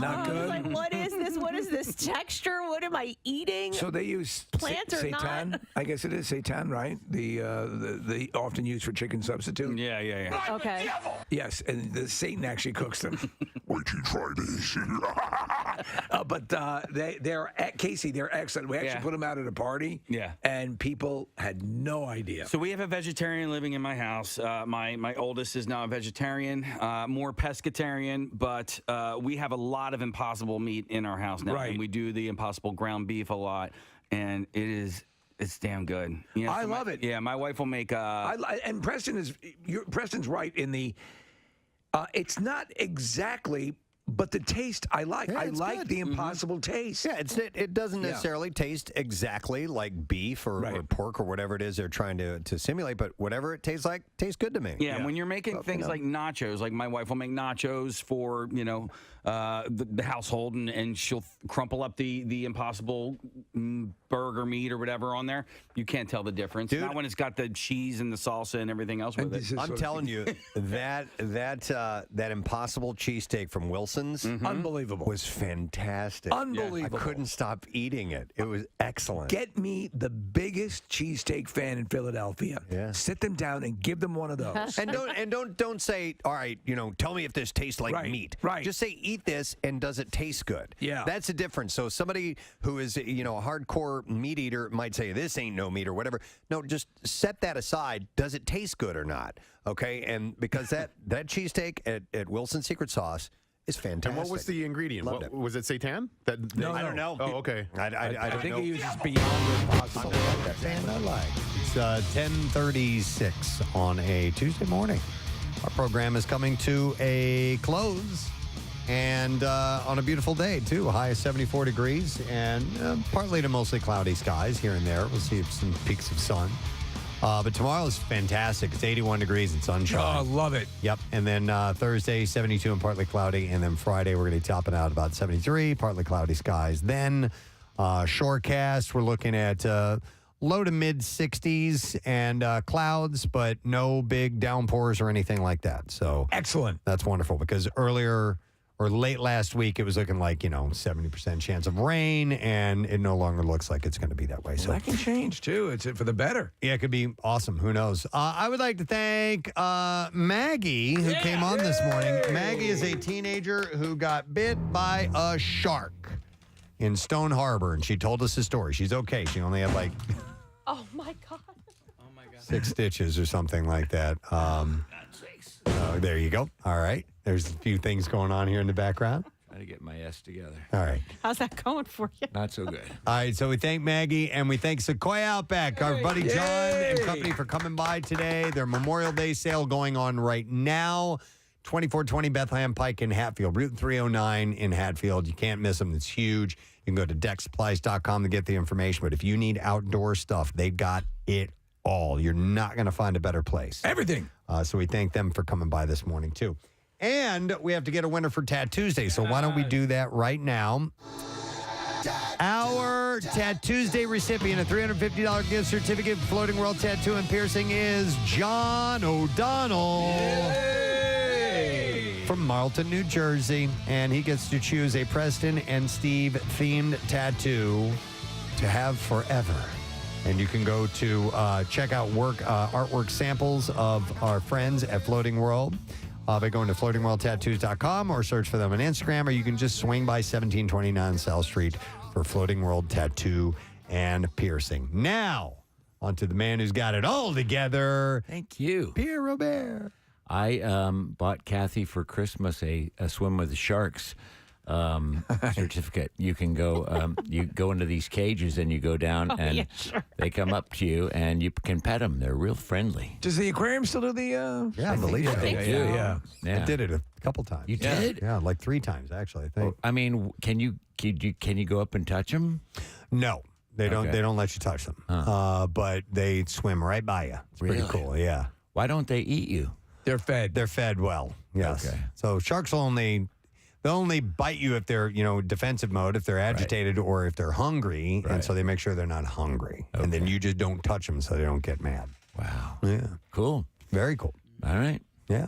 Not I good. was like, what is this? What is this texture? What am I eating? So they use plant or seitan. not? I guess it is seitan, right? The often used for chicken substitute. Yeah. Okay. Yes, and the Satan actually cooks them. Wait till you try this. But they're Casey. They're excellent. We actually put them out at a party. Yeah. And people had no idea. So we have a vegetarian living in my house. My oldest is now a vegetarian, more pescatarian, but we have a lot of Impossible meat in our house now. Right. And we do the Impossible ground beef a lot, and it's damn good. You know, I love it. Yeah, my wife will make. And Preston's right in the. It's not exactly. But the taste I like. Yeah, I it's like good. the Impossible taste. Yeah, it doesn't necessarily taste exactly like beef or pork or whatever it is they're trying to simulate, but whatever it tastes like tastes good to me. Yeah, and when you're making things like nachos, like my wife will make nachos for the household, and she'll crumple up the Impossible burger meat or whatever on there. You can't tell the difference. Dude. Not when it's got the cheese and the salsa and everything else with it. I'm telling you, that Impossible cheesesteak from Wilson's, Unbelievable, was fantastic. Unbelievable. I couldn't stop eating it. It was excellent. Get me the biggest cheesesteak fan in Philadelphia. Yeah. Sit them down and give them one of those. and don't say, all right, tell me if this tastes like meat. Right. Just say, eat this, and does it taste good? Yeah. That's the difference. So somebody who is a hardcore meat eater might say, this ain't no meat or whatever. No, just set that aside. Does it taste good or not? Okay, and because that cheesesteak at Wilson's Secret Sauce is fantastic. And what was the ingredient? Loved it. Was it seitan? No, I don't know. Oh, okay. I think know. he uses beyond impossible. It's 10:36 on a Tuesday morning. Our program is coming to a close, and on a beautiful day, too. A high of 74 degrees and partly to mostly cloudy skies here and there. We'll see some peaks of sun. But tomorrow is fantastic. It's 81 degrees and sunshine. Oh, I love it. Yep. And then Thursday, 72 and partly cloudy. And then Friday, we're going to be topping out about 73, partly cloudy skies. Then shorecast, we're looking at low to mid 60s and clouds, but no big downpours or anything like that. So excellent. That's wonderful because earlier or late last week, it was looking like, 70% chance of rain, and it no longer looks like it's going to be that way. So that can change, too. It's for the better. Yeah, it could be awesome. Who knows? I would like to thank Maggie, who came on this morning. Maggie is a teenager who got bit by a shark in Stone Harbor, and she told us the story. She's okay. She only had Oh, my God. 6 stitches or something like that. There you go. All right. There's a few things going on here in the background. Trying to get my S together. All right. How's that going for you? Not so good. All right, so we thank Maggie and we thank Sequoia Outback, our buddy John and company for coming by today. Their Memorial Day sale going on right now. 2420 Bethlehem Pike in Hatfield, Route 309 in Hatfield. You can't miss them. It's huge. You can go to decksupplies.com to get the information. But if you need outdoor stuff, they've got it all. You're not going to find a better place. Everything. So we thank them for coming by this morning, too. And we have to get a winner for Tattoosday. So why don't we do that right now? Our Tattoosday recipient, a $350 gift certificate for Floating World Tattoo and Piercing, is John O'Donnell from Marlton, New Jersey. And he gets to choose a Preston and Steve themed tattoo to have forever. And you can go to check out artwork samples of our friends at Floating World by going to floatingworldtattoos.com or search for them on Instagram, or you can just swing by 1729 South Street for Floating World Tattoo and Piercing. Now, on to the man who's got it all together. Thank you. Pierre Robert. I bought Kathy for Christmas a swim with the sharks certificate. You can go. You go into these cages and you go down, and yeah, sure. they come up to you and you can pet them. They're real friendly. Does the aquarium still do the? Yeah, I believe so. Yeah. I did it a couple times. You did? Yeah, like 3 times actually. I think. I mean, can you go up and touch them? No, they don't. Okay. They don't let you touch them. But they swim right by you. It's pretty Really? cool. Yeah. Why don't they eat you? They're fed. They're fed well. Yes. Okay. So sharks will only bite you if they're defensive mode, if they're agitated, or if they're hungry, and so they make sure they're not hungry, and then you just don't touch them so they don't get mad. Wow. Yeah. Cool. Very cool. All right. Yeah.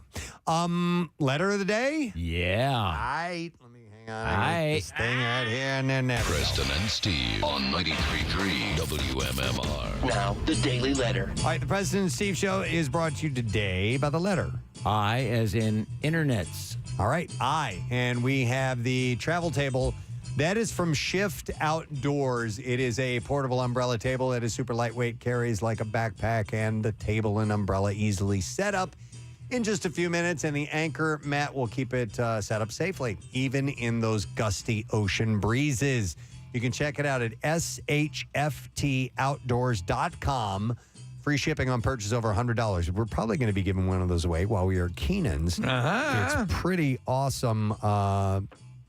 Letter of the day. Yeah. All right. Let me hang on. Aight. This thing right here, and then there we go. Preston and Steve on 93.3 WMMR. Now, the Daily Letter. All right, the Preston and Steve Show is brought to you today by the letter I, as in internets. All right, I. And we have the travel table. That is from Shift Outdoors. It is a portable umbrella table that is super lightweight, carries like a backpack, and the table and umbrella easily set up in just a few minutes, and the anchor mat will keep it set up safely, even in those gusty ocean breezes. You can check it out at shftoutdoors.com. Free shipping on purchase over $100. We're probably going to be giving one of those away while we are at Keenan's. It's a pretty awesome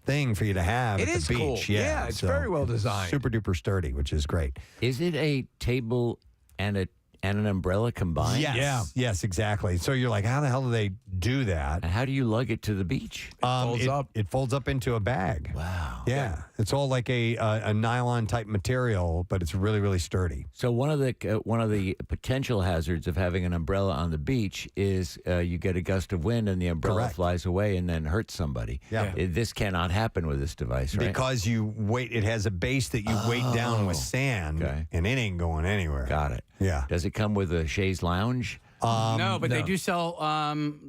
thing for you to have It at is the cool. beach. Yeah, it's very well designed. Super duper sturdy, which is great. Is it a table and an umbrella combined? Yes. Yeah. Yes, exactly. So you're like, how the hell do they do that? And how do you lug it to the beach? folds up. It folds up into a bag. Wow. Yeah. It's all like a nylon type material, but it's really, really sturdy. So one of the potential hazards of having an umbrella on the beach is you get a gust of wind and the umbrella Correct. flies away and then hurts somebody. Yeah. This cannot happen with this device, right? Because it has a base that you weight down with sand, Okay. and it ain't going anywhere. Got it. Yeah. Does it come with a chaise lounge? No, but they do sell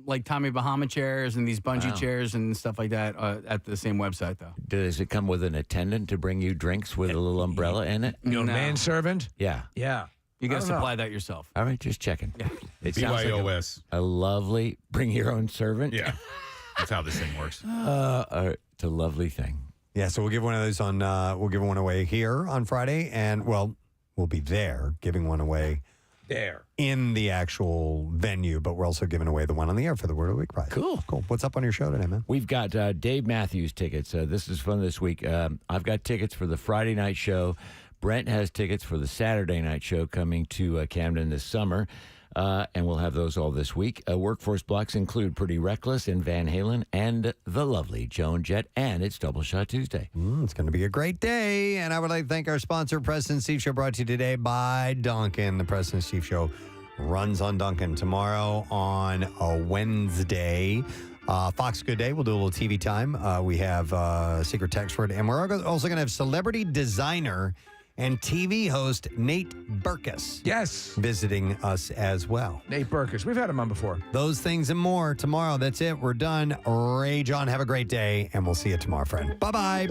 like Tommy Bahama chairs and these bungee Wow. chairs and stuff like that at the same website, though. Does it come with an attendant to bring you drinks with a little umbrella in it? Your No. manservant? Yeah. Yeah. You got I to don't know. supply that yourself. All right, just checking. Yeah. It sounds like BYOS. a lovely bring your own servant. Yeah. That's how this thing works. It's a lovely thing. Yeah, so we'll give one of those on. We'll give one away here on Friday, and we'll be there giving one away There. in the actual venue, but we're also giving away the one on the air for the Word of the Week prize. Cool. What's up on your show today, man? We've got Dave Matthews tickets. This is fun this week. I've got tickets for the Friday night show. Brent has tickets for the Saturday night show coming to Camden this summer. And we'll have those all this week. Workforce blocks include Pretty Reckless and Van Halen and the lovely Joan Jett, and it's Double Shot Tuesday. It's going to be a great day. And I would like to thank our sponsor, Preston and Steve Show, brought to you today by Duncan. The Preston and Steve Show runs on Duncan tomorrow on a Wednesday. Fox Good Day. We'll do a little TV time. We have Secret Text Word. And we're also going to have celebrity designer and TV host Nate Berkus. Yes. Visiting us as well. Nate Berkus. We've had him on before. Those things and more tomorrow. That's it. We're done. Rage on. Have a great day. And we'll see you tomorrow, friend. Bye-bye.